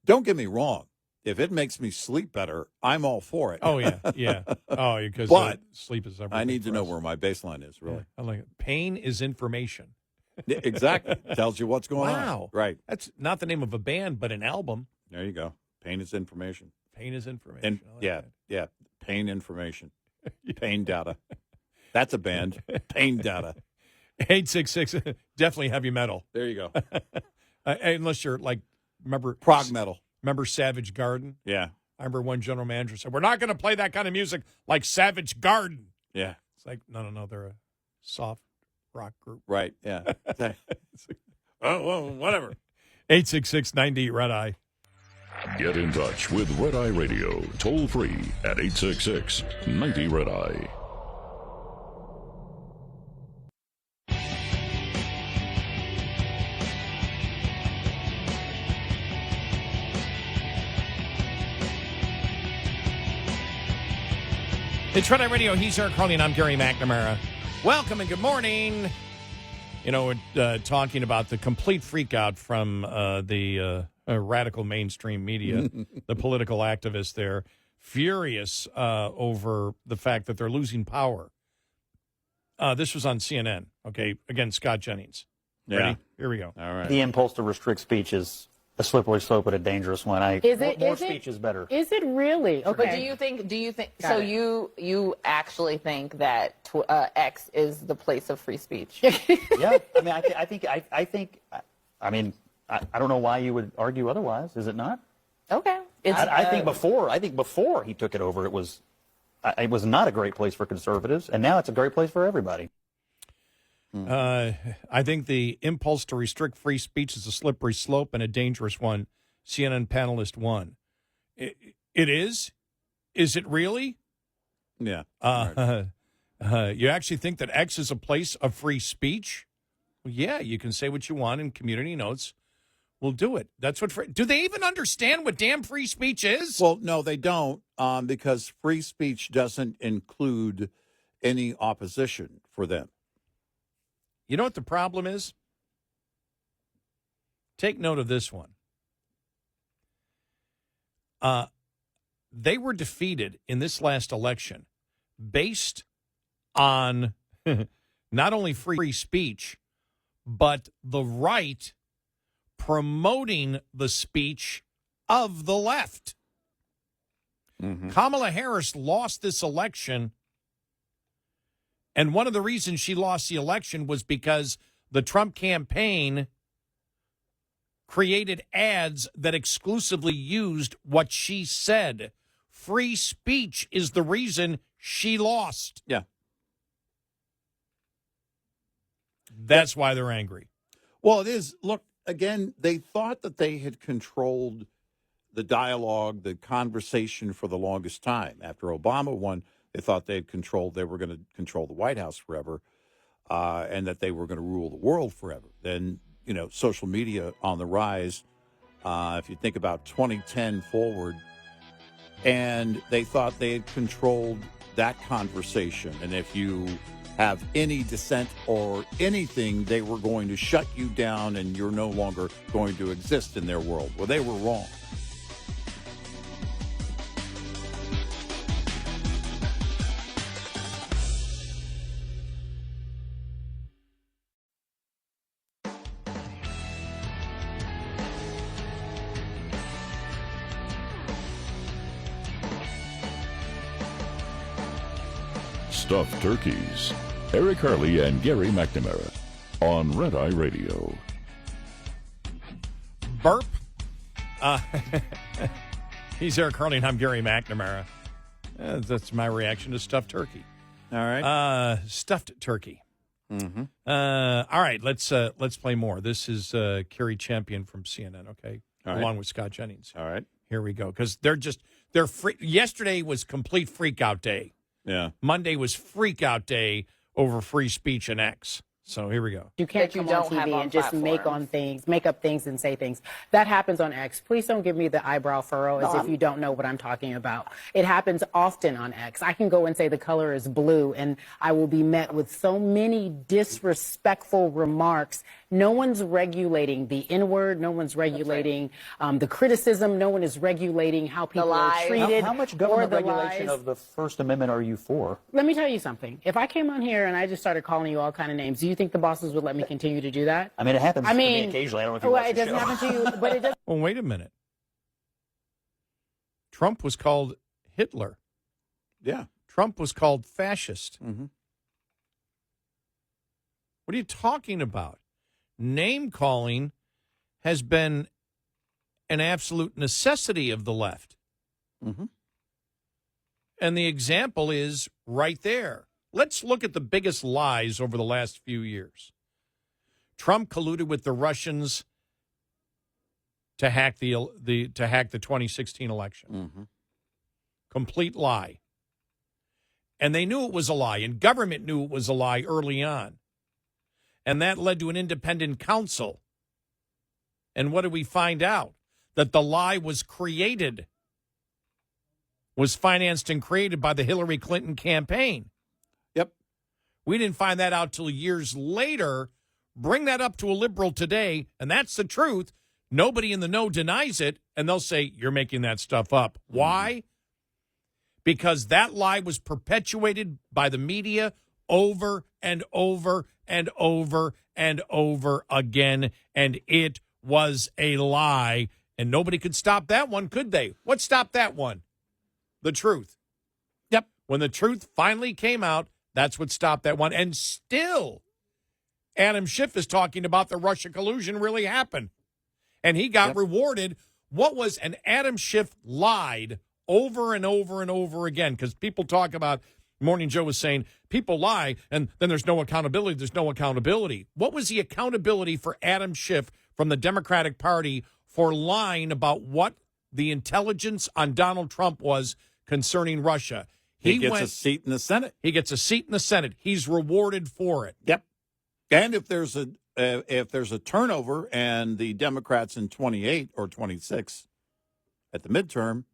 Don't get me wrong. If it makes me sleep better, I'm all for it. Oh, yeah. Oh, because sleep is everything. I need to know where my baseline is, really. Yeah, I like it. Pain is information. Exactly. Tells you what's going on. Wow. Right. That's not the name of a band, but an album. There you go. Pain is information. Pain is information. Yeah. Pain information. Pain data. That's a band. Pain data. 866, definitely heavy metal. There you go. Unless you're remember prog metal. Remember Savage Garden? Yeah. I remember one general manager said, "We're not going to play that kind of music like Savage Garden." Yeah. It's like, no, they're a soft rock group. Right, yeah. Oh, well, whatever. 866-90 Red Eye. Get in touch with Red Eye Radio, toll free at 866-90 Red Eye. It's Red Eye Radio. He's Eric Harley, and I'm Gary McNamara. Welcome and good morning. We're talking about the complete freakout from the radical mainstream media, the political activists there, furious over the fact that they're losing power. This was on CNN. Okay, again, Scott Jennings. Ready? Yeah. Here we go. All right. The impulse to restrict speech is a slippery slope but a dangerous one. More speech is better. Is it really? Okay. But do you think Got so? it. You actually think that X is the place of free speech? Yeah, I mean, I think. I mean, I don't know why you would argue otherwise. Is it not? Okay. I think before he took it over, it was not a great place for conservatives, and now it's a great place for everybody. I think the impulse to restrict free speech is a slippery slope and a dangerous one. CNN panelist 1. It is? Is it really? Yeah. You actually think that X is a place of free speech? Well, yeah, you can say what you want, and community notes will do it. That's what. Do they even understand what damn free speech is? Well, no, they don't, because free speech doesn't include any opposition for them. You know what the problem is? Take note of this one. They were defeated in this last election based on not only free speech, but the right promoting the speech of the left. Mm-hmm. Kamala Harris lost this election, and one of the reasons she lost the election was because the Trump campaign created ads that exclusively used what she said. Free speech is the reason she lost. Yeah. That's why they're angry. Well, it is. Look, again, they thought that they had controlled the dialogue, the conversation for the longest time. After Obama won, they thought they were going to control the White House forever, and that they were going to rule the world forever. Then, social media on the rise, if you think about 2010 forward, and they thought they had controlled that conversation. And if you have any dissent or anything, they were going to shut you down and you're no longer going to exist in their world. Well, they were wrong. Stuffed turkeys. Eric Harley and Gary McNamara on Red Eye Radio. Burp. He's Eric Harley and I'm Gary McNamara. That's my reaction to stuffed turkey. All right. Stuffed turkey. Mm-hmm. All right, let's play more. This is Kerry Champion from CNN, okay? All right. Along with Scott Jennings. All right. Here we go. Because they're free. Yesterday was complete freak out day. Yeah. Monday was freak out day over free speech and X. So here we go. You can't That you come on don't have TV on and just make up things and say things. That happens on X. Please don't give me the eyebrow furrow as if you don't know what I'm talking about. It happens often on X. I can go and say the color is blue, and I will be met with so many disrespectful remarks. No one's regulating the N-word. No one's regulating the criticism. No one is regulating how people are treated. How much government regulation of the First Amendment are you for? Let me tell you something. If I came on here and I just started calling you all kind of names, do you think the bosses would let me continue to do that? I mean, it happens to me occasionally. I don't know if you watch it the doesn't show. happen to you, but it does. Well, wait a minute. Trump was called Hitler. Yeah. Trump was called fascist. Mm-hmm. What are you talking about? Name calling has been an absolute necessity of the left. Mm-hmm. And the example is right there. Let's look at the biggest lies over the last few years. Trump colluded with the Russians to hack the 2016 election. Mm-hmm. Complete lie. And they knew it was a lie, and government knew it was a lie early on. And that led to an independent counsel. And what did we find out? That the lie was financed and created by the Hillary Clinton campaign. Yep. We didn't find that out till years later. Bring that up to a liberal today, and that's the truth. Nobody in the know denies it, and they'll say, you're making that stuff up. Why? Because that lie was perpetuated by the media over and over and over and over again, and it was a lie, and nobody could stop that one, could they? What stopped that one? The truth. Yep. When the truth finally came out, that's what stopped that one. And still, Adam Schiff is talking about the Russia collusion really happened. And he got rewarded. What was an Adam Schiff lied over and over and over again, because people talk about, Morning Joe was saying, people lie, and then there's no accountability. There's no accountability. What was the accountability for Adam Schiff from the Democratic Party for lying about what the intelligence on Donald Trump was concerning Russia? He gets a seat in the Senate. He gets a seat in the Senate. He's rewarded for it. Yep. And if there's a turnover and the Democrats in 28 or 26 at the midterm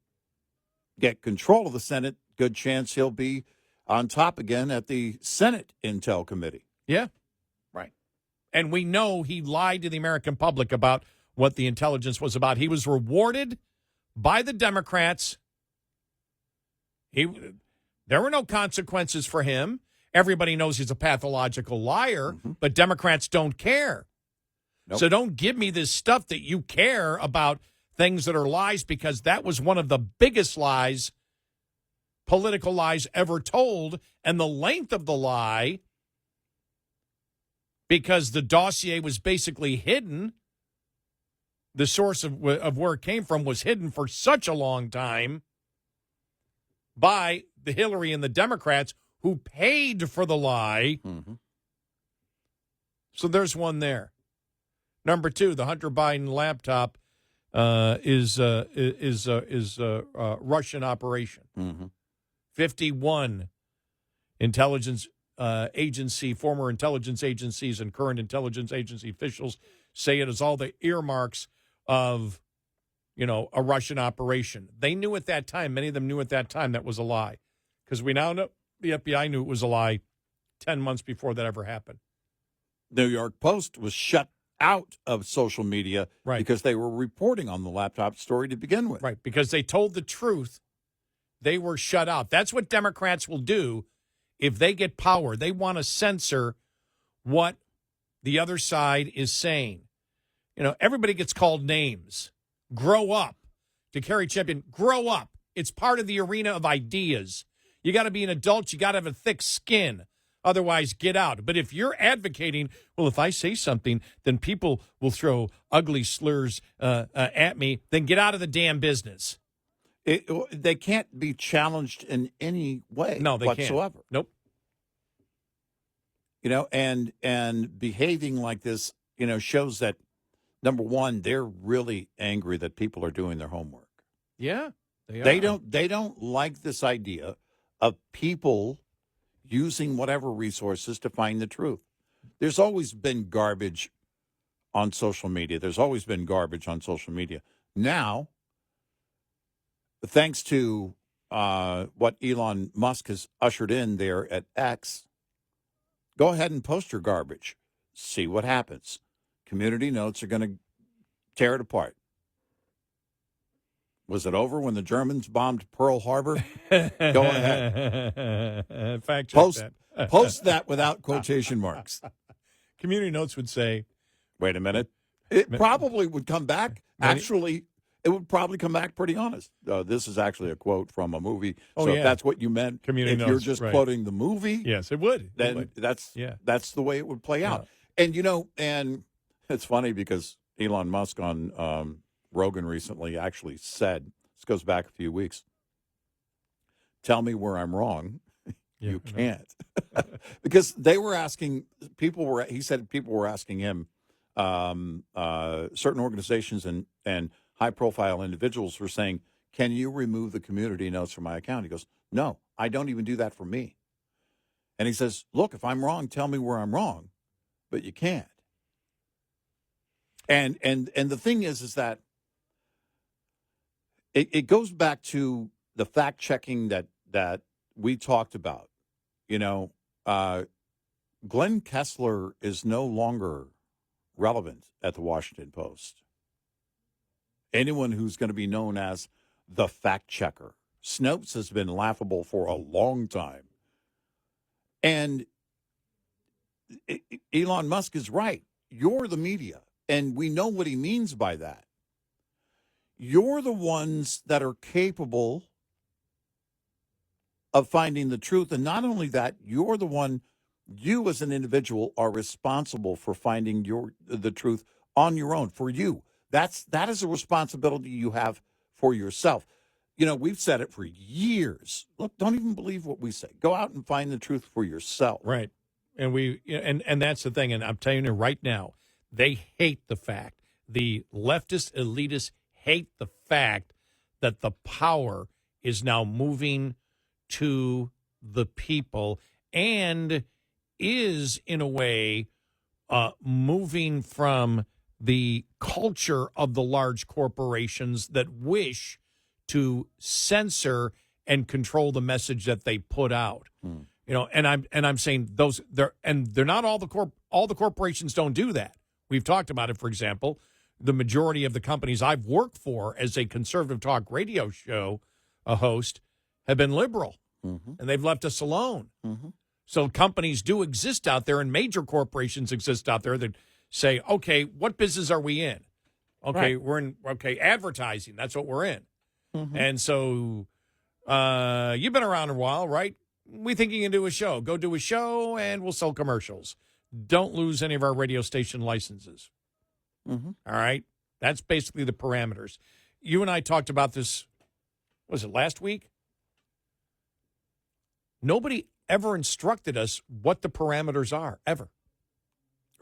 get control of the Senate, good chance he'll be on top again at the Senate Intel Committee. Yeah. Right. And we know he lied to the American public about what the intelligence was about. He was rewarded by the Democrats. There were no consequences for him. Everybody knows he's a pathological liar, but Democrats don't care. Nope. So don't give me this stuff that you care about things that are lies, because that was one of the biggest lies, political lies ever told. And the length of the lie, because the dossier was basically hidden, the source of where it came from was hidden for such a long time by the Hillary and the Democrats who paid for the lie. So there's one there. Number two, the Hunter Biden laptop is a Russian operation. 51 intelligence agency, former intelligence agencies, and current intelligence agency officials say it is all the earmarks of, a Russian operation. They knew at that time, many of them knew at that time, that was a lie. Because we now know the FBI knew it was a lie 10 months before that ever happened. New York Post was shut out of social media because they were reporting on the laptop story to begin with. Right, because they told the truth. They were shut out. That's what Democrats will do if they get power. They want to censor what the other side is saying. Everybody gets called names. Grow up. To Carrie Champion, grow up. It's part of the arena of ideas. You got to be an adult. You got to have a thick skin. Otherwise, get out. But if you're advocating, well, if I say something, then people will throw ugly slurs at me, then get out of the damn business. They can't be challenged in any way whatsoever. Nope. And behaving like this, shows that, number one, they're really angry that people are doing their homework. Yeah, they are. They don't like this idea of people using whatever resources to find the truth. There's always been garbage on social media. Now, thanks to what Elon Musk has ushered in there at X, go ahead and post your garbage. See what happens. Community notes are going to tear it apart. Was it over when the Germans bombed Pearl Harbor? Go ahead. Fact check that. Post that without quotation marks. Community notes would say, wait a minute. It probably would come back. Actually, it would probably come back pretty honest. This is actually a quote from a movie. So if that's what you meant, Community if notes, you're just quoting the movie, yes, it would. Then that's the way it would play out. And, and it's funny because Elon Musk on Rogan recently actually said, this goes back a few weeks, tell me where I'm wrong. You can't. Because they were asking, he said people were asking him, certain organizations and high-profile individuals were saying, can you remove the community notes from my account? He goes, no, I don't even do that for me. And he says, look, if I'm wrong, tell me where I'm wrong, but you can't. And the thing is that it goes back to the fact-checking that we talked about. Glenn Kessler is no longer relevant at the Washington Post. Anyone who's going to be known as the fact-checker. Snopes has been laughable for a long time. And Elon Musk is right. You're the media. And we know what he means by that. You're the ones that are capable of finding the truth. And not only that, you're the one, you as an individual are responsible for finding the truth on your own, for you. that is a responsibility you have for yourself. You know, we've said it for years. Look, don't even believe what we say. Go out and find the truth for yourself. Right. And that's the thing. And I'm telling you right now, they hate the fact, the leftist elitists hate the fact that the power is now moving to the people and is, in a way, moving from the culture of the large corporations that wish to censor and control the message that they put out. You know, and I'm saying they're not all the corporations don't do that. We've talked about it. For example, the majority of the companies I've worked for as a conservative talk radio show host have been liberal, and they've left us alone. So companies do exist out there, and major corporations exist out there that say, okay, what business are we in? Okay, we're in advertising. That's what we're in. And so you've been around a while, right? We think you can do a show. Go do a show, and we'll sell commercials. Don't lose any of our radio station licenses. All right? That's basically the parameters. You and I talked about this, was it last week? Nobody ever instructed us what the parameters are, ever.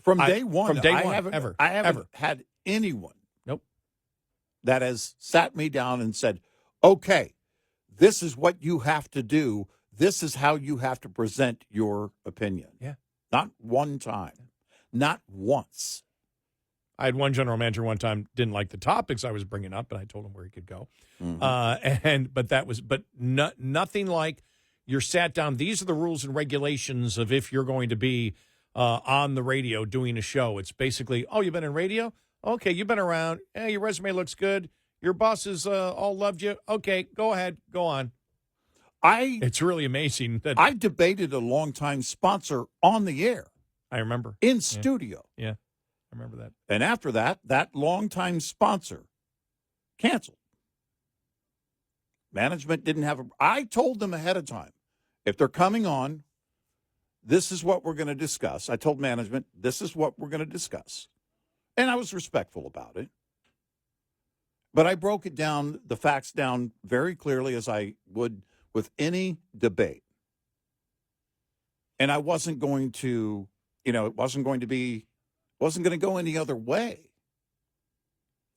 From day one. I haven't had anyone Nope. that has sat me down and said, okay, this is what you have to do. This is how you have to present your opinion. Yeah. Not one time. Not once. I had one general manager one time didn't like the topics I was bringing up, and I told him where he could go. But nothing like you're sat down. These are the rules and regulations of if you're going to be on the radio doing a show. It's basically, oh, you've been in radio? Okay, you've been around. Your resume looks good. Your bosses all loved you. Okay, go ahead. Go on. It's really amazing that I debated a longtime sponsor on the air. I remember. In studio. Yeah, I remember that. And after that longtime sponsor canceled. Management didn't have I told them ahead of time, if they're coming on, this is what we're going to discuss. I told management, this is what we're going to discuss. And I was respectful about it. But I broke it down, the facts down very clearly as I would with any debate. And I wasn't going to, it wasn't going to go any other way.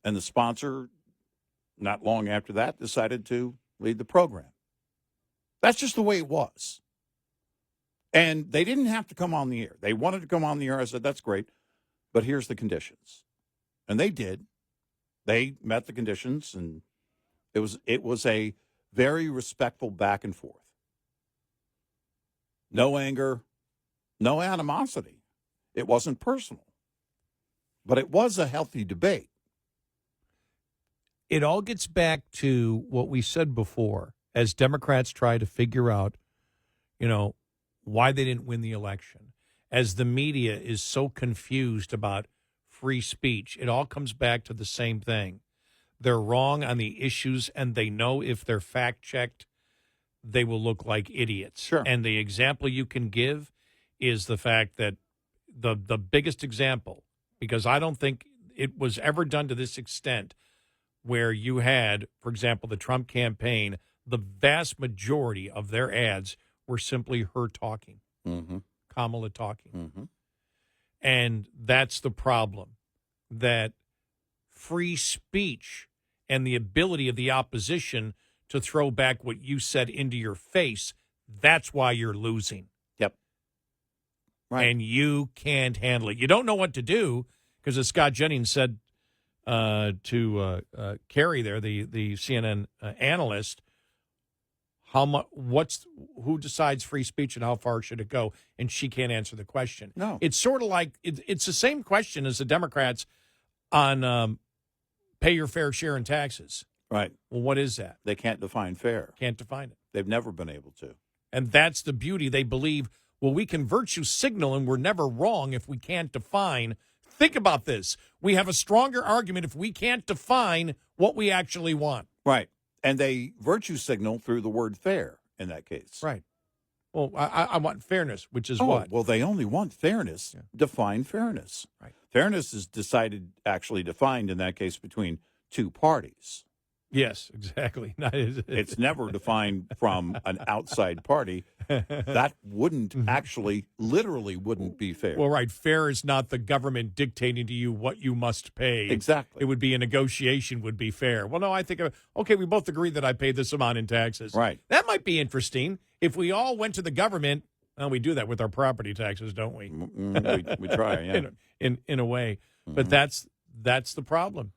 And the sponsor, not long after that, decided to lead the program. That's just the way it was. And they didn't have to come on the air. They wanted to come on the air. I said, that's great, but here's the conditions. And they did. They met the conditions, and it was a very respectful back and forth. No anger, no animosity. It wasn't personal, but it was a healthy debate. It all gets back to what we said before, as Democrats try to figure out, why they didn't win the election. As the media is so confused about free speech, it all comes back to the same thing. They're wrong on the issues, and they know if they're fact-checked, they will look like idiots. Sure. And the example you can give is the fact that the biggest example, because I don't think it was ever done to this extent, where you had, for example, the Trump campaign, the vast majority of their ads were simply her talking, Kamala talking. And that's the problem, that free speech and the ability of the opposition to throw back what you said into your face, that's why you're losing. Yep. Right. And you can't handle it. You don't know what to do, because as Scott Jennings said to Kerry there, the CNN analyst, who decides free speech and how far should it go? And she can't answer the question. No. It's sort of like it's the same question as the Democrats on pay your fair share in taxes. Right. Well, what is that? They can't define fair. Can't define it. They've never been able to. And that's the beauty. They believe, well, we can virtue signal and we're never wrong if we can't define. Think about this. We have a stronger argument if we can't define what we actually want. Right. And they virtue signal through the word fair in that case. Right. Well, I want fairness, which is what? Well, they only want fairness. Yeah. Define fairness. Right. Fairness is defined in that case between two parties. Yes, exactly. It's never defined from an outside party. That wouldn't literally wouldn't be fair. Well, right. Fair is not the government dictating to you what you must pay. Exactly. It would be a negotiation would be fair. Well, no, I think, okay, we both agree that I pay this amount in taxes. Right. That might be interesting. If we all went to the government, well, we do that with our property taxes, don't we? We try, yeah. in a way. But that's the problem.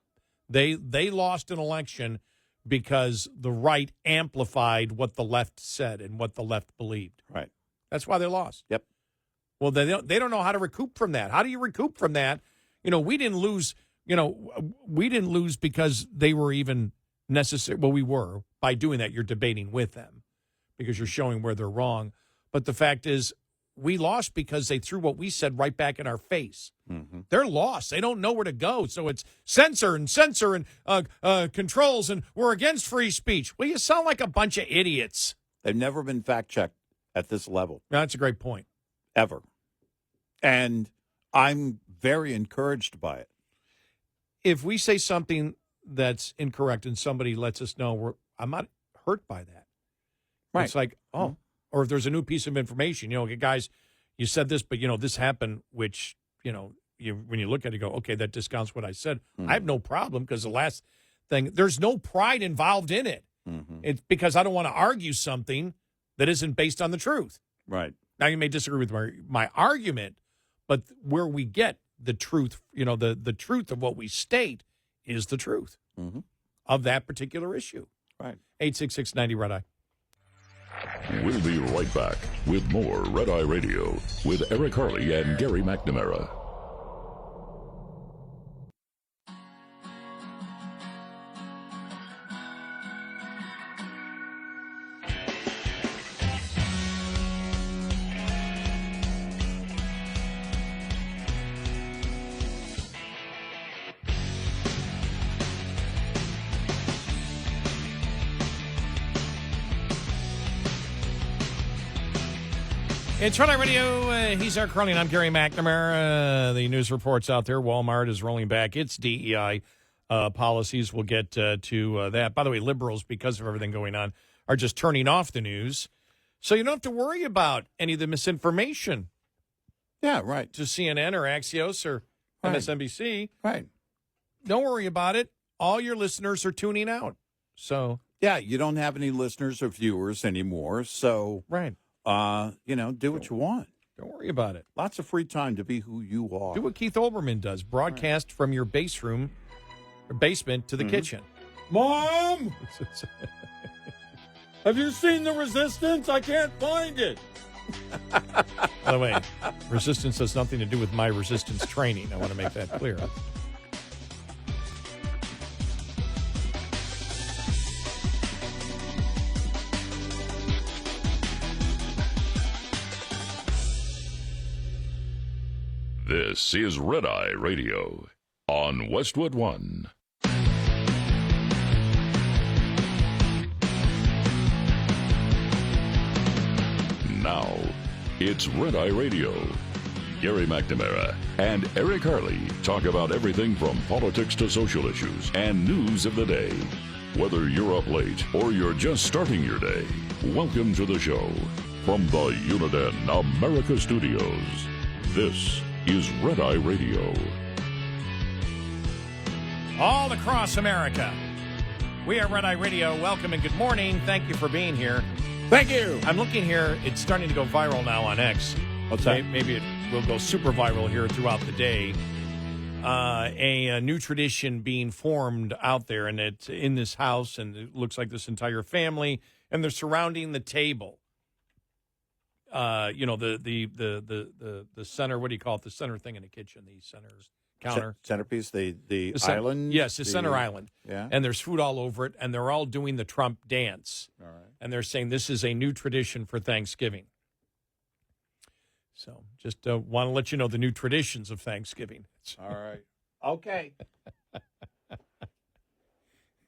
They lost an election because the right amplified what the left said and what the left believed. Right. That's why they lost. Yep. Well, they don't know how to recoup from that. How do you recoup from that? We didn't lose. We didn't lose because they were even necessary. Well, we were. By doing that, you're debating with them because you're showing where they're wrong. But the fact is, we lost because they threw what we said right back in our face. Mm-hmm. They're lost. They don't know where to go. So it's censor and controls, and we're against free speech. Well, you sound like a bunch of idiots. They've never been fact-checked at this level. No, that's a great point. Ever. And I'm very encouraged by it. If we say something that's incorrect and somebody lets us know, I'm not hurt by that. Right. It's like, oh, or if there's a new piece of information, guys, you said this, but, this happened, which, when you look at it, you go, okay, that discounts what I said. I have no problem because the last thing, there's no pride involved in it. Mm-hmm. It's because I don't want to argue something that isn't based on the truth. Right. Now, you may disagree with my argument, but where we get the truth, the truth of what we state is the truth of that particular issue. Right. 866-90-RED-EYE. We'll be right back with more Red Eye Radio with Eric Harley and Gary McNamara. It's Red Eye Radio. He's Eric Harley, and I'm Gary McNamara. The news reports out there. Walmart is rolling back its DEI policies. We'll get to that. By the way, liberals, because of everything going on, are just turning off the news. So you don't have to worry about any of the misinformation. Yeah, right. To CNN or Axios or MSNBC. Right. Don't worry about it. All your listeners are tuning out. So yeah, you don't have any listeners or viewers anymore. So right. Do what you want. Don't worry about it. Lots of free time to be who you are. Do what Keith Olbermann does. Broadcast from your basement to the kitchen. Mom! Have you seen The Resistance? I can't find it. By the way, resistance has nothing to do with my resistance training. I want to make that clear. This is Red Eye Radio on Westwood One. Now, it's Red Eye Radio. Gary McNamara and Eric Harley talk about everything from politics to social issues and news of the day. Whether you're up late or you're just starting your day, welcome to the show. From the Uniden America Studios, this is Red Eye Radio. All across America, we are Red Eye Radio. Welcome and good morning. Thank you for being here. Thank you. I'm looking here. It's starting to go viral now on X. What's that? Maybe it will go super viral here throughout the day. A new tradition being formed out there, and it's in this house, and it looks like this entire family, and they're surrounding the table. The center. What do you call it? The center thing in the kitchen. The center counter. Centerpiece. The island. Yes, the center island. Yeah. And there's food all over it, and they're all doing the Trump dance. All right. And they're saying this is a new tradition for Thanksgiving. So just want to let you know the new traditions of Thanksgiving. All right. Okay.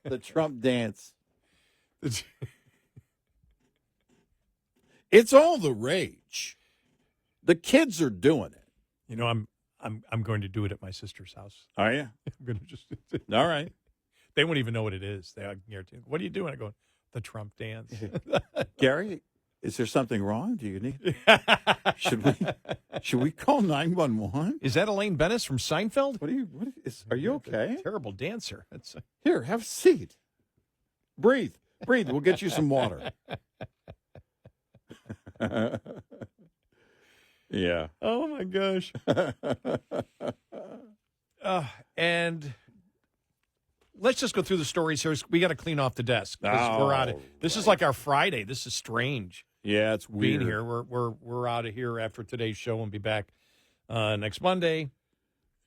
The Trump dance. It's all the rage. The kids are doing it. You know, I'm going to do it at my sister's house. Are you? I'm going to just. All right. They won't even know what it is. They guarantee. What are you doing? I go, the Trump dance. Gary, is there something wrong? Do you need? Should we call 911? Is that Elaine Bennis from Seinfeld? Are you okay? Terrible dancer. That's Here, have a seat. Breathe. We'll get you some water. Yeah. Oh my gosh. And let's just go through the stories here. We got to clean off the desk. We're out of. This is like our Friday. This is strange. Yeah, it's weird. Being here, we're out of here after today's show and be back next Monday.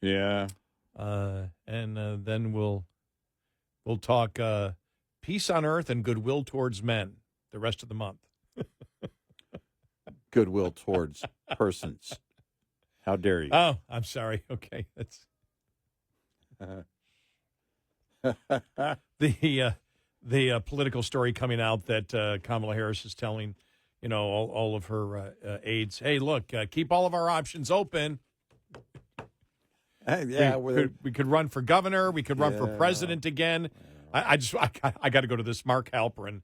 Yeah. And then we'll talk peace on earth and goodwill towards men the rest of the month. Goodwill towards persons. How dare you? Oh, I'm sorry. Okay, that's the political story coming out that Kamala Harris is telling, all of her aides, hey, look, keep all of our options open. Yeah, we could run for governor. We could run for president again. I got to go to this Mark Halprin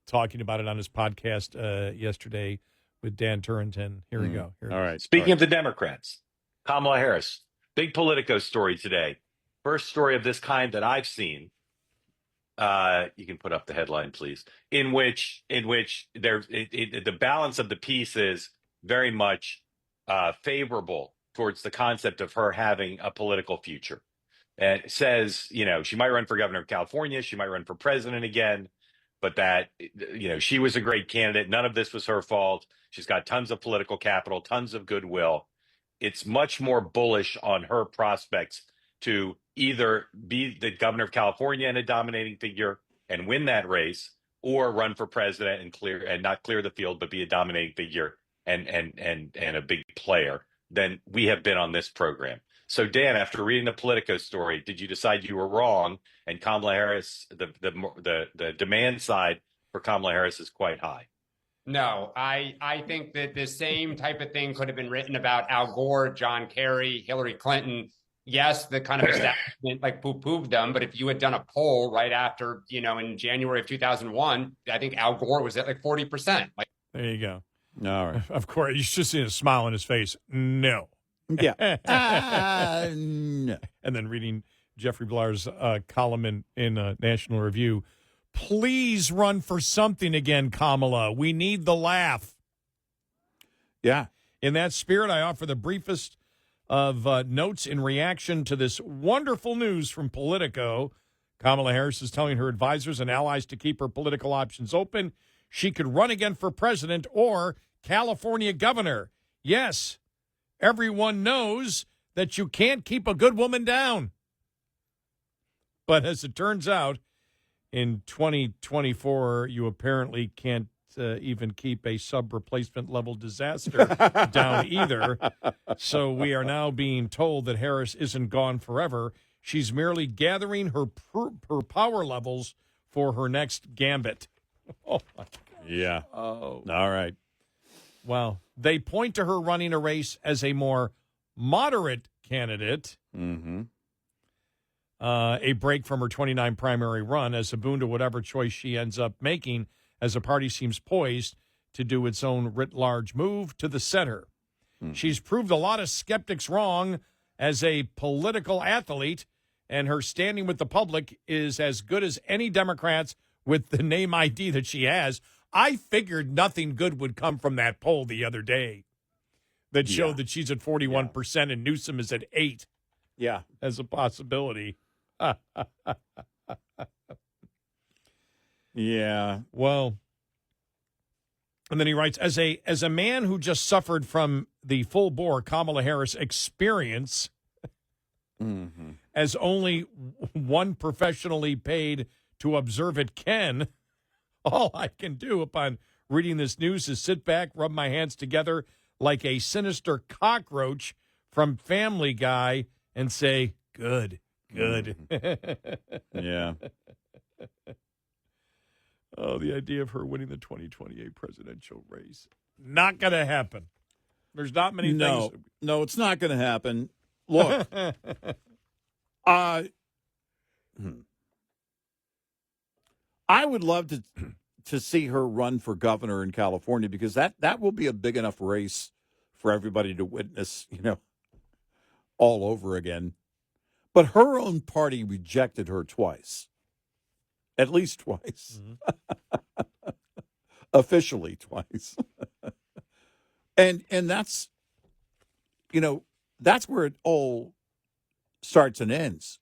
talking about it on his podcast yesterday with Dan Turrington. Here we go. All right. Speaking of the Democrats, Kamala Harris, big Politico story today. First story of this kind that I've seen. You can put up the headline, please. In which the balance of the piece is very much favorable towards the concept of her having a political future. And it says, she might run for governor of California, she might run for president again, but that, she was a great candidate. None of this was her fault. She's got tons of political capital, tons of goodwill. It's much more bullish on her prospects to either be the governor of California and a dominating figure and win that race, or run for president and not clear the field, but be a dominating figure and a big player than we have been on this program. So, Dan, after reading the Politico story, did you decide you were wrong? And Kamala Harris, the demand side for Kamala Harris is quite high. No, I think that the same type of thing could have been written about Al Gore, John Kerry, Hillary Clinton. Yes, the kind of establishment poo-pooed them, but if you had done a poll right after, in January of 2001, I think Al Gore was at 40%. There you go. All right. Of course, you should see a smile on his face. No. Yeah. No. And then reading Jeffrey Blar's column in National Review. Please run for something again, Kamala. We need the laugh. Yeah. In that spirit, I offer the briefest of notes in reaction to this wonderful news from Politico. Kamala Harris is telling her advisors and allies to keep her political options open. She could run again for president or California governor. Yes, everyone knows that you can't keep a good woman down. But as it turns out, in 2024, you apparently can't even keep a sub-replacement level disaster down either. So we are now being told that Harris isn't gone forever. She's merely gathering her power levels for her next gambit. Oh, my God. Yeah. Oh. All right. Well, they point to her running a race as a more moderate candidate. Mm-hmm. A break from her 29 primary run as a boon to whatever choice she ends up making, as the party seems poised to do its own writ-large move to the center. Mm-hmm. She's proved a lot of skeptics wrong as a political athlete, and her standing with the public is as good as any Democrats with the name ID that she has. I figured nothing good would come from that poll the other day that showed that she's at 41% and Newsom is at 8%. Yeah. As a possibility. Yeah. Well, and then he writes, as a man who just suffered from the full bore Kamala Harris experience, as only one professionally paid to observe it can, all I can do upon reading this news is sit back, rub my hands together like a sinister cockroach from Family Guy and say, good. Yeah. Oh, the idea of her winning the 2028 presidential race. Not going to happen. There's not many things. No, it's not going to happen. Look, I would love to see her run for governor in California, because that will be a big enough race for everybody to witness, all over again. But her own party rejected her twice, at least twice, officially twice. and that's, that's where it all starts and ends.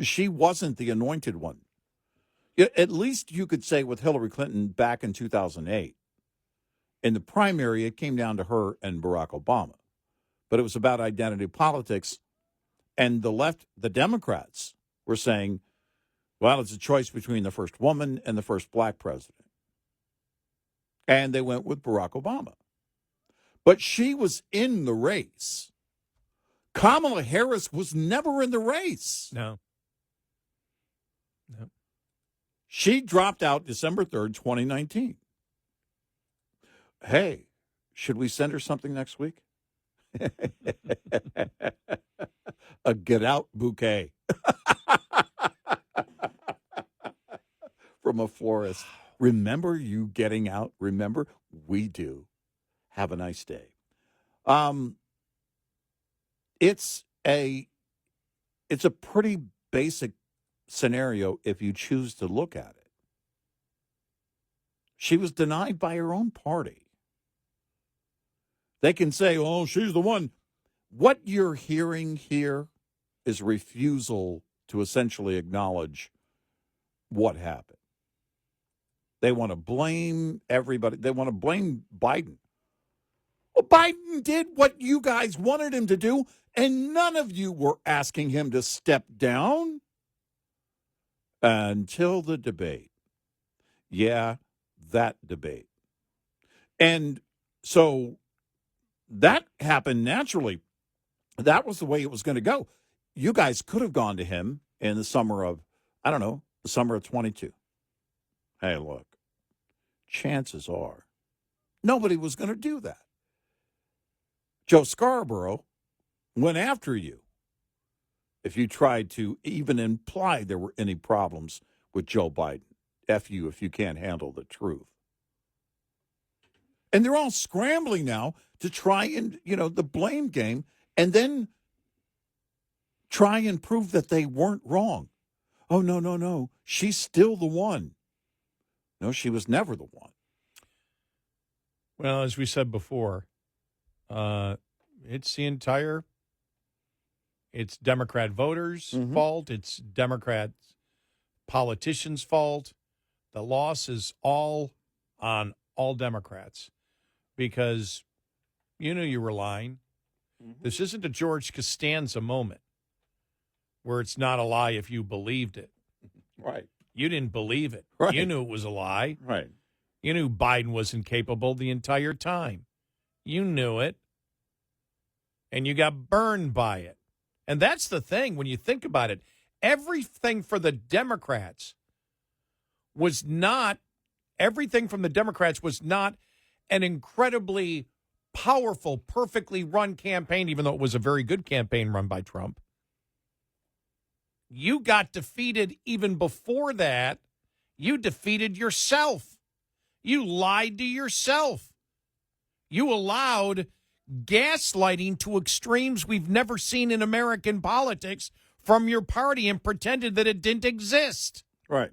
She wasn't the anointed one. At least you could say with Hillary Clinton back in 2008, in the primary, it came down to her and Barack Obama. But it was about identity politics. And the left, the Democrats, were saying, well, it's a choice between the first woman and the first black president. And they went with Barack Obama. But she was in the race. Kamala Harris was never in the race. No. She dropped out December 3rd, 2019. Hey, should we send her something next week? A get out bouquet from a florist. Remember you getting out? Remember? We do. Have a nice day. It's a pretty basic scenario if you choose to look at it. She was denied by her own party. They can say, oh, she's the one. What you're hearing here is refusal to essentially acknowledge what happened. They want to blame everybody. They want to blame Biden. Well, Biden did what you guys wanted him to do, and none of you were asking him to step down until the debate. Yeah, that debate. And so that happened naturally. That was the way it was going to go. You guys could have gone to him in the summer of, the summer of 22. Hey, look, chances are nobody was going to do that. Joe Scarborough went after you if you tried to even imply there were any problems with Joe Biden. F you if you can't handle the truth. And they're all scrambling now to try and, the blame game, and then try and prove that they weren't wrong. Oh, no. She's still the one. No, she was never the one. Well, as we said before, it's Democrat voters' fault. It's Democrat politicians' fault. The loss is all on all Democrats because you knew you were lying. This isn't a George Costanza moment where it's not a lie if you believed it. Right. You didn't believe it. Right. You knew it was a lie. Right. You knew Biden was incapable the entire time. You knew it. And you got burned by it. And that's the thing when you think about it. Everything for the Democrats was not an incredibly powerful, perfectly run campaign, even though it was a very good campaign run by Trump. You got defeated even before that. You defeated yourself. You lied to yourself. You allowed gaslighting to extremes we've never seen in American politics from your party and pretended that it didn't exist. Right.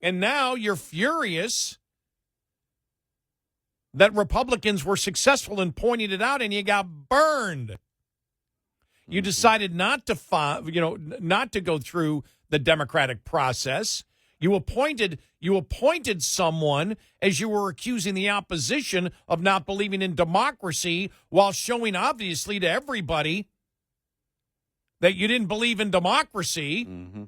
And now you're furious that Republicans were successful in pointing it out and you got burned. You decided not to go through the democratic process. You appointed someone as you were accusing the opposition of not believing in democracy while showing obviously to everybody that you didn't believe in democracy. Mm-hmm.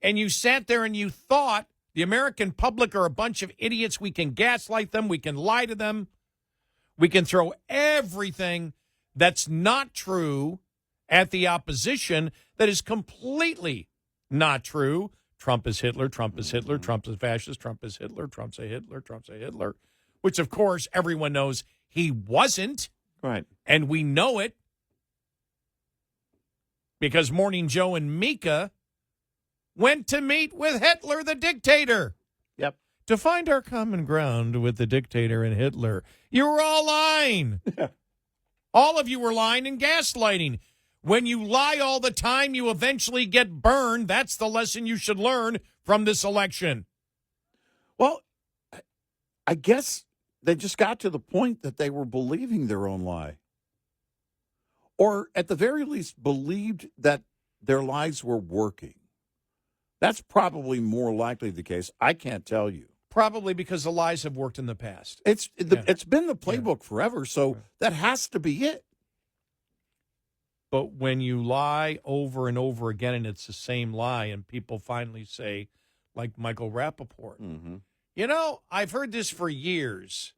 And you sat there and you thought the American public are a bunch of idiots. We can gaslight them. We can lie to them. We can throw everything that's not true at the opposition that is completely not true Trump is Hitler, Trump is Hitler, Trump is fascist, Trump is Hitler, Trump's a Hitler, Trump's a Hitler, which, of course, everyone knows he wasn't. Right. And we know it because Morning Joe and Mika went to meet with Hitler, the dictator. Yep. To find our common ground with the dictator and Hitler. You were all lying. All of you were lying and gaslighting. When you lie all the time, you eventually get burned. That's the lesson you should learn from this election. Well, I guess they just got to the point that they were believing their own lie. Or at the very least believed that their lies were working. That's probably more likely the case. I can't tell you. Probably because the lies have worked in the past. It's been the playbook forever, so that has to be it. But when you lie over and over again and it's the same lie and people finally say, like Michael Rappaport, you know, I've heard this for years.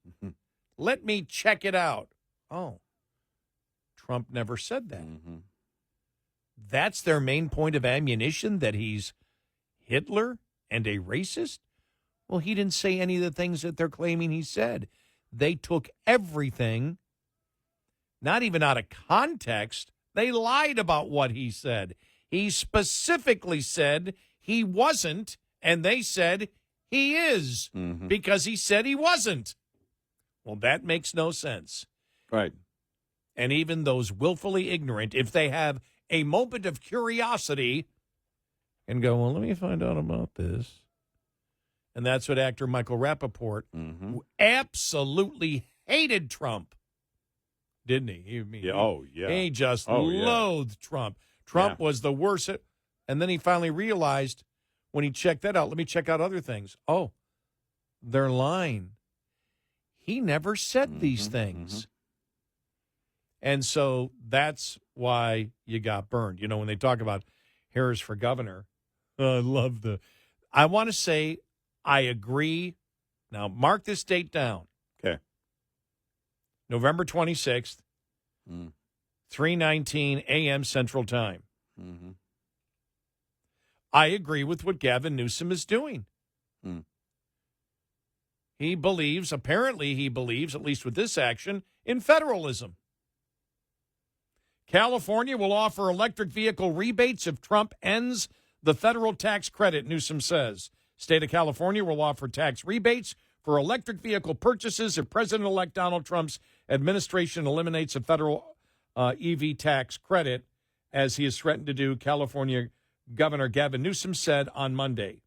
Let me check it out. Oh, Trump never said that. That's their main point of ammunition, that he's Hitler and a racist? Well, he didn't say any of the things that they're claiming he said. They took everything, not even out of context. They lied about what he said. He specifically said he wasn't, and they said he is because he said he wasn't. Well, that makes no sense. Right. And even those willfully ignorant, if they have a moment of curiosity and go, well, let me find out about this. And that's what actor Michael Rappaport, who absolutely hated Trump, didn't he? He just loathed Trump. Trump was the worst. And then he finally realized when he checked that out, let me check out other things. Oh, they're lying. He never said these things. And so that's why you got burned. You know, when they talk about Harris for governor, I want to say I agree. Now, mark this date down. Okay. November 26th, 3:19 a.m. Central Time. I agree with what Gavin Newsom is doing. He believes, apparently he believes, at least with this action, in federalism. California will offer electric vehicle rebates if Trump ends the federal tax credit, Newsom says. State of California will offer tax rebates for electric vehicle purchases if President-elect Donald Trump's administration eliminates a federal EV tax credit, as he has threatened to do, California Governor Gavin Newsom said on Monday.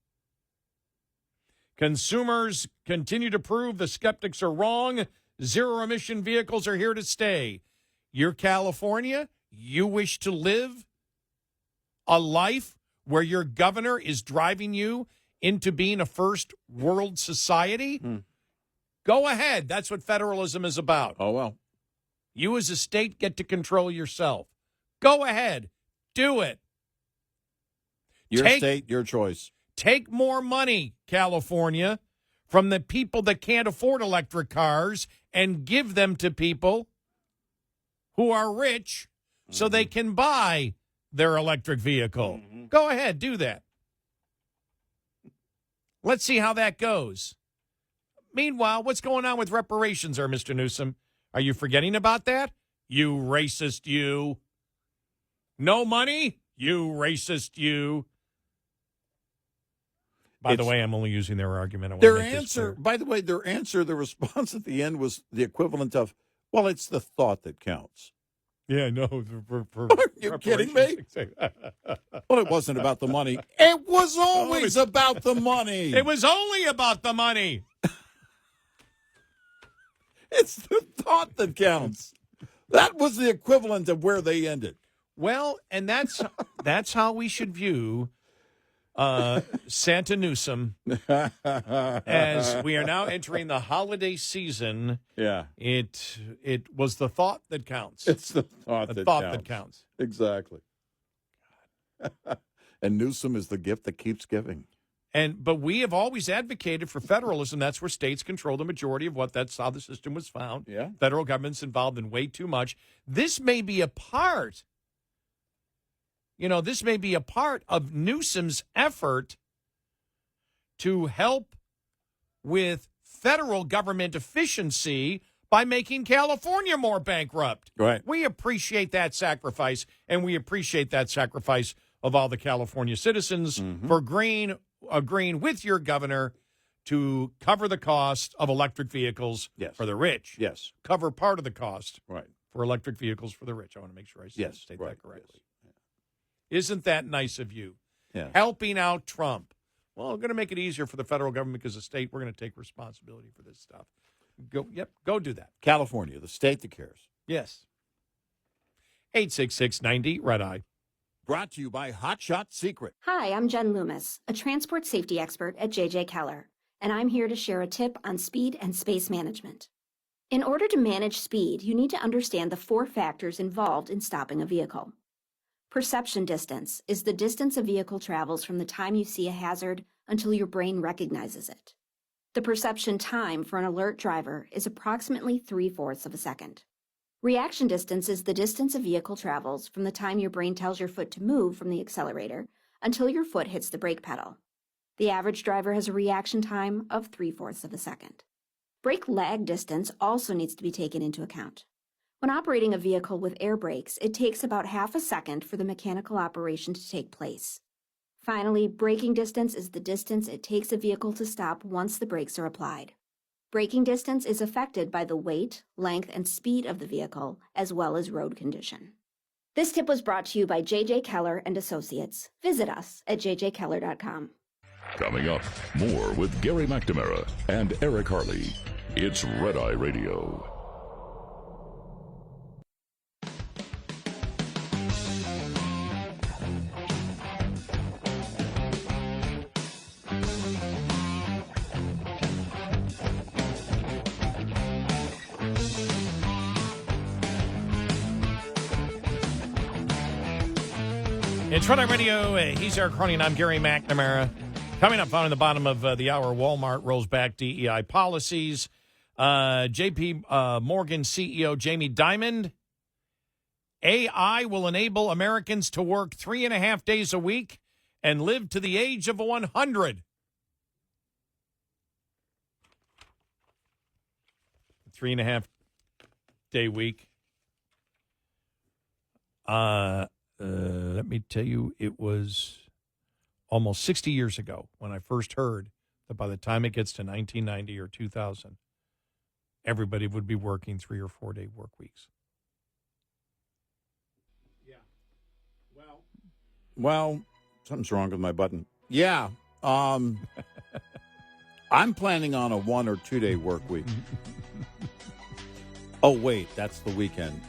Consumers continue to prove the skeptics are wrong. Zero-emission vehicles are here to stay. You're California. You wish to live a life where your governor is driving you into being a first world society? Go ahead. That's what federalism is about. Oh, well. You as a state get to control yourself. Go ahead. Do it. Your state, your choice. Take more money, California, from the people that can't afford electric cars and give them to people who are rich so they can buy their electric vehicle. Go ahead, do that. Let's see how that goes. Meanwhile, what's going on with reparations there, Mr. Newsom? Are you forgetting about that? You racist, you. No money? You racist, you. By the way, I'm only using their argument. Their answer, by the way, their response at the end was the equivalent of, well, it's the thought that counts. Yeah, no. Are you kidding me? Well, it wasn't about the money. It was always about the money. It was only about the money. It's the thought that counts. That was the equivalent of where they ended. Well, and that's how we should view Santa Newsom as we are now entering the holiday season. Yeah. It was the thought that counts. It's the thought that counts. Exactly. And Newsom is the gift that keeps giving. But we have always advocated for federalism. That's where states control the majority of that's how the system was found. Yeah. Federal government's involved in way too much. This may be a part. This may be a part of Newsom's effort to help with federal government efficiency by making California more bankrupt. Right. We appreciate that sacrifice, and we appreciate that sacrifice of all the California citizens for agreeing with your governor to cover the cost of electric vehicles for the rich. Yes. Cover part of the cost Right. for electric vehicles for the rich. I want to make sure I state right. that correctly. Yes. Isn't that nice of you? Yeah. Helping out Trump. Well, we're going to make it easier for the federal government because the state, we're going to take responsibility for this stuff. Go do that. California, the state that cares. Yes. 866-90 Red Eye. Brought to you by Hot Shot Secret. Hi, I'm Jen Loomis, a transport safety expert at JJ Keller, and I'm here to share a tip on speed and space management. In order to manage speed, you need to understand the 4 factors involved in stopping a vehicle. Perception distance is the distance a vehicle travels from the time you see a hazard until your brain recognizes it. The perception time for an alert driver is approximately 3/4 of a second. Reaction distance is the distance a vehicle travels from the time your brain tells your foot to move from the accelerator until your foot hits the brake pedal. The average driver has a reaction time of 3/4 of a second. Brake lag distance also needs to be taken into account. When operating a vehicle with air brakes, it takes about half a second for the mechanical operation to take place. Finally, braking distance is the distance it takes a vehicle to stop once the brakes are applied. Braking distance is affected by the weight, length, and speed of the vehicle, as well as road condition. This tip was brought to you by JJ Keller and Associates. Visit us at jjkeller.com. Coming up, more with Gary McNamara and Eric Harley. It's Red Eye Radio. It's Red Eye Radio. He's Eric Harley, and I'm Gary McNamara. Coming up on the bottom of the hour, Walmart rolls back DEI policies. J.P. Morgan CEO Jamie Dimon. AI will enable Americans to work 3.5 days a week and live to the age of 100. 3.5 day week. Let me tell you, it was almost 60 years ago when I first heard that by the time it gets to 1990 or 2000, everybody would be working 3 or 4 day work weeks. Yeah. Well, something's wrong with my button. Yeah. I'm planning on a 1 or 2 day work week. Oh, wait, that's the weekend.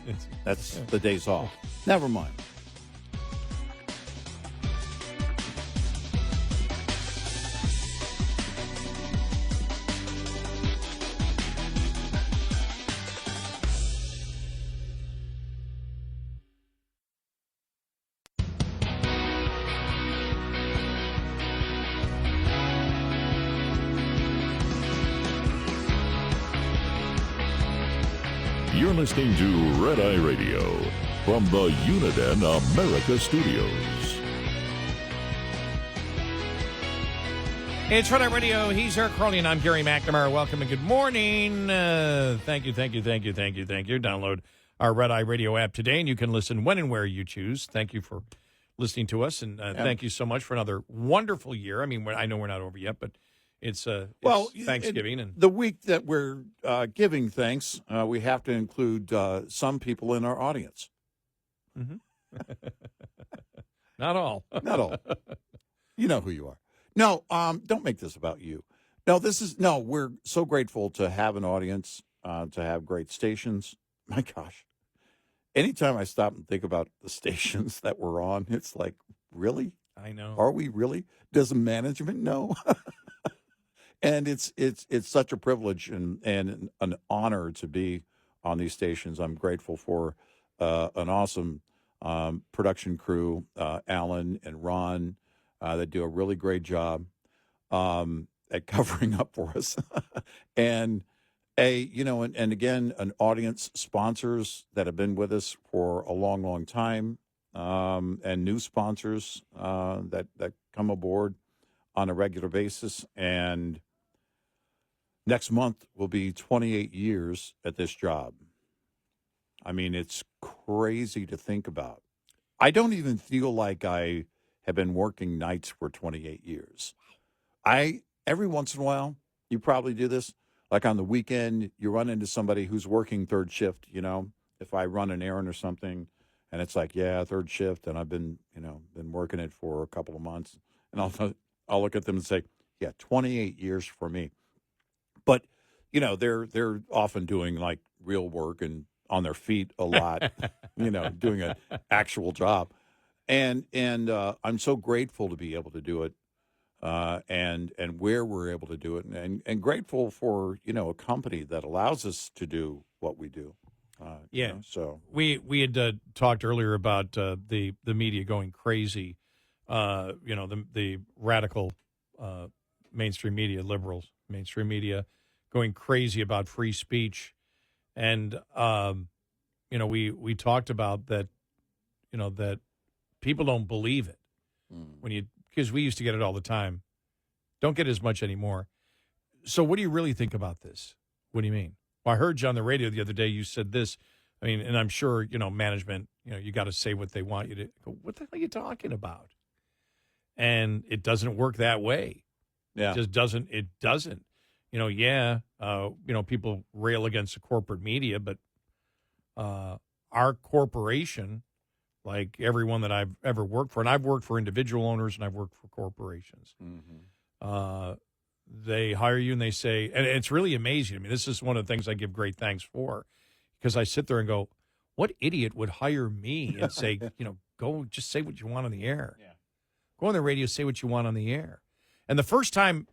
That's the days off. Never mind. You're listening to Red Eye Radio from the Uniden America Studios. It's Red Eye Radio. He's Eric Harley, and I'm Gary McNamara. Welcome and good morning. Thank you. Download our Red Eye Radio app today, and you can listen when and where you choose. Thank you for listening to us, and thank you so much for another wonderful year. I mean, I know we're not over yet, but it's Thanksgiving. And the week that we're giving thanks, we have to include some people in our audience. Mm-hmm. Not all. Not all. You know who you are. No, don't make this about you. No, we're so grateful to have an audience, to have great stations. My gosh. Anytime I stop and think about the stations that we're on, it's like, really? I know. Are we really? Does the management know? And it's such a privilege and an honor to be on these stations. I'm grateful for an awesome production crew, Alan and Ron, that do a really great job at covering up for us. And again, an audience, sponsors that have been with us for a long, long time, and new sponsors that come aboard. on a regular basis, and next month will be 28 years at this job. I mean, it's crazy to think about. I don't even feel like I have been working nights for 28 years. Every once in a while, you probably do this. Like on the weekend, you run into somebody who's working third shift, if I run an errand or something, and it's like, yeah, third shift, and I've been working it for a couple of months, and I'll look at them and say, yeah, 28 years for me. But, they're often doing like real work and on their feet a lot, doing an actual job. And I'm so grateful to be able to do it. And where we're able to do it, and grateful for a company that allows us to do what we do. So we had talked earlier about the media going crazy. The radical mainstream media, liberals, mainstream media going crazy about free speech, and we talked about that. That people don't believe it because we used to get it all the time. Don't get as much anymore. So what do you really think about this? What do you mean? Well, I heard you on the radio the other day. You said this. I mean, and I'm sure, management, you got to say what they want you to go. What the hell are you talking about? And it doesn't work that way. Yeah. It just doesn't. It doesn't. People rail against the corporate media, but our corporation, like everyone that I've ever worked for, and I've worked for individual owners and I've worked for corporations. They hire you and they say, and it's really amazing. I mean, this is one of the things I give great thanks for, because I sit there and go, what idiot would hire me and say, go just say what you want on the air. Yeah. Go on the radio, say what you want on the air. And the first time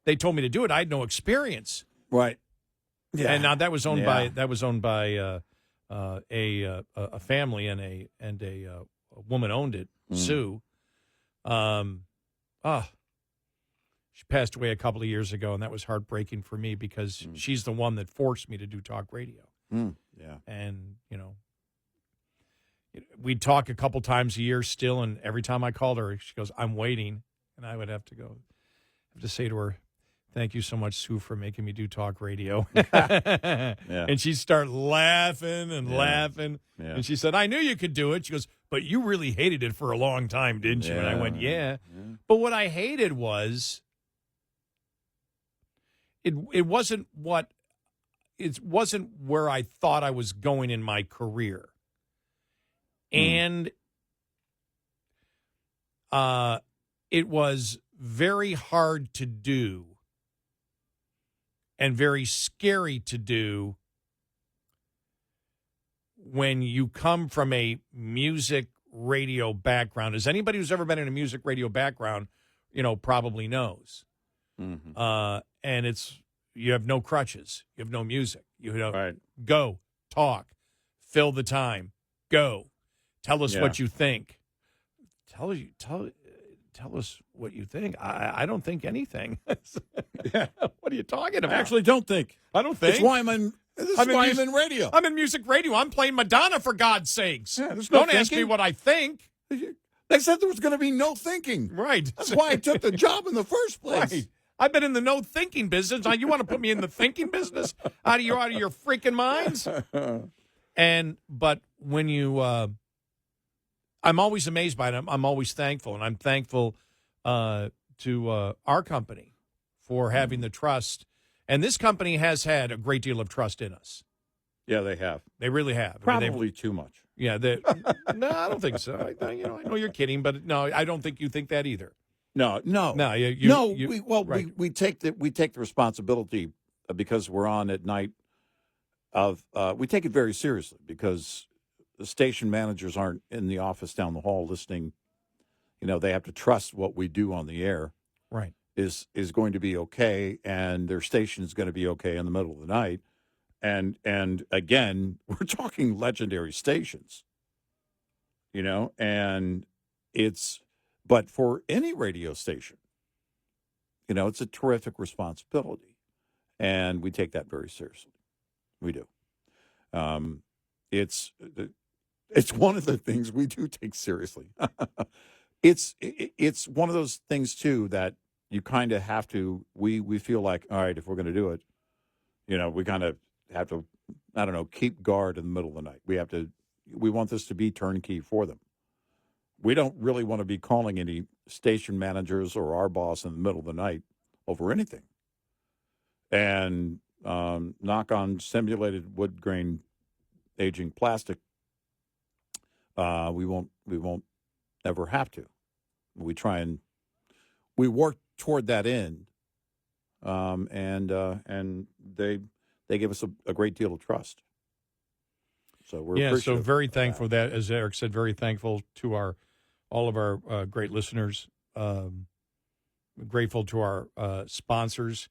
they told me to do it, I had no experience. Right. Yeah. And now that was owned by a family, and a woman owned it, Sue. She passed away a couple of years ago, and that was heartbreaking for me because she's the one that forced me to do talk radio. Yeah. And, we'd talk a couple times a year still, and every time I called her, she goes, I'm waiting. And I would have to say to her, thank you so much, Sue, for making me do talk radio. Yeah. And she'd start laughing and laughing. Yeah. And she said, I knew you could do it. She goes, but you really hated it for a long time, didn't you? And I went, yeah. But what I hated was it wasn't where I thought I was going in my career. And it was very hard to do and very scary to do when you come from a music radio background. As anybody who's ever been in a music radio background, probably knows. And you have no crutches. You have no music. Go, talk, fill the time, go. Tell us what you think. Tell us what you think. I don't think anything. What are you talking about? I actually don't think. I don't think. That's why I'm in radio. I'm in music radio. I'm playing Madonna, for God's sakes. Yeah, there's no don't ask thinking. me what I think. They said there was going to be no thinking. Right. That's why I took the job in the first place. Right. I've been in the no thinking business. Now you want to put me in the thinking business? Out of your freaking minds? But when you, I'm always amazed by it. I'm always thankful, and I'm thankful to our company for having the trust. And this company has had a great deal of trust in us. Yeah, they have. They really have. Probably too much. Yeah. No, I don't think so. I know you're kidding, but no, I don't think you think that either. No. We take the responsibility because we're on at night. We take it very seriously because the station managers aren't in the office down the hall listening. They have to trust what we do on the air. Right. Is going to be okay, and their station is going to be okay in the middle of the night. And again, we're talking legendary stations. And but for any radio station, it's a terrific responsibility, and we take that very seriously. We do. It's one of the things we do take seriously. It's one of those things too that you kind of have to. We feel like, all right, if we're going to do it, we kind of have to, I don't know, keep guard in the middle of the night. We want this to be turnkey for them. We don't really want to be calling any station managers or our boss in the middle of the night over anything. And knock on simulated wood grain aging plastic, we won't ever have to. We work toward that end, and they give us a great deal of trust. So we're so very thankful that, as Eric said, very thankful to all of our great listeners. Grateful to our sponsors.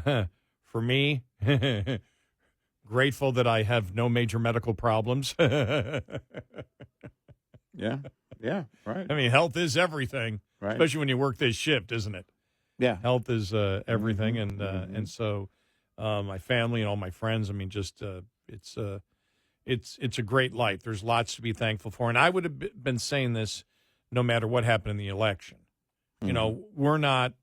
For me, grateful that I have no major medical problems. Yeah, right. I mean, health is everything, right. Especially when you work this shift, isn't it? Yeah, health is everything, and so my family and all my friends. I mean, just it's a great life. There's lots to be thankful for, and I would have been saying this no matter what happened in the election. We're not.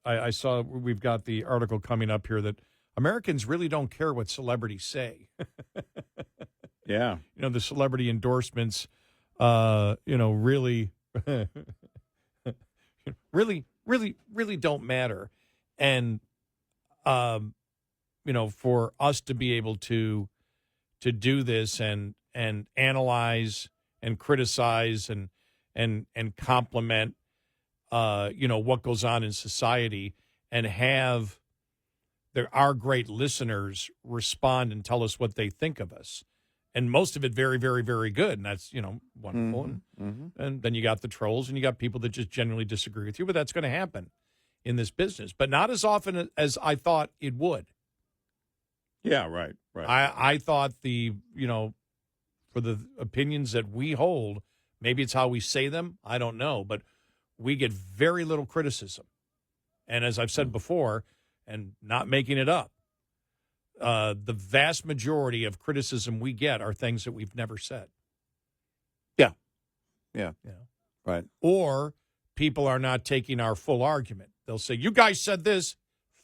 I saw we've got the article coming up here that Americans really don't care what celebrities say. Yeah. The celebrity endorsements, really, really don't matter. And, for us to be able to do this and analyze and criticize and compliment, what goes on in society and have our great listeners respond and tell us what they think of us. And most of it very, very, very good. And that's, wonderful. And then you got the trolls and you got people that just generally disagree with you. But that's going to happen in this business. But not as often as I thought it would. Yeah, right. I thought for the opinions that we hold, maybe it's how we say them. I don't know. But we get very little criticism. And as I've said before, and not making it up, the vast majority of criticism we get are things that we've never said. Yeah. Right. Or people are not taking our full argument. They'll say, you guys said this,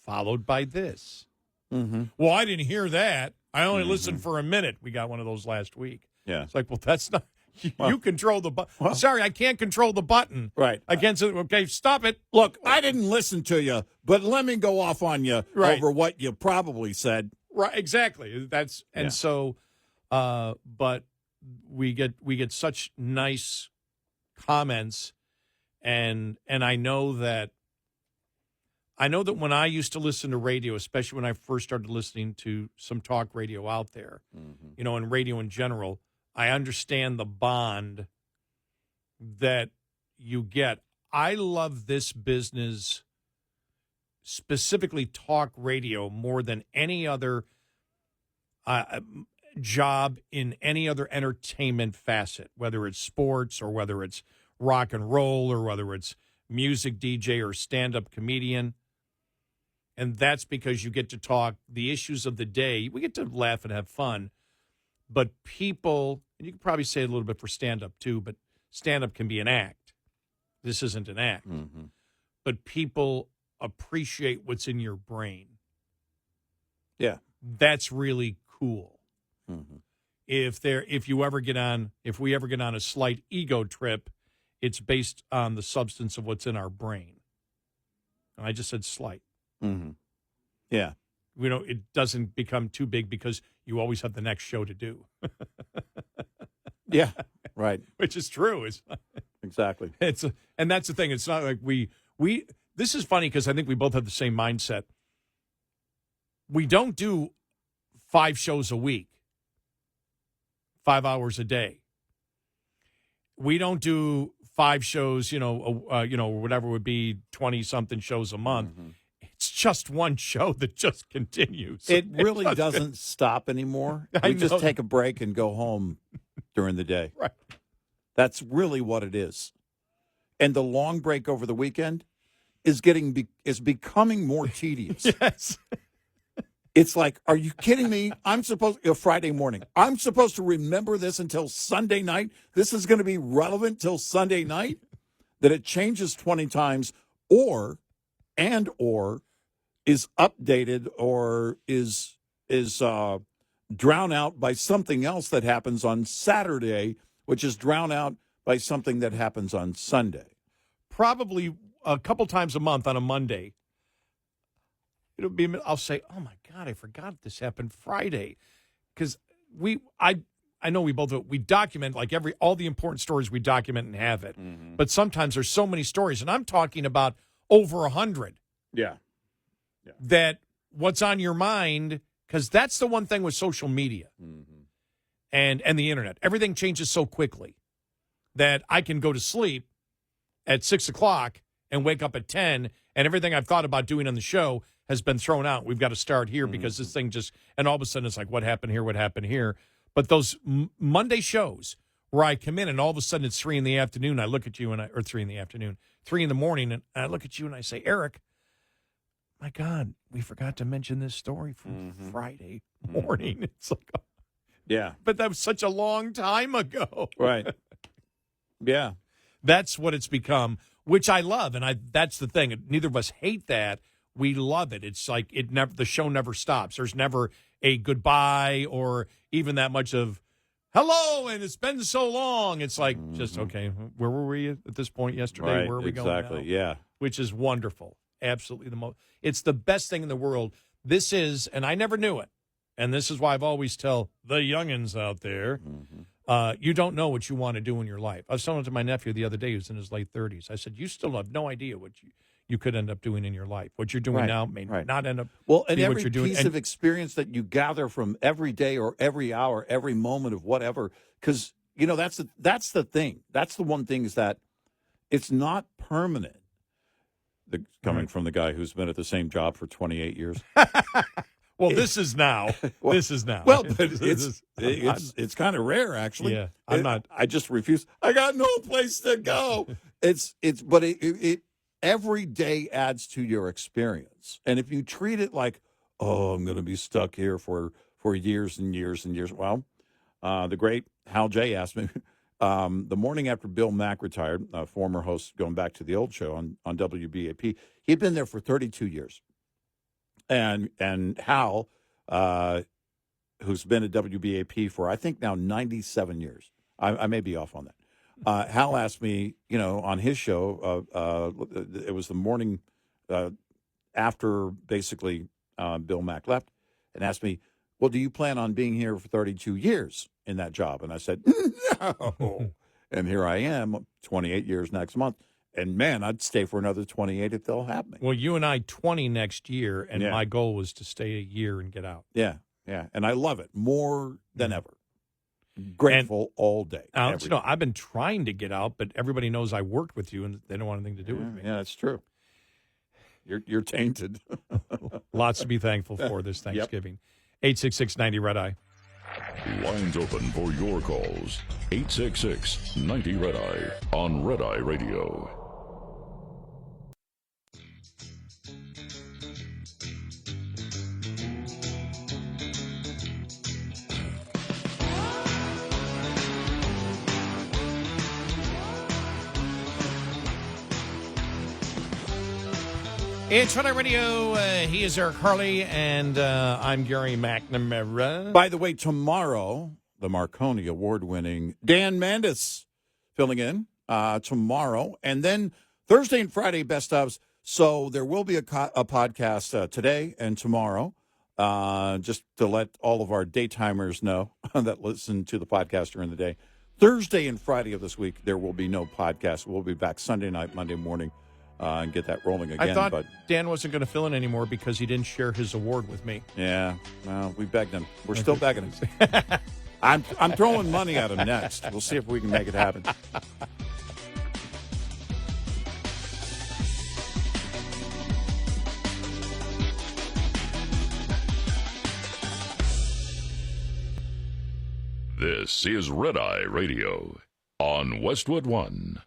followed by this. Mm-hmm. Well, I didn't hear that. I only listened for a minute. We got one of those last week. Yeah. It's like, well, that's not... You control the button. Well, sorry, I can't control the button. Right. Against it. Okay, stop it. Look, I didn't listen to you, but let me go off on you over what you probably said. Right, exactly. So, but we get such nice comments, and I know that when I used to listen to radio, especially when I first started listening to some talk radio out there, and radio in general, I understand the bond that you get. I love this business, specifically talk radio, more than any other job in any other entertainment facet, whether it's sports or whether it's rock and roll or whether it's music DJ or stand-up comedian. And that's because you get to talk the issues of the day. We get to laugh and have fun. But people, and you can probably say it a little bit for stand-up too, but stand-up can be an act. This isn't an act. But people appreciate what's in your brain. Yeah. That's really cool. If we ever get on a slight ego trip, it's based on the substance of what's in our brain. And I just said slight. Yeah. It doesn't become too big because you always have the next show to do. Yeah, right. Which is true. Exactly. And that's the thing. It's not like we. This is funny because I think we both have the same mindset. We don't do 5 shows a week, 5 hours a day. We don't do 5 shows, whatever would be 20-something shows a month. It's just one show that just continues. It really doesn't stop anymore. We just take a break and go home during the day. Right. That's really what it is. And the long break over the weekend is becoming more tedious. Yes. It's like, are you kidding me? Friday morning. I'm supposed to remember this until Sunday night? This is going to be relevant till Sunday night? that it changes 20 times or is updated or is drowned out by something else that happens on Saturday, which is drowned out by something that happens on Sunday. Probably a couple times a month on a Monday. I'll say, oh my God, I forgot this happened Friday. Because I know we document like all the important stories, we document and have it. Mm-hmm. But sometimes there's so many stories, and I'm talking about over 100. Yeah. That what's on your mind, because that's the one thing with social media and the internet. Everything changes so quickly that I can go to sleep at 6 o'clock and wake up at 10, and everything I've thought about doing on the show has been thrown out. We've got to start here because this thing and all of a sudden it's like, what happened here? But those Monday shows where I come in and all of a sudden it's 3 in the afternoon, I look at you or 3 in the afternoon, 3 in the morning, and I look at you and I say, Eric, my God, we forgot to mention this story from Friday morning. It's like, yeah. But that was such a long time ago. Right. Yeah. That's what it's become, which I love. And that's the thing. Neither of us hate that. We love it. It's like the show never stops. There's never a goodbye or even that much of hello, and it's been so long. It's like just, okay, where were we at this point yesterday? Right, where are we going now? Exactly, yeah. Which is wonderful. Absolutely it's the best thing in the world. This is, and I never knew it, and this is why I've always tell the youngins out there, you don't know what you want to do in your life. I was telling it to my nephew the other day who's in his late 30s. I said, you still have no idea what you could end up doing in your life. What you're doing now may not end up and being every what you're doing. piece of experience that you gather from every day or every hour, every moment of whatever, because, that's the thing. That's the one thing is that it's not permanent. Coming from the guy who's been at the same job for 28 years. Well, this is now. This is now. Well, but it's kind of rare, actually. Yeah, I just refuse. I got no place to go. But every day adds to your experience, and if you treat it like, oh, I'm going to be stuck here for years and years and years. Well, the great Hal J asked me the morning after Bill Mack retired, former host going back to the old show on WBAP. He'd been there for 32 years. And Hal, who's been at WBAP for, I think now 97 years. I may be off on that. Hal asked me, on his show, it was the morning after basically Bill Mack left, and asked me, well, do you plan on being here for 32 years in that job? And I said, no. And here I am, 28 years next month. And, man, I'd stay for another 28 if they'll have me. Well, you and I, 20 next year, and my goal was to stay a year and get out. Yeah, yeah. And I love it more than ever. Grateful all day. I've been trying to get out, but everybody knows I worked with you, and they don't want anything to do with me. Yeah, that's true. You're tainted. Lots to be thankful for this Thanksgiving. 866-90-RED-EYE. Lines open for your calls. 866-90-RED-EYE on Red Eye Radio. It's Red Eye Radio. He is Eric Harley, and I'm Gary McNamara. By the way, tomorrow, the Marconi Award-winning Dan Mandis filling in tomorrow. And then Thursday and Friday, best ofs. So there will be a podcast today and tomorrow, just to let all of our daytimers know that listen to the podcast during the day. Thursday and Friday of this week, there will be no podcast. We'll be back Sunday night, Monday morning. And get that rolling again. I thought Dan wasn't going to fill in anymore because he didn't share his award with me. Yeah, well, we begged him. We're still begging him. I'm throwing money at him next. We'll see if we can make it happen. This is Red Eye Radio on Westwood One.